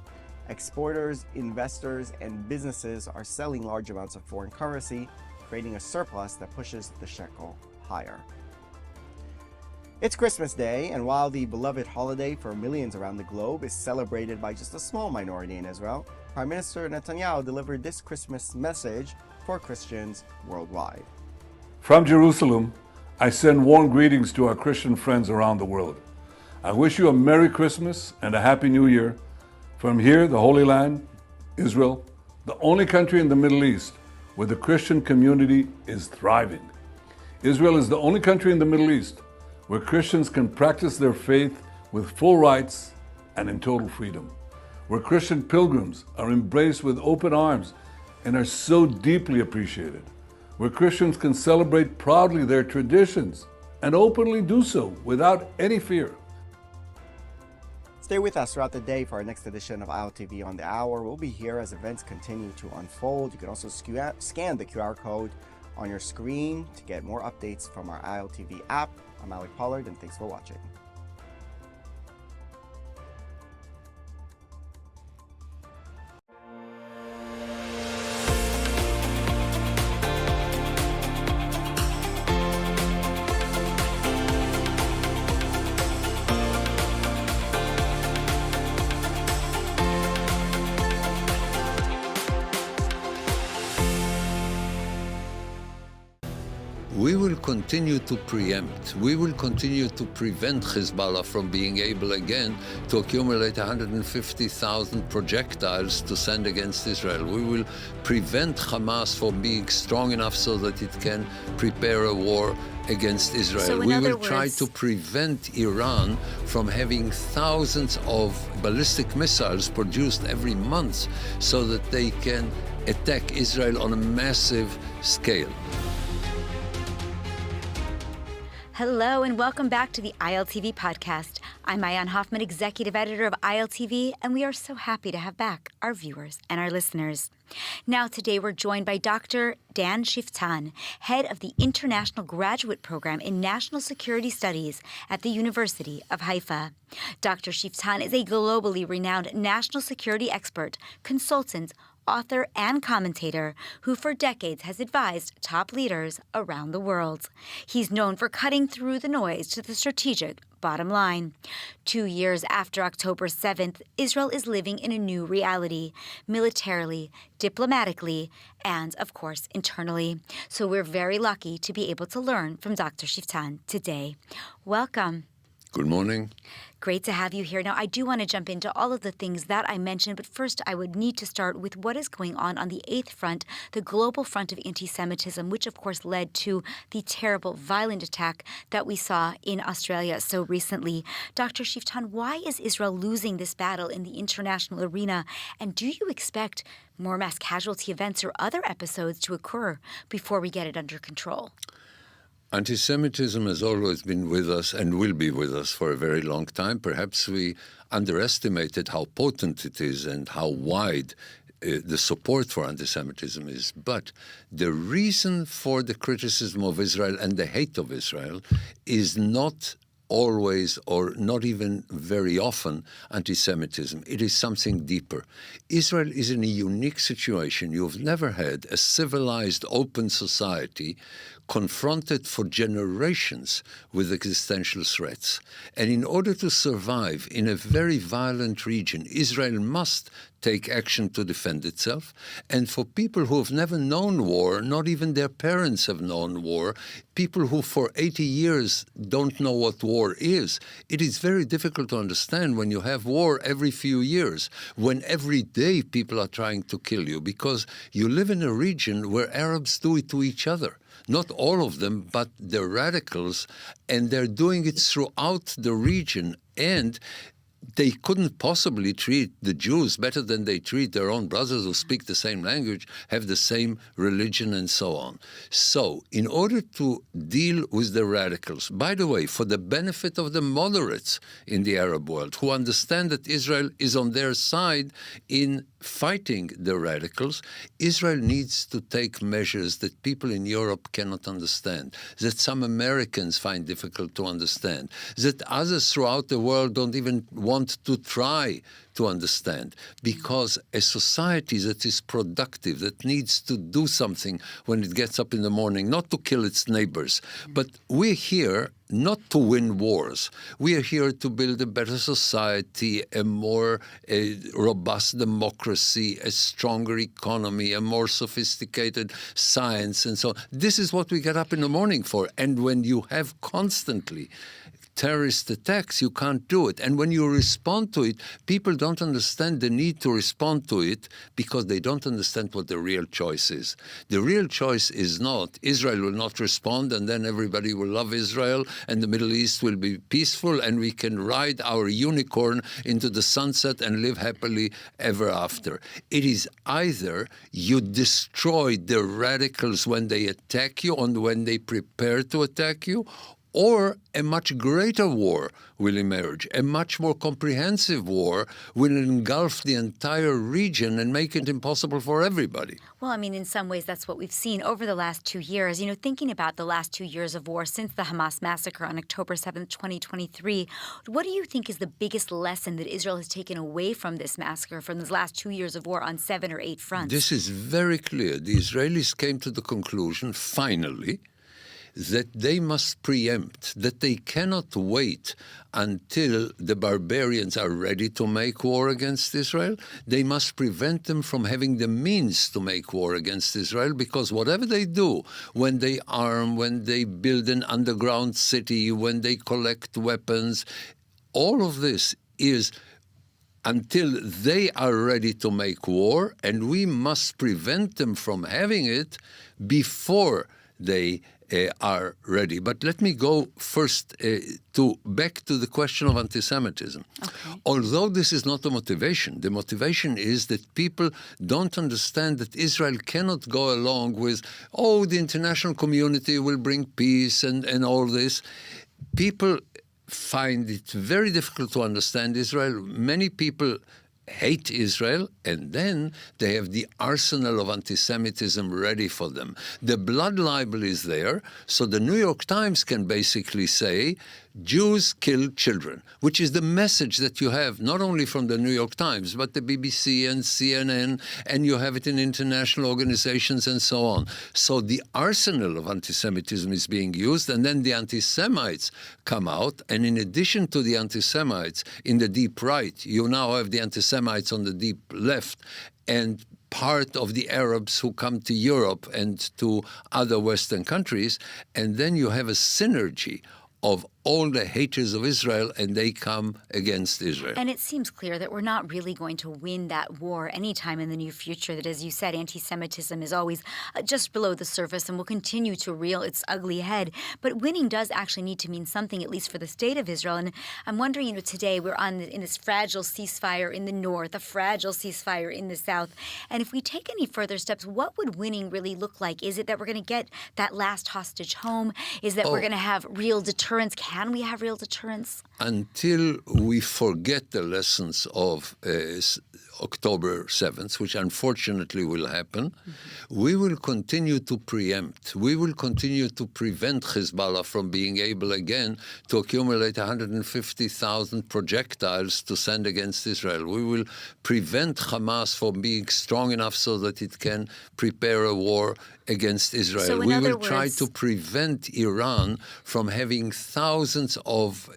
A: Exporters, investors, and businesses are selling large amounts of foreign currency, creating a surplus that pushes the shekel higher. It's Christmas Day, and while the beloved holiday for millions around the globe is celebrated by just a small minority in Israel, Prime Minister Netanyahu delivered this Christmas message for Christians worldwide.
D: From Jerusalem, I send warm greetings to our Christian friends around the world. I wish you a Merry Christmas and a Happy New Year. From here, the Holy Land, Israel, the only country in the Middle East where the Christian community is thriving. Israel is the only country in the Middle East where Christians can practice their faith with full rights and in total freedom, where Christian pilgrims are embraced with open arms and are so deeply appreciated, where Christians can celebrate proudly their traditions and openly do so without any fear.
A: Stay with us throughout the day for our next edition of ILTV on the Hour. We'll be here as events continue to unfold. You can also scan the QR code on your screen to get more updates from our ILTV app. I'm Alec Pollard, and thanks for watching.
L: we will continue to preempt. We will continue to prevent Hezbollah from being able again to accumulate 150,000 projectiles to send against Israel. We will prevent Hamas from being strong enough so that it can prepare a war against Israel.
H: So in
L: we
H: other
L: will try
H: words-
L: to prevent Iran from having thousands of ballistic missiles produced every month so that they can attack Israel on a massive scale.
H: Hello and welcome back to the ILTV podcast. I'm Ayan Hoffman, executive editor of ILTV, and we are so happy to have back our viewers and our listeners. Now today we're joined by Dr. Dan Shiftan, head of the International Graduate Program in National Security Studies at the University of Haifa. Dr. Shiftan is a globally renowned national security expert, consultant, author, and commentator who for decades has advised top leaders around the world. He's known for cutting through the noise to the strategic bottom line. 2 years after October 7th, Israel is living in a new reality, militarily, diplomatically, and, of course, internally. So we're very lucky to be able to learn from Dr. Shiftan today. Welcome.
L: Good morning.
H: Great to have you here. Now, I do want to jump into all of the things that I mentioned, but first I would need to start with what is going on the 8th front, the global front of anti-Semitism, which of course led to the terrible, violent attack that we saw in Australia so recently. Dr. Shiftan, why is Israel losing this battle in the international arena? And do you expect more mass casualty events or other episodes to occur before we get it under control?
L: Anti-Semitism has always been with us and will be with us for a very long time. Perhaps we underestimated how potent it is and how wide the support for anti-Semitism is. But the reason for the criticism of Israel and the hate of Israel is not always or not even very often anti-Semitism. It is something deeper. Israel is in a unique situation. You've never had a civilized, open society confronted for generations with existential threats. And in order to survive in a very violent region, Israel must take action to defend itself. And for people who have never known war, not even their parents have known war, people who for 80 years don't know what war is, it is very difficult to understand when you have war every few years, when every day people are trying to kill you, because you live in a region where Arabs do it to each other. Not all of them, but the radicals, and they're doing it throughout the region. And they couldn't possibly treat the Jews better than they treat their own brothers who speak the same language, have the same religion, and so on. So, in order to deal with the radicals, by the way, for the benefit of the moderates in the Arab world, who understand that Israel is on their side in fighting the radicals, Israel needs to take measures that people in Europe cannot understand, that some Americans find difficult to understand, that others throughout the world don't even want to try to understand, because a society that is productive, that needs to do something when it gets up in the morning, not to kill its neighbors, but we're here not to win wars. We are here to build a better society, a more robust democracy, a stronger economy, a more sophisticated science, and so on. This is what we get up in the morning for. And when you have constantly terrorist attacks, you can't do it. And when you respond to it, people don't understand the need to respond to it because they don't understand what the real choice is. The real choice is not Israel will not respond and then everybody will love Israel and the Middle East will be peaceful and we can ride our unicorn into the sunset and live happily ever after. It is either you destroy the radicals when they attack you and when they prepare to attack you, or a much greater war will emerge. A much more comprehensive war will engulf the entire region and make it impossible for everybody.
H: Well, I mean, in some ways, that's what we've seen over the last 2 years. You know, thinking about the last 2 years of war since the Hamas massacre on October 7th, 2023, what do you think is the biggest lesson that Israel has taken away from this massacre, from these last 2 years of war on 7 or 8 fronts?
L: This is very clear. The Israelis came to the conclusion, finally, that they must preempt, that they cannot wait until the barbarians are ready to make war against Israel. They must prevent them from having the means to make war against Israel, because whatever they do, when they arm, when they build an underground city, when they collect weapons, all of this is until they are ready to make war, and we must prevent them from having it before they are ready. But let me go first back to the question of anti-Semitism. Okay. Although this is not the motivation is that people don't understand that Israel cannot go along with, the international community will bring peace and all this. People find it very difficult to understand Israel. Many people hate Israel, and then they have the arsenal of anti-Semitism ready for them. The blood libel is there, so the New York Times can basically say, Jews kill children, which is the message that you have not only from the New York Times, but the BBC and CNN, and you have it in international organizations and so on. So the arsenal of anti-Semitism is being used, and then the anti-Semites come out, and in addition to the anti-Semites in the deep right, you now have the anti-Semites on the deep left, and part of the Arabs who come to Europe and to other Western countries, and then you have a synergy of all the haters of Israel, and they come against Israel.
H: And it seems clear that we're not really going to win that war anytime in the near future, that, as you said, anti-Semitism is always just below the surface and will continue to rear its ugly head. But winning does actually need to mean something, at least for the state of Israel. And I'm wondering, today we're in this fragile ceasefire in the north, a fragile ceasefire in the south. And if we take any further steps, what would winning really look like? Is it that we're going to get that last hostage home? Is that we're going to have real deterrence? Can we have real deterrence?
L: Until we forget the lessons of October 7th, which unfortunately will happen, we will continue to preempt. We will continue to prevent Hezbollah from being able again to accumulate 150,000 projectiles to send against Israel. We will prevent Hamas from being strong enough so that it can prepare a war against Israel.
H: So
L: we will try to prevent Iran from having thousands of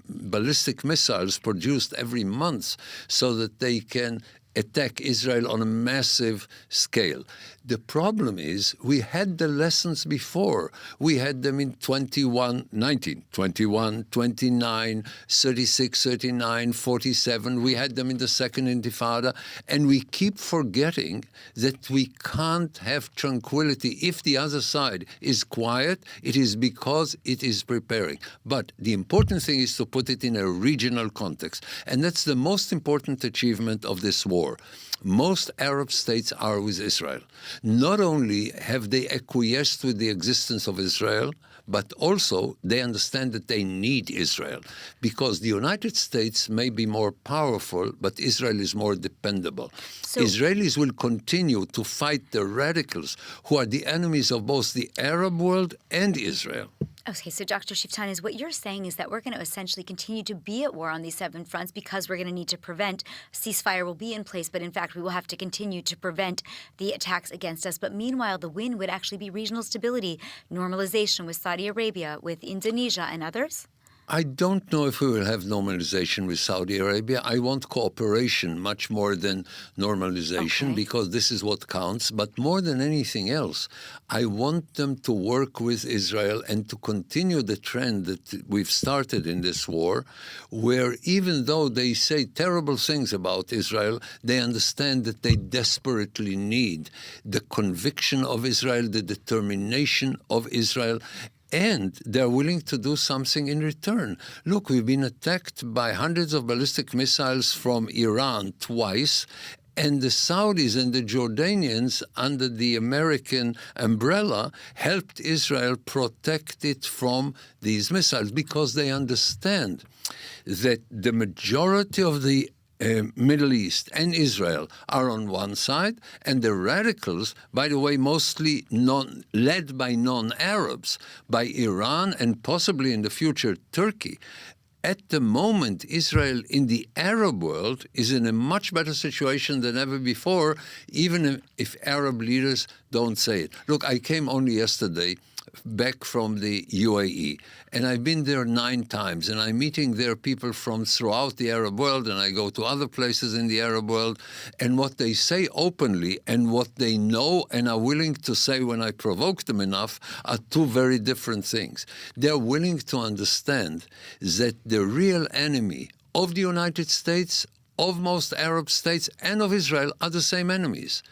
L: ballistic missiles produced every month so that they can attack Israel on a massive scale. The problem is we had the lessons before. We had them in 19, 21, 29, 36, 39, 47. We had them in the Second Intifada. And we keep forgetting that we can't have tranquility. If the other side is quiet, it is because it is preparing. But the important thing is to put it in a regional context. And that's the most important achievement of this war. Most Arab states are with Israel. Not only have they acquiesced with the existence of Israel, but also they understand that they need Israel, because the United States may be more powerful, but Israel is more dependable. So Israelis will continue to fight the radicals who are the enemies of both the Arab world and Israel.
H: Okay, so Dr. Shiftanis, what you're saying is that we're going to essentially continue to be at war on these 7 fronts because we're going to need to prevent ceasefire will be in place, but in fact we will have to continue to prevent the attacks against us. But meanwhile, the win would actually be regional stability, normalization with Saudi Arabia, with Indonesia and others?
L: I don't know if we will have normalization with Saudi Arabia. I want cooperation much more than normalization, because this is what counts. But more than anything else, I want them to work with Israel and to continue the trend that we've started in this war, where even though they say terrible things about Israel, they understand that they desperately need the conviction of Israel, the determination of Israel, and they're willing to do something in return. Look, we've been attacked by hundreds of ballistic missiles from Iran twice, and the Saudis and the Jordanians, under the American umbrella, helped Israel protect it from these missiles, because they understand that the majority of the Middle East and Israel are on one side, and the radicals, by the way, mostly led by non-Arabs, by Iran and possibly in the future Turkey. At the moment, Israel in the Arab world is in a much better situation than ever before, even if Arab leaders don't say it. Look, I came only yesterday back from the UAE, and I've been there 9 times, and I'm meeting there people from throughout the Arab world, and I go to other places in the Arab world, and what they say openly and what they know and are willing to say when I provoke them enough are 2 very different things. They're willing to understand that the real enemy of the United States, of most Arab states, and of Israel are the same enemies.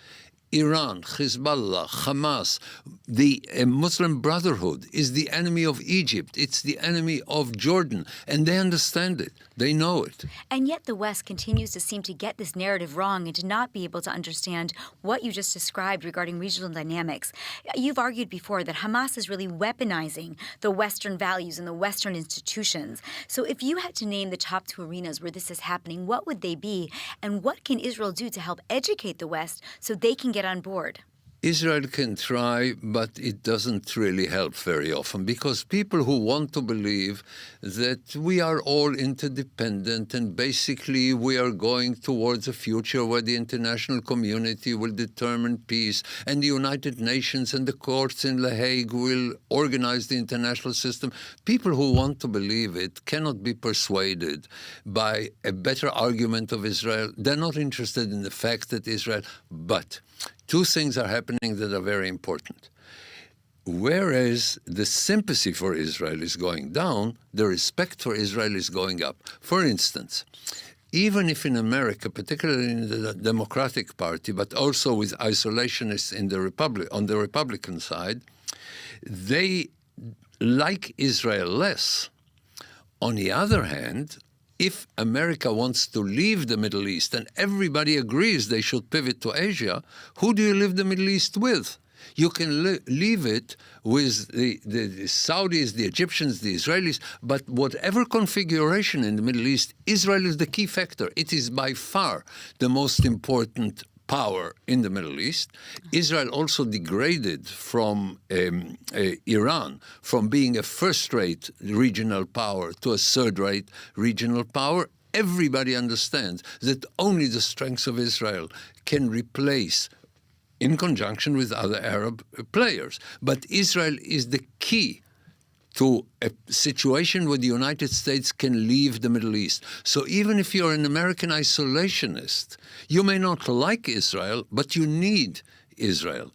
L: Iran, Hezbollah, Hamas, the Muslim Brotherhood is the enemy of Egypt. It's the enemy of Jordan. And they understand it. They know it.
H: And yet the West continues to seem to get this narrative wrong and to not be able to understand what you just described regarding regional dynamics. You've argued before that Hamas is really weaponizing the Western values and the Western institutions. So if you had to name the top 2 arenas where this is happening, what would they be? And what can Israel do to help educate the West so they can get on board?
L: Israel can try, but it doesn't really help very often, because people who want to believe that we are all interdependent and basically we are going towards a future where the international community will determine peace and the United Nations and the courts in The Hague will organize the international system. People who want to believe it cannot be persuaded by a better argument of Israel. They're not interested in the fact that Israel, but 2 things are happening that are very important. Whereas the sympathy for Israel is going down, the respect for Israel is going up. For instance, even if in America, particularly in the Democratic Party, but also with isolationists in the on the Republican side, they like Israel less. On the other hand, if America wants to leave the Middle East and everybody agrees they should pivot to Asia, who do you leave the Middle East with? You can leave it with the Saudis, the Egyptians, the Israelis, but whatever configuration in the Middle East, Israel is the key factor. It is by far the most important power in the Middle East. Israel also degraded from Iran, from being a first-rate regional power to a third-rate regional power. Everybody understands that only the strength of Israel can replace, in conjunction with other Arab players. But Israel is the key to a situation where the United States can leave the Middle East. So even if you're an American isolationist, you may not like Israel, but you need Israel.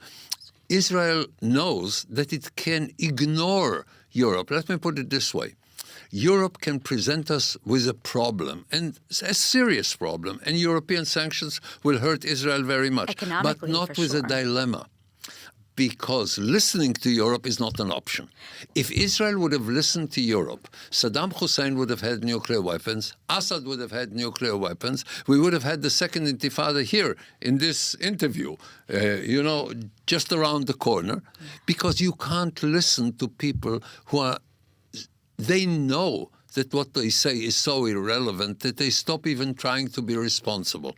L: Israel knows that it can ignore Europe. Let me put it this way. Europe can present us with a problem, and a serious problem, and European sanctions will hurt Israel very much, but not with a dilemma. Because listening to Europe is not an option. If Israel would have listened to Europe, Saddam Hussein would have had nuclear weapons, Assad would have had nuclear weapons, we would have had the second intifada here in this interview, just around the corner, because you can't listen to people who are, they know that what they say is so irrelevant that they stop even trying to be responsible.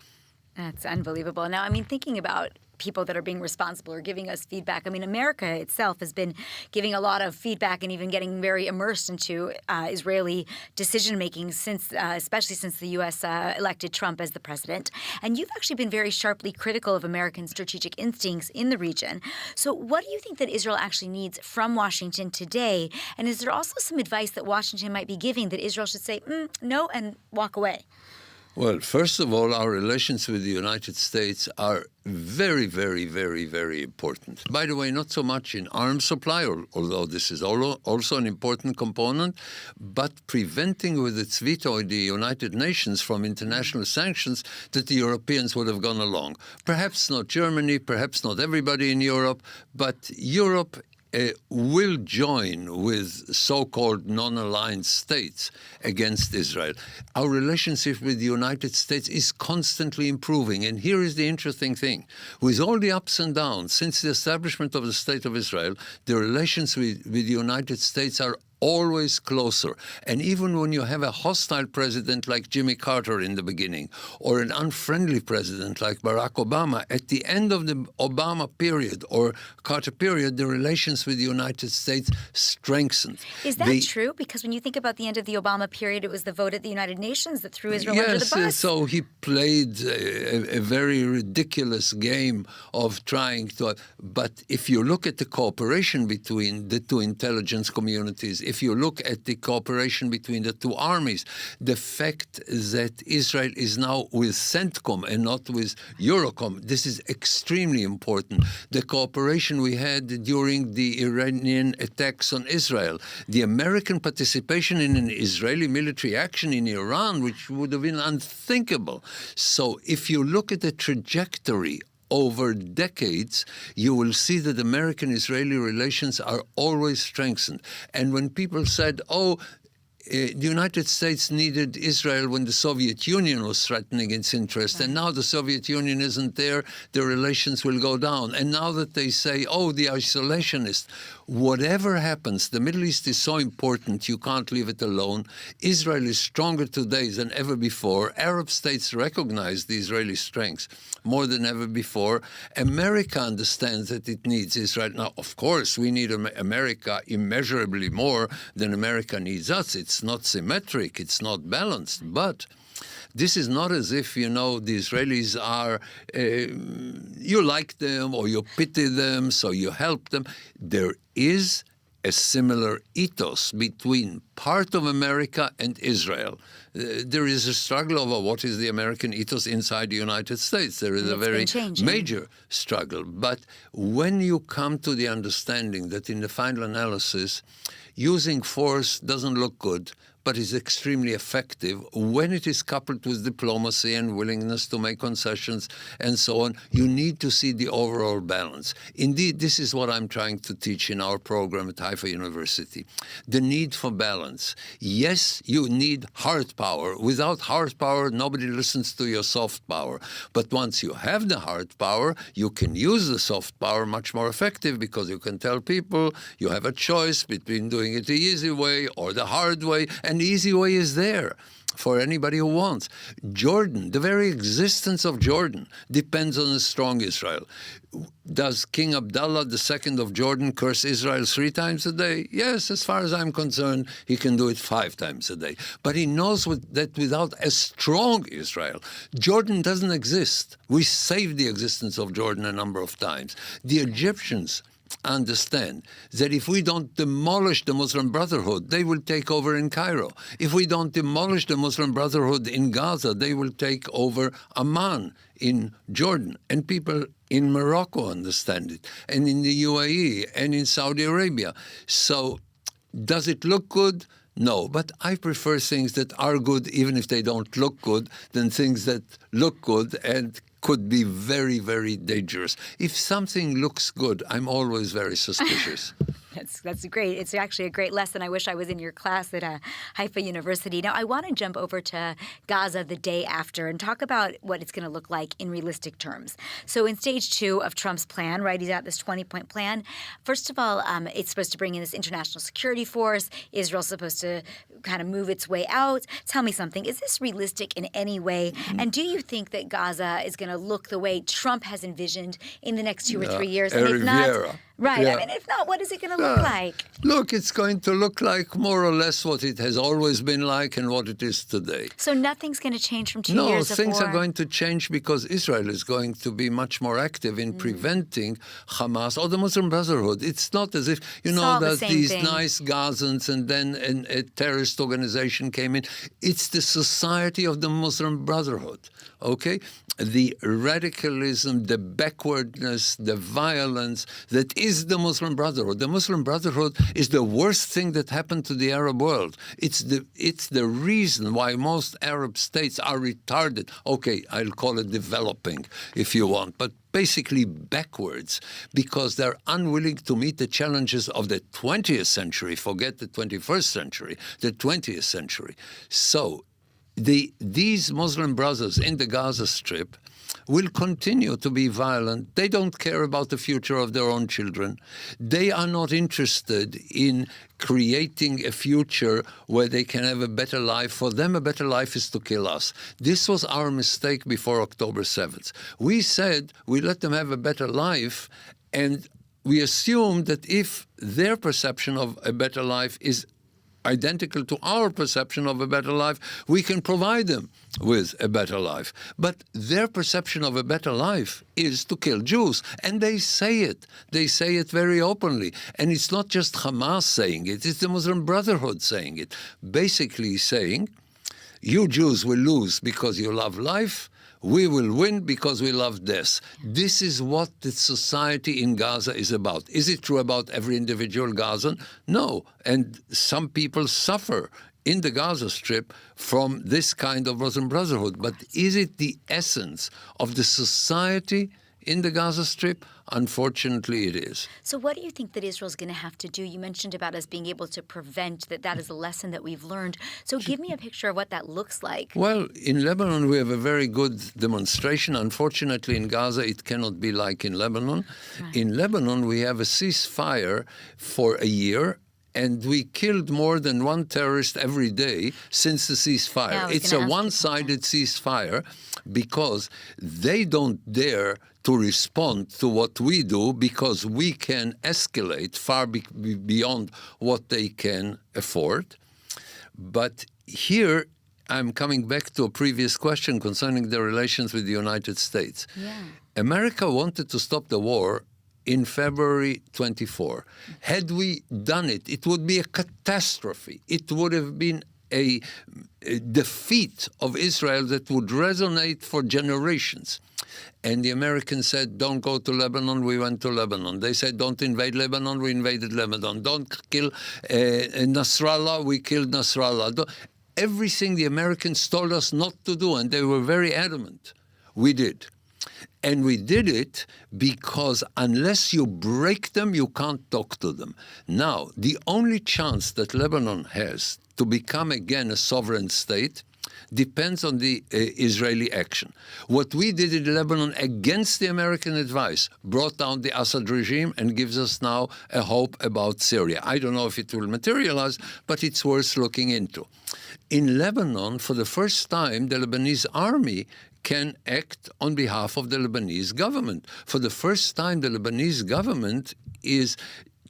H: That's unbelievable. Now, I mean, thinking about people that are being responsible or giving us feedback. I mean, America itself has been giving a lot of feedback and even getting very immersed into Israeli decision-making since, especially since the U.S. Elected Trump as the president. And you've actually been very sharply critical of American strategic instincts in the region. So what do you think that Israel actually needs from Washington today? And is there also some advice that Washington might be giving that Israel should say, no, and walk away?
L: Well, first of all, our relations with the United States are very, very, very, very important. By the way, not so much in arms supply, although this is also an important component, but preventing with its veto in the United Nations from international sanctions that the Europeans would have gone along. Perhaps not Germany, perhaps not everybody in Europe, but Europe will join with so-called non-aligned states against Israel. Our relationship with the United States is constantly improving. And here is the interesting thing. With all the ups and downs, since the establishment of the State of Israel, the relations with the United States are always closer. And even when you have a hostile president like Jimmy Carter in the beginning, or an unfriendly president like Barack Obama, at the end of the Obama period or Carter period, the relations with the United States strengthened.
H: Is that true? Because when you think about the end of the Obama period, it was the vote at the United Nations that threw Israel under the bus.
L: So he played a very ridiculous game of trying to... But if you look at the cooperation between the two intelligence communities, if you look at the cooperation between the two armies, the fact that Israel is now with CENTCOM and not with Eurocom, this is extremely important. The cooperation we had during the Iranian attacks on Israel, the American participation in an Israeli military action in Iran, which would have been unthinkable. So if you look at the trajectory over decades, you will see that American-Israeli relations are always strengthened. And when people said, the United States needed Israel when the Soviet Union was threatening its interest, and now the Soviet Union isn't there, the relations will go down. And now that they say, the isolationist, whatever happens, the Middle East is so important, you can't leave it alone. Israel is stronger today than ever before. Arab states recognize the Israeli strengths more than ever before. America understands that it needs Israel. Now, of course, we need America immeasurably more than America needs us. It's not symmetric, it's not balanced, but this is not as if, the Israelis are, you like them or you pity them, so you help them. There is a similar ethos between part of America and Israel. There is a struggle over what is the American ethos inside the United States. There is a very major struggle. But when you come to the understanding that in the final analysis, using force doesn't look good, but is extremely effective when it is coupled with diplomacy and willingness to make concessions and so on. You need to see the overall balance. Indeed, this is what I'm trying to teach in our program at Haifa University. The need for balance. Yes, you need hard power. Without hard power, nobody listens to your soft power. But once you have the hard power, you can use the soft power much more effective because you can tell people you have a choice between doing it the easy way or the hard way. And the easy way is there for anybody who wants. Jordan, the very existence of Jordan depends on a strong Israel. Does King Abdullah II of Jordan curse Israel 3 times a day? Yes, as far as I'm concerned, he can do it 5 times a day. But he knows that without a strong Israel, Jordan doesn't exist. We saved the existence of Jordan a number of times. The Egyptians understand that if we don't demolish the Muslim Brotherhood, they will take over in Cairo. If we don't demolish the Muslim Brotherhood in Gaza, they will take over Amman in Jordan. And people in Morocco understand it, and in the UAE, and in Saudi Arabia. So does it look good? No, but I prefer things that are good, even if they don't look good, than things that look good and could be very, very dangerous. If something looks good, I'm always very suspicious.
H: That's great. It's actually a great lesson. I wish I was in your class at Haifa University. Now, I want to jump over to Gaza the day after and talk about what it's going to look like in realistic terms. So in stage 2 of Trump's plan, right, he's got this 20-point plan. First of all, it's supposed to bring in this international security force. Israel's supposed to kind of move its way out. Tell me something. Is this realistic in any way? And do you think that Gaza is going to look the way Trump has envisioned in the next 2 or 3 years? And if not, right. Yeah. I mean, if not, what is it going to look like?
L: Look, it's going to look like more or less what it has always been like and what it is today.
H: So nothing's going to change from 2 years of war?
L: No, things are going to change because Israel is going to be much more active in preventing Hamas or the Muslim Brotherhood. It's not as if, that these nice Gazans and then a terrorist organization came in. It's the society of the Muslim Brotherhood, okay? The radicalism, the backwardness, the violence that is the Muslim Brotherhood. The Muslim Brotherhood is the worst thing that happened to the Arab world. It's the reason why most Arab states are retarded. Okay, I'll call it developing if you want, but basically backwards because they're unwilling to meet the challenges of the 20th century. Forget the 21st century, the 20th century. So these Muslim brothers in the Gaza Strip will continue to be violent. They don't care about the future of their own children. They are not interested in creating a future where they can have a better life. For them, a better life is to kill us. This was our mistake before October 7th. We said we let them have a better life, and we assumed that if their perception of a better life is identical to our perception of a better life, we can provide them with a better life. But their perception of a better life is to kill Jews. And they say it. They say it very openly. And it's not just Hamas saying it, it's the Muslim Brotherhood saying it. Basically saying, you Jews will lose because you love life, we will win because we love death. This is what the society in Gaza is about. Is it true about every individual Gazan? No. And some people suffer in the Gaza Strip from this kind of Muslim Brotherhood. But is it the essence of the society in the Gaza Strip? Unfortunately, it is.
H: So what do you think that Israel's going to have to do? You mentioned about us being able to prevent that is a lesson that we've learned. So give me a picture of what that looks like.
L: Well, in Lebanon, we have a very good demonstration. Unfortunately, in Gaza, it cannot be like in Lebanon. Right. In Lebanon, we have a ceasefire for a year, and we killed more than one terrorist every day since the ceasefire.
H: Yeah,
L: it's a one-sided ceasefire because they don't dare to respond to what we do because we can escalate far beyond what they can afford. But here, I'm coming back to a previous question concerning the relations with the United States.
H: Yeah.
L: America wanted to stop the war in February 24. Had we done it, it would be a catastrophe. It would have been a defeat of Israel that would resonate for generations. And the Americans said, don't go to Lebanon, we went to Lebanon. They said, don't invade Lebanon, we invaded Lebanon. Don't kill Nasrallah, we killed Nasrallah. Everything the Americans told us not to do, and they were very adamant, we did. And we did it because unless you break them, you can't talk to them. Now, the only chance that Lebanon has to become again a sovereign state depends on the Israeli action. What we did in Lebanon against the American advice brought down the Assad regime and gives us now a hope about Syria. I don't know if it will materialize, but it's worth looking into. In Lebanon, for the first time, the Lebanese army can act on behalf of the Lebanese government. For the first time, the Lebanese government is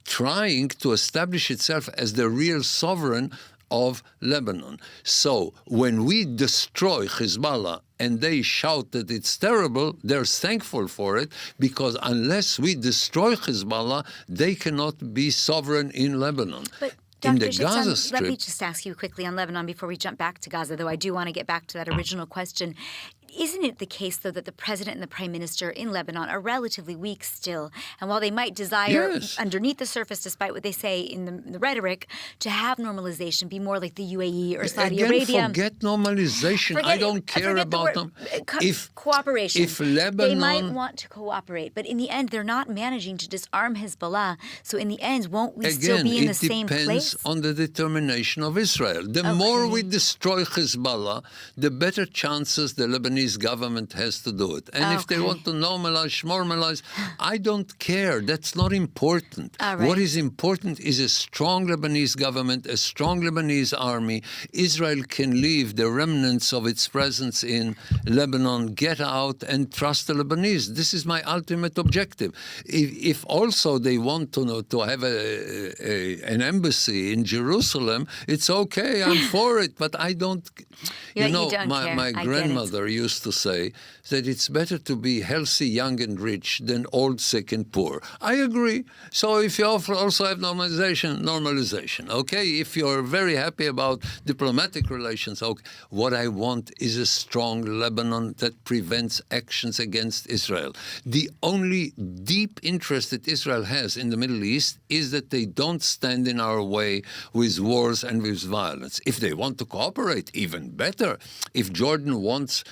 L: trying to establish itself as the real sovereign of Lebanon. So when we destroy Hezbollah and they shout that it's terrible, they're thankful for it, because unless we destroy Hezbollah, they cannot be sovereign in Lebanon.
H: But
L: in
H: Dr.
L: the Gaza Strip,
H: let me just ask you quickly on Lebanon before we jump back to Gaza, though I do want to get back to that original question. Isn't it the case, though, that the president and the prime minister in Lebanon are relatively weak still? And while they might desire, underneath the surface, despite what they say in the rhetoric, to have normalization, be more like the UAE or Saudi Arabia.
L: Forget normalization. I don't care about them.
H: Cooperation.
L: If Lebanon,
H: they might want to cooperate, but in the end, they're not managing to disarm Hezbollah. So in the end, won't we still be in the same place?
L: It depends on the determination of Israel. The more we destroy Hezbollah, the better chances the Lebanese government has to do it. And if they want to normalize, I don't care. That's not important.
H: Right.
L: What is important is a strong Lebanese government, a strong Lebanese army. Israel can leave the remnants of its presence in Lebanon, get out and trust the Lebanese. This is my ultimate objective. If also they want to have an embassy in Jerusalem, it's okay, I'm for it, but I don't...
H: You don't care.
L: My grandmother used to say that it's better to be healthy, young and rich than old, sick and poor. I agree. So if you also have normalization, okay? If you're very happy about diplomatic relations, okay. What I want is a strong Lebanon that prevents actions against Israel. The only deep interest that Israel has in the Middle East is that they don't stand in our way with wars and with violence. If they want to cooperate, even better. If Jordan wants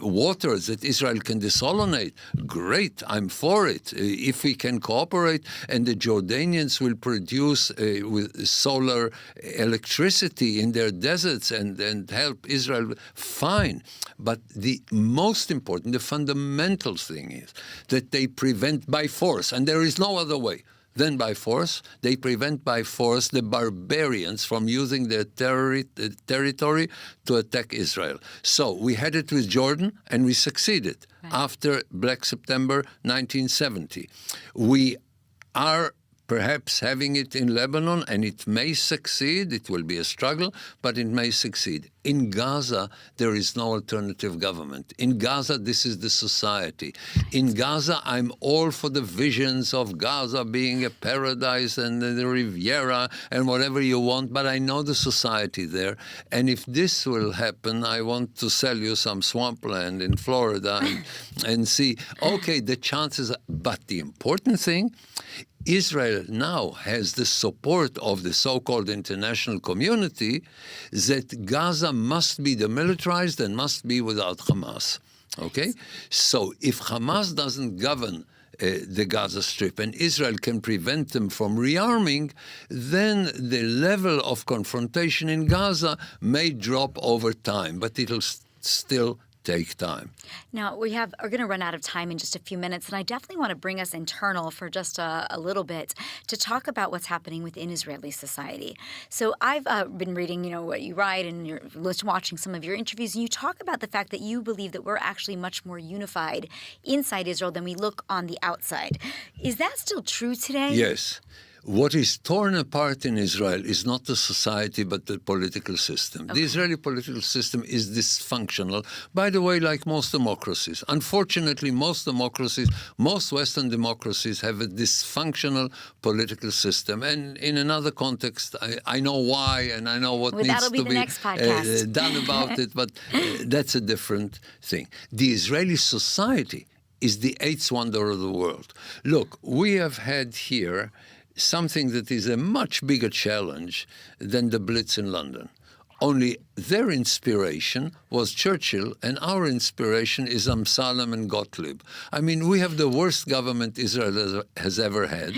L: waters that Israel can desalinate, great, I'm for it. If we can cooperate and the Jordanians will produce with solar electricity in their deserts and help Israel, fine. But the most important, the fundamental thing is that they prevent by force, and there is no other way than by force. They prevent by force the barbarians from using their territory to attack Israel. So we had it with Jordan, and we succeeded after Black September 1970. We are perhaps having it in Lebanon, and it may succeed. It will be a struggle, but it may succeed. In Gaza, there is no alternative government. In Gaza, this is the society. In Gaza, I'm all for the visions of Gaza being a paradise and the Riviera and whatever you want, but I know the society there. And if this will happen, I want to sell you some swampland in Florida and see, okay, the chances, but the important thing, Israel now has the support of the so-called international community that Gaza must be demilitarized and must be without Hamas. Okay? So if Hamas doesn't govern the Gaza Strip and Israel can prevent them from rearming, then the level of confrontation in Gaza may drop over time, but it'll still take time.
H: Now, we are going to run out of time in just a few minutes, and I definitely want to bring us internal for just a little bit to talk about what's happening within Israeli society. So I've been reading, what you write, and you're watching some of your interviews, and you talk about the fact that you believe that we're actually much more unified inside Israel than we look on the outside. Is that still true today?
L: Yes. What is torn apart in Israel is not the society, but the political system. Okay. The Israeli political system is dysfunctional, by the way, like most democracies. Unfortunately, most Western democracies have a dysfunctional political system. And in another context, I know why, and I know what needs to be done about it, but that's a different thing. The Israeli society is the eighth wonder of the world. Look, we have had here something that is a much bigger challenge than the Blitz in London. Only their inspiration was Churchill, and our inspiration is Amsalem and Gottlieb. I mean, we have the worst government Israel has ever had,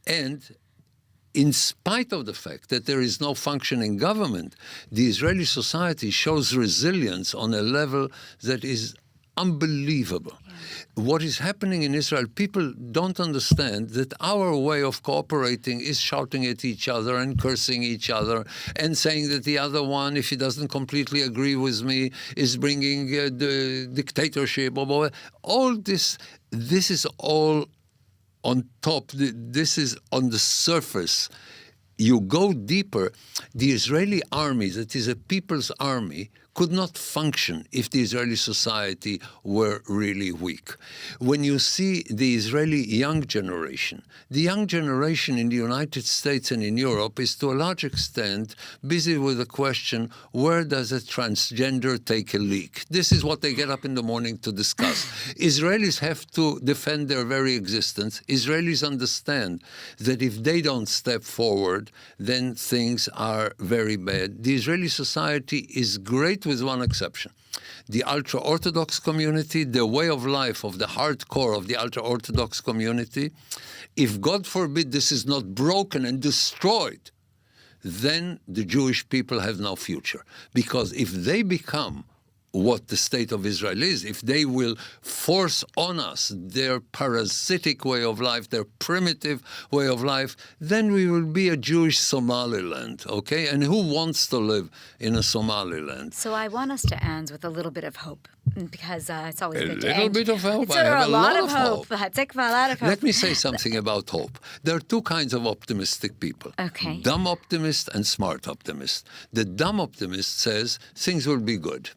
L: and in spite of the fact that there is no functioning government, the Israeli society shows resilience on a level that is unbelievable. What is happening in Israel, people don't understand that our way of cooperating is shouting at each other and cursing each other and saying that the other one, if he doesn't completely agree with me, is bringing the dictatorship. All this is all on top. This is on the surface. You go deeper, the Israeli army, that is a people's army, could not function if the Israeli society were really weak. When you see the Israeli young generation, the young generation in the United States and in Europe is to a large extent busy with the question, where does a transgender take a leak? This is what they get up in the morning to discuss. Israelis have to defend their very existence. Israelis understand that if they don't step forward, then things are very bad. The Israeli society is great with one exception. The ultra-Orthodox community, the way of life of the hardcore of the ultra-Orthodox community, if God forbid this is not broken and destroyed, then the Jewish people have no future. Because if they become what the state of Israel is, if they will force on us their parasitic way of life, their primitive way of life, then we will be a Jewish Somaliland, okay? And who wants to live in a Somaliland?
H: So I want us to end with a little bit of hope, because it's always good to end.
L: A little bit of hope?
H: It's
L: I have a lot of hope.
H: A lot of hope.
L: Let me say something about hope. There are two kinds of optimistic people.
H: Okay.
L: Dumb optimist and smart optimist. The dumb optimist says things will be good.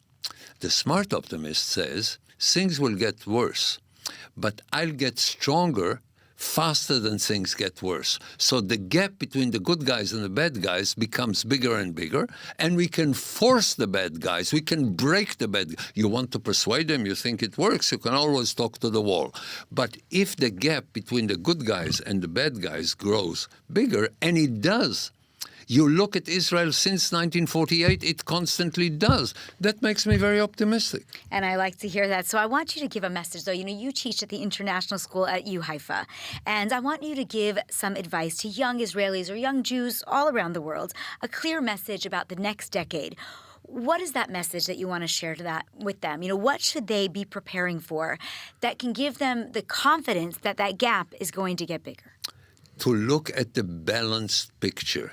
L: The smart optimist says things will get worse, but I'll get stronger faster than things get worse. So the gap between the good guys and the bad guys becomes bigger and bigger, and we can force the bad guys. We can break the bad guys. You want to persuade them, you think it works, you can always talk to the wall. But if the gap between the good guys and the bad guys grows bigger, and it does, You look at Israel since 1948, it constantly does. That makes me very optimistic.
H: And I like to hear that. So I want you to give a message, though. You know, you teach at the international school at U Haifa, and I want you to give some advice to young Israelis or young Jews all around the world, a clear message about the next decade. What is that message that you want to share with them? You know, what should they be preparing for that can give them the confidence that that gap is going to get bigger?
L: To look at the balanced picture,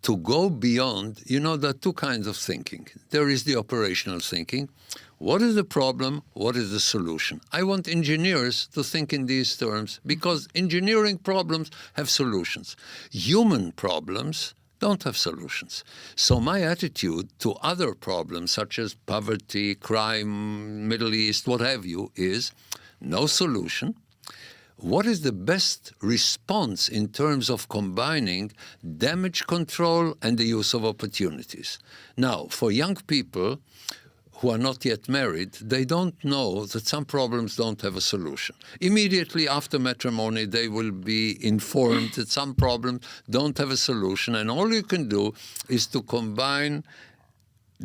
L: to go beyond, you know, there are two kinds of thinking. There is the operational thinking. What is the problem? What is the solution? I want engineers to think in these terms because engineering problems have solutions. Human problems don't have solutions. So my attitude to other problems such as poverty, crime, Middle East, what have you, is no solution. What is the best response in terms of combining damage control and the use of opportunities? Now, for young people who are not yet married, they don't know that some problems don't have a solution. Immediately after matrimony, they will be informed that some problems don't have a solution, and all you can do is to combine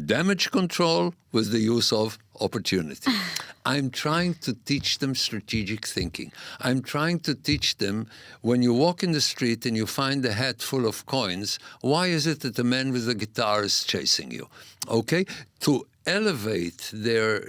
L: damage control with the use of opportunity. I'm trying to teach them strategic thinking. I'm trying to teach them when you walk in the street and you find a hat full of coins, why is it that the man with the guitar is chasing you? Okay? To elevate their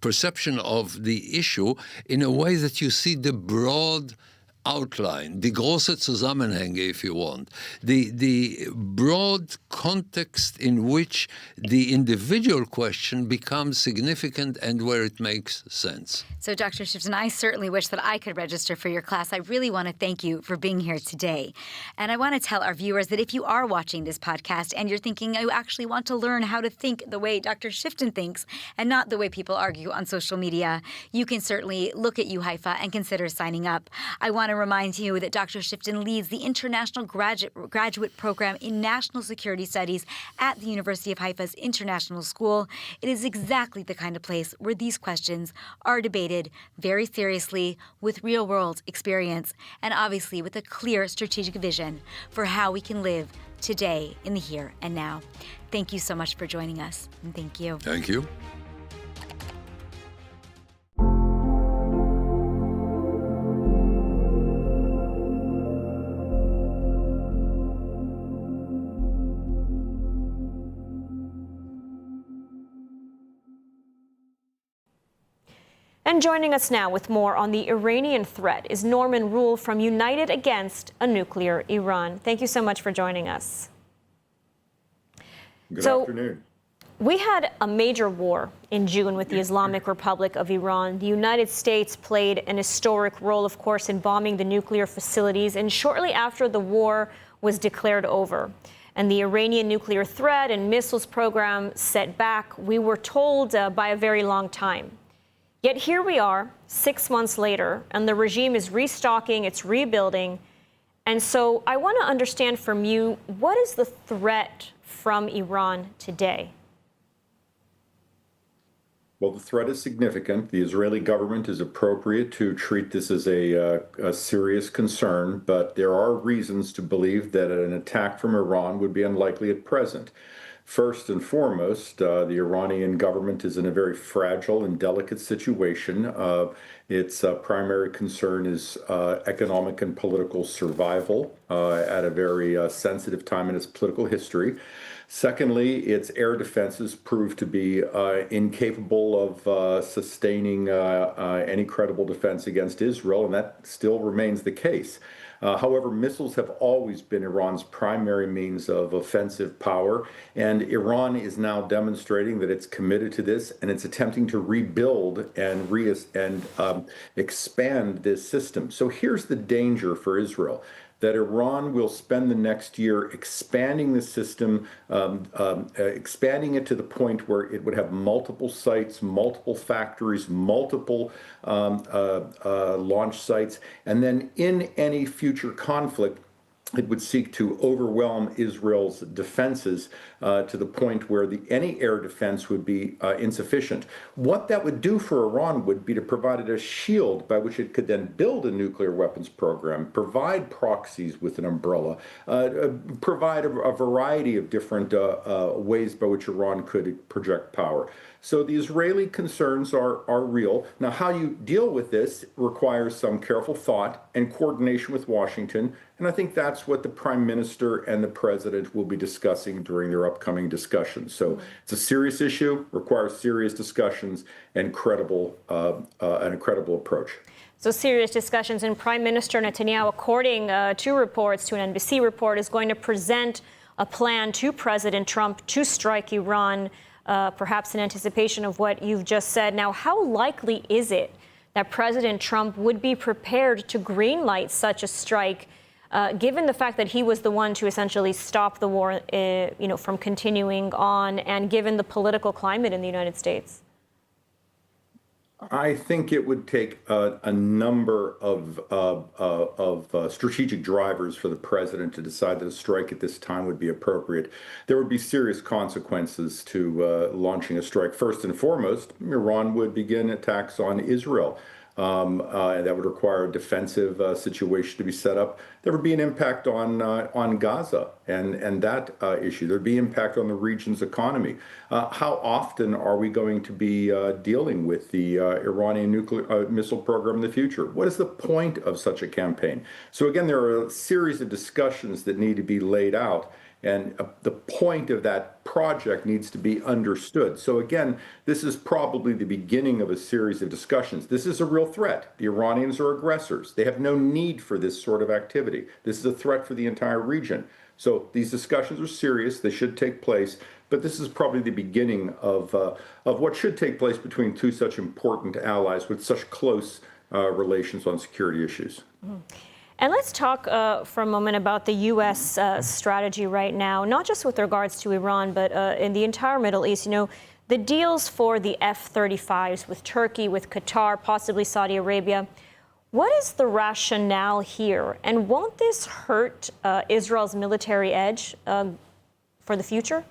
L: perception of the issue in a way that you see the broad outline, die große Zusammenhänge, if you want, the broad context in which the individual question becomes significant and where it makes sense.
H: So, Dr. Shifton, I certainly wish that I could register for your class. I really want to thank you for being here today. And I want to tell our viewers that if you are watching this podcast and you're thinking, I actually want to learn how to think the way Dr. Shifton thinks and not the way people argue on social media, you can certainly look at U Haifa and consider signing up. I want to remind you that Dr. Shifton leads the International Graduate Program in National Security Studies at the University of Haifa's International School. It is exactly the kind of place where these questions are debated very seriously with real-world experience and obviously with a clear strategic vision for how we can live today in the here and now. Thank you so much for joining us, and thank you.
L: Thank you.
K: And joining us now with more on the Iranian threat is Norman Rule from United Against a Nuclear Iran. Thank you so much for joining us.
M: Good afternoon.
K: We had a major war in June with the Islamic Republic of Iran. The United States played an historic role, of course, in bombing the nuclear facilities, and shortly after the war was declared over and the Iranian nuclear threat and missiles program set back, we were told by a very long time. Yet here we are, 6 months later, and the regime is restocking, it's rebuilding. And so I want to understand from you, what is the threat from Iran today?
M: Well, the threat is significant. The Israeli government is appropriate to treat this as a serious concern, but there are reasons to believe that an attack from Iran would be unlikely at present. First and foremost, the Iranian government is in a very fragile and delicate situation. Its primary concern is economic and political survival at a very sensitive time in its political history. Secondly, its air defenses proved to be incapable of sustaining any credible defense against Israel, and that still remains the case. However, missiles have always been Iran's primary means of offensive power, and Iran is now demonstrating that it's committed to this, and it's attempting to rebuild and expand this system. So here's the danger for Israel, that Iran will spend the next year expanding the system, expanding it to the point where it would have multiple sites, multiple factories, multiple launch sites, and then in any future conflict, it would seek to overwhelm Israel's defenses to the point where any air defense would be insufficient. What that would do for Iran would be to provide it a shield by which it could then build a nuclear weapons program, provide proxies with an umbrella, provide a variety of different ways by which Iran could project power. So the Israeli concerns are real. Now, how you deal with this requires some careful thought and coordination with Washington, and I think that's what the Prime Minister and the President will be discussing during their upcoming discussions. So it's a serious issue, requires serious discussions and an credible approach.
K: So serious discussions, and Prime Minister Netanyahu, according to reports, to an NBC report, is going to present a plan to President Trump to strike Iran, perhaps in anticipation of what you've just said. Now, how likely is it that President Trump would be prepared to greenlight such a strike, given the fact that he was the one to essentially stop the war, from continuing on, and given the political climate in the United States?
M: I think it would take a number of strategic drivers for the president to decide that a strike at this time would be appropriate. There would be serious consequences to launching a strike. First and foremost, Iran would begin attacks on Israel. And that would require a defensive situation to be set up. There would be an impact on Gaza and that issue. There'd be impact on the region's economy. How often are we going to be dealing with the Iranian nuclear missile program in the future? What is the point of such a campaign? So again, there are a series of discussions that need to be laid out. And the point of that project needs to be understood. So again, this is probably the beginning of a series of discussions. This is a real threat. The Iranians are aggressors. They have no need for this sort of activity. This is a threat for the entire region. So these discussions are serious. They should take place. But this is probably the beginning of what should take place between two such important allies with such close relations on security issues.
K: Mm-hmm. And let's talk for a moment about the U.S. Strategy right now, not just with regards to Iran, but in the entire Middle East. You know, the deals for the F-35s with Turkey, with Qatar, possibly Saudi Arabia. What is the rationale here? And won't this hurt Israel's military edge for the future?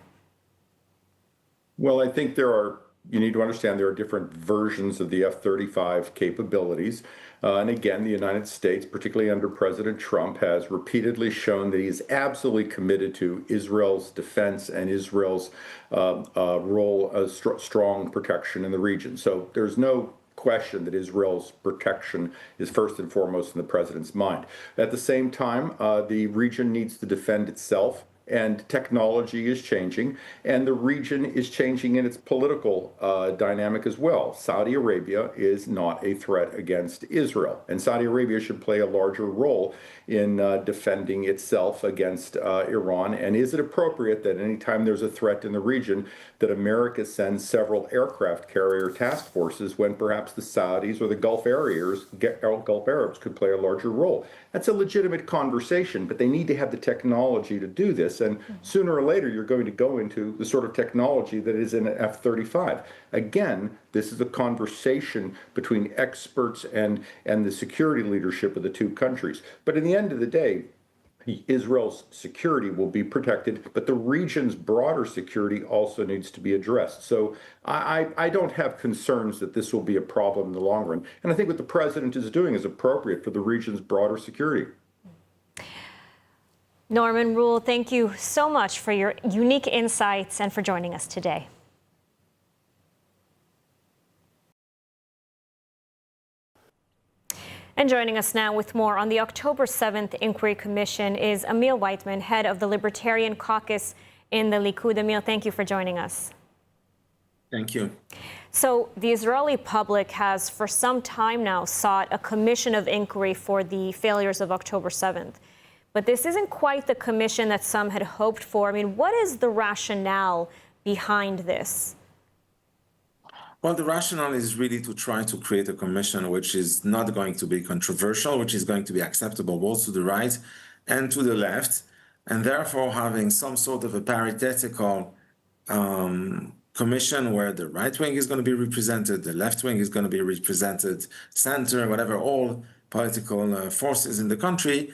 M: Well, I think you need to understand there are different versions of the F-35 capabilities. And again, the United States, particularly under President Trump, has repeatedly shown that he is absolutely committed to Israel's defense and Israel's role as strong protection in the region. So there's no question that Israel's protection is first and foremost in the president's mind. At the same time, the region needs to defend itself. And technology is changing, and the region is changing in its political dynamic as well. Saudi Arabia is not a threat against Israel, and Saudi Arabia should play a larger role in defending itself against Iran. And is it appropriate that anytime there's a threat in the region that America sends several aircraft carrier task forces when perhaps the Saudis or the Gulf Arabs could play a larger role? That's a legitimate conversation, but they need to have the technology to do this. And sooner or later, you're going to go into the sort of technology that is in an F-35. Again, this is a conversation between experts and the security leadership of the two countries. But in the end of the day, Israel's security will be protected, but the region's broader security also needs to be addressed. So I don't have concerns that this will be a problem in the long run. And I think what the president is doing is appropriate for the region's broader security.
K: Norman Rule, thank you so much for your unique insights and for joining us today. And joining us now with more on the October 7th Inquiry Commission is Emil Whiteman, head of the Libertarian Caucus in the Likud. Emil, thank you for joining us.
N: Thank you.
K: So the Israeli public has for some time now sought a commission of inquiry for the failures of October 7th. But this isn't quite the commission that some had hoped for. I mean, what is the rationale behind this?
N: Well, the rationale is really to try to create a commission which is not going to be controversial, which is going to be acceptable both to the right and to the left, and therefore having some sort of a paritetical commission where the right wing is going to be represented, the left wing is going to be represented, center, whatever, all political forces in the country,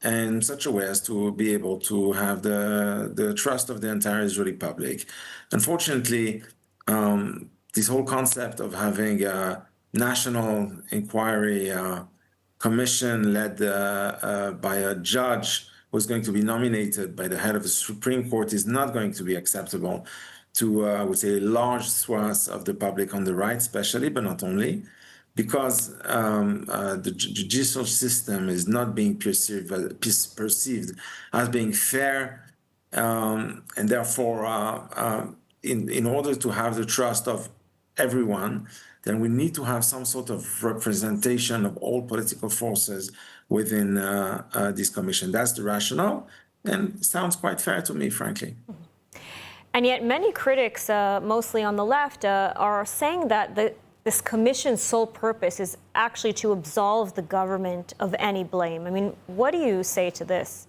N: in such a way as to be able to have the trust of the entire Israeli public. Unfortunately, this whole concept of having a national inquiry commission led by a judge who's going to be nominated by the head of the Supreme Court is not going to be acceptable to, I would say, large swaths of the public on the right, especially, but not only, because the judicial system is not being perceived as being fair, and therefore, in order to have the trust of everyone, then we need to have some sort of representation of all political forces within this commission. That's the rationale, and sounds quite fair to me, frankly.
K: And yet many critics, mostly on the left, are saying that this commission's sole purpose is actually to absolve the government of any blame. I mean, what do you say to this?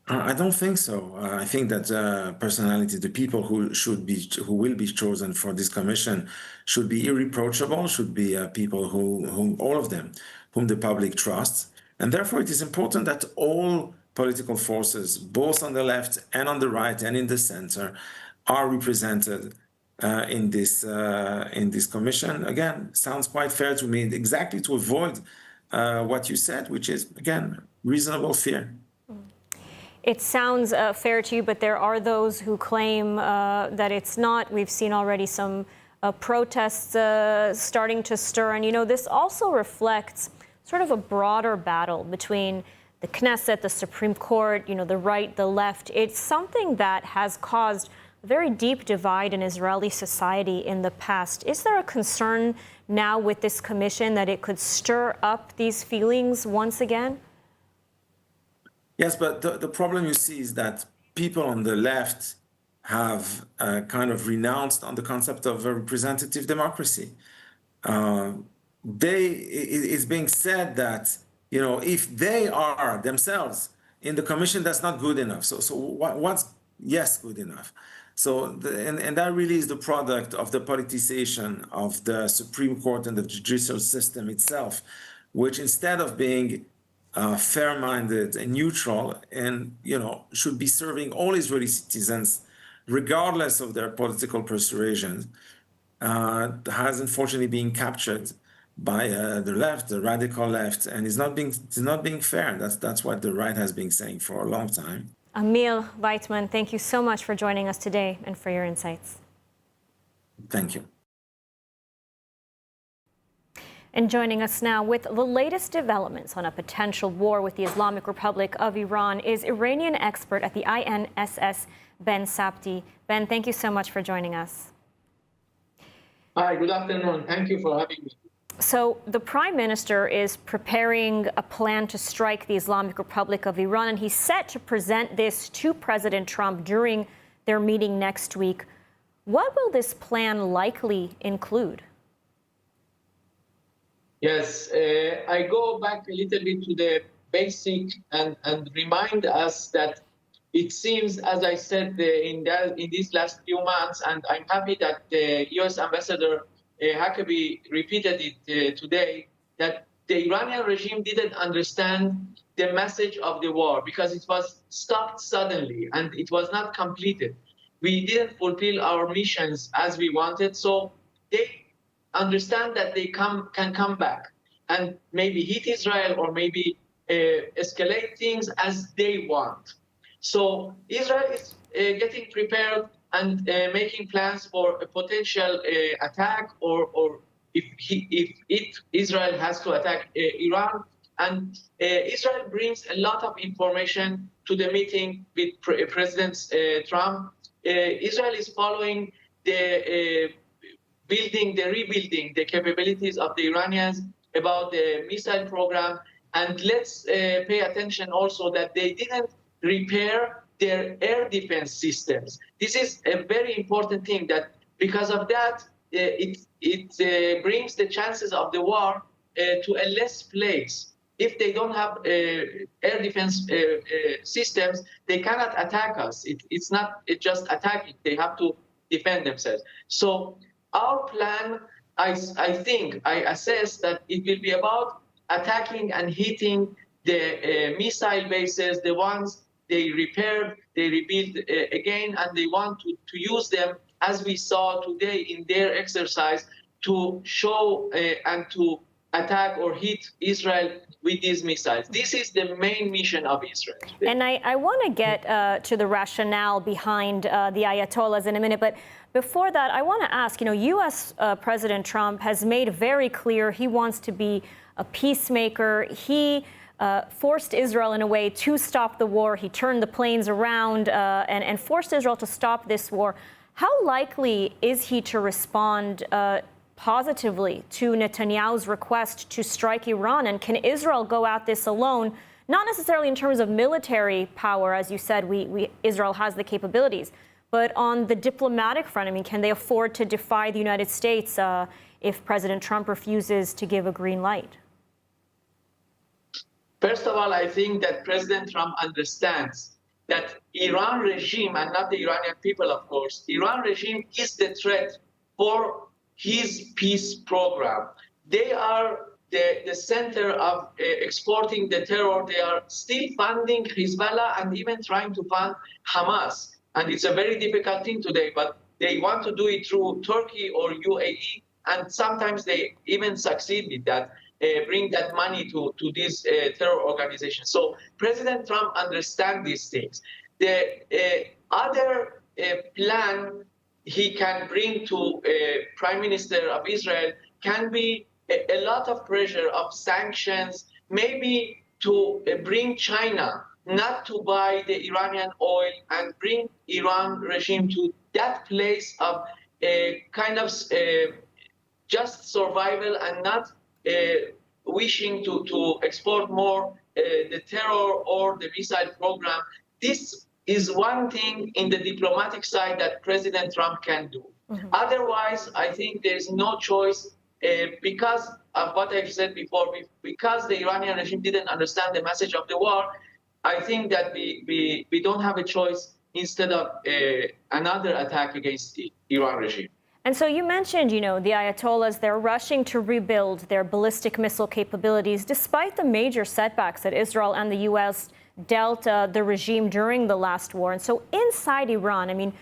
N: I don't think so. I think that personality, the people who will be chosen for this commission, should be irreproachable. Should be people whom all of them, whom the public trusts, and therefore it is important that all political forces, both on the left and on the right and in the center, are represented in this commission. Again, sounds quite fair to me, exactly to avoid what you said, which is, again, reasonable fear.
K: It sounds fair to you, but there are those who claim that it's not. We've seen already some protests starting to stir. And, you know, this also reflects sort of a broader battle between the Knesset, the Supreme Court, you know, the right, the left. It's something that has caused a very deep divide in Israeli society in the past. Is there a concern now with this commission that it could stir up these feelings once again?
N: Yes, but the problem you see is that people on the left have kind of renounced on the concept of a representative democracy. It's being said that, you know, if they are themselves in the commission, that's not good enough. So what's good enough? So and that really is the product of the politicization of the Supreme Court and the judicial system itself, which instead of being fair-minded and neutral, and should be serving all Israeli citizens, regardless of their political persuasion, has unfortunately been captured by the left, the radical left, and it's not being fair. That's what the right has been saying for a long time.
K: Emil Weitman, thank you so much for joining us today and for your insights.
N: Thank you.
K: And joining us now with the latest developments on a potential war with the Islamic Republic of Iran is Iranian expert at the INSS, Ben Sabti. Ben, thank you so much for joining us.
O: Hi, good afternoon. Thank you for having me.
K: So the Prime Minister is preparing a plan to strike the Islamic Republic of Iran, and he's set to present this to President Trump during their meeting next week. What will this plan likely include?
O: Yes, I go back a little bit to the basic and remind us that it seems, as I said in these last few months, and I'm happy that the U.S. Ambassador Huckabee repeated it today, that the Iranian regime didn't understand the message of the war because it was stopped suddenly and it was not completed. We didn't fulfill our missions as we wanted, so they understand that they can come back and maybe hit Israel or maybe escalate things as they want. So Israel is getting prepared and making plans for a potential attack, or if Israel has to attack Iran. And Israel brings a lot of information to the meeting with President Trump. Israel is following the rebuilding the capabilities of the Iranians about the missile program. And let's pay attention also that they didn't repair their air defense systems. This is a very important thing, that because of that, it brings the chances of the war to a less place. If they don't have air defense systems, they cannot attack us. It's not just attacking. They have to defend themselves. So our plan, I think, I assess that it will be about attacking and hitting the missile bases, the ones they repaired, they rebuilt again, and they want to use them, as we saw today in their exercise, to show and to attack or hit Israel with these missiles. This is the main mission of Israel today.
K: And I want to get to the rationale behind the Ayatollahs in a minute, but before that, I want to ask, U.S. President Trump has made very clear he wants to be a peacemaker. He forced Israel in a way to stop the war. He turned the planes around and forced Israel to stop this war. How likely is he to respond positively to Netanyahu's request to strike Iran? And can Israel go at this alone, not necessarily in terms of military power, as you said, Israel has the capabilities, but on the diplomatic front? I mean, can they afford to defy the United States if President Trump refuses to give a green light?
O: First of all, I think that President Trump understands that Iran regime, and not the Iranian people, of course, Iran regime is the threat for his peace program. They are the center of exporting the terror. They are still funding Hezbollah and even trying to fund Hamas. And it's a very difficult thing today, but they want to do it through Turkey or UAE, and sometimes they even succeed with that, bring that money to these terror organizations. So President Trump understands these things. The other plan he can bring to Prime Minister of Israel can be a lot of pressure of sanctions, maybe to bring China not to buy the Iranian oil and bring Iran regime to that place of kind of just survival and not wishing to export more the terror or the missile program. This is one thing in the diplomatic side that President Trump can do. Mm-hmm. Otherwise, I think there's no choice because of what I've said before, because the Iranian regime didn't understand the message of the war. I think that we don't have a choice instead of another attack against the Iran regime.
K: And so you mentioned, the Ayatollahs, they're rushing to rebuild their ballistic missile capabilities, despite the major setbacks that Israel and the U.S. dealt the regime during the last war. And so inside Iran, I mean,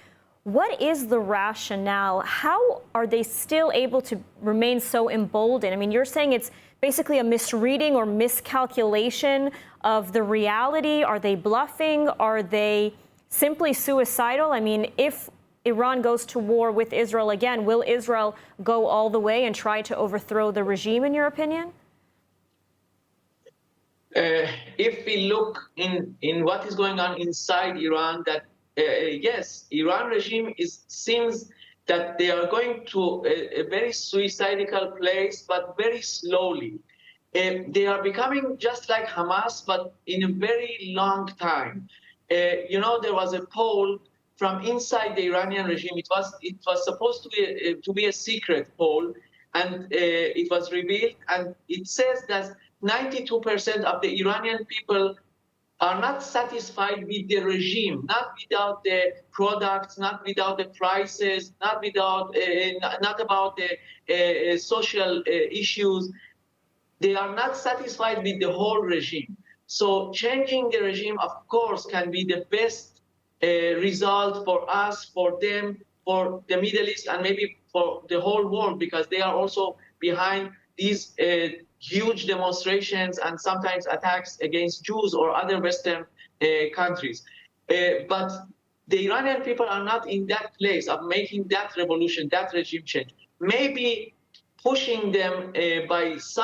K: what is the rationale? How are they still able to remain so emboldened? I mean, you're saying it's basically a misreading or miscalculation of the reality. Are they bluffing? Are they simply suicidal? I mean, if Iran goes to war with Israel again, will Israel go all the way and try to overthrow the regime, in your opinion?
O: If we look in what is going on inside Iran, that yes, Iran regime seems that they are going to a very suicidal place, but very slowly. They are becoming just like Hamas, but in a very long time. There was a poll from inside the Iranian regime. It was supposed to be a secret poll, and it was revealed, and it says that 92% of the Iranian people are not satisfied with the regime, not without the products, not without the prices, not about the social issues. They are not satisfied with the whole regime. So changing the regime, of course, can be the best result for us, for them, for the Middle East, and maybe for the whole world, because they are also behind these huge demonstrations and sometimes attacks against Jews or other Western countries. But the Iranian people are not in that place of making that revolution, that regime change. Maybe pushing them by some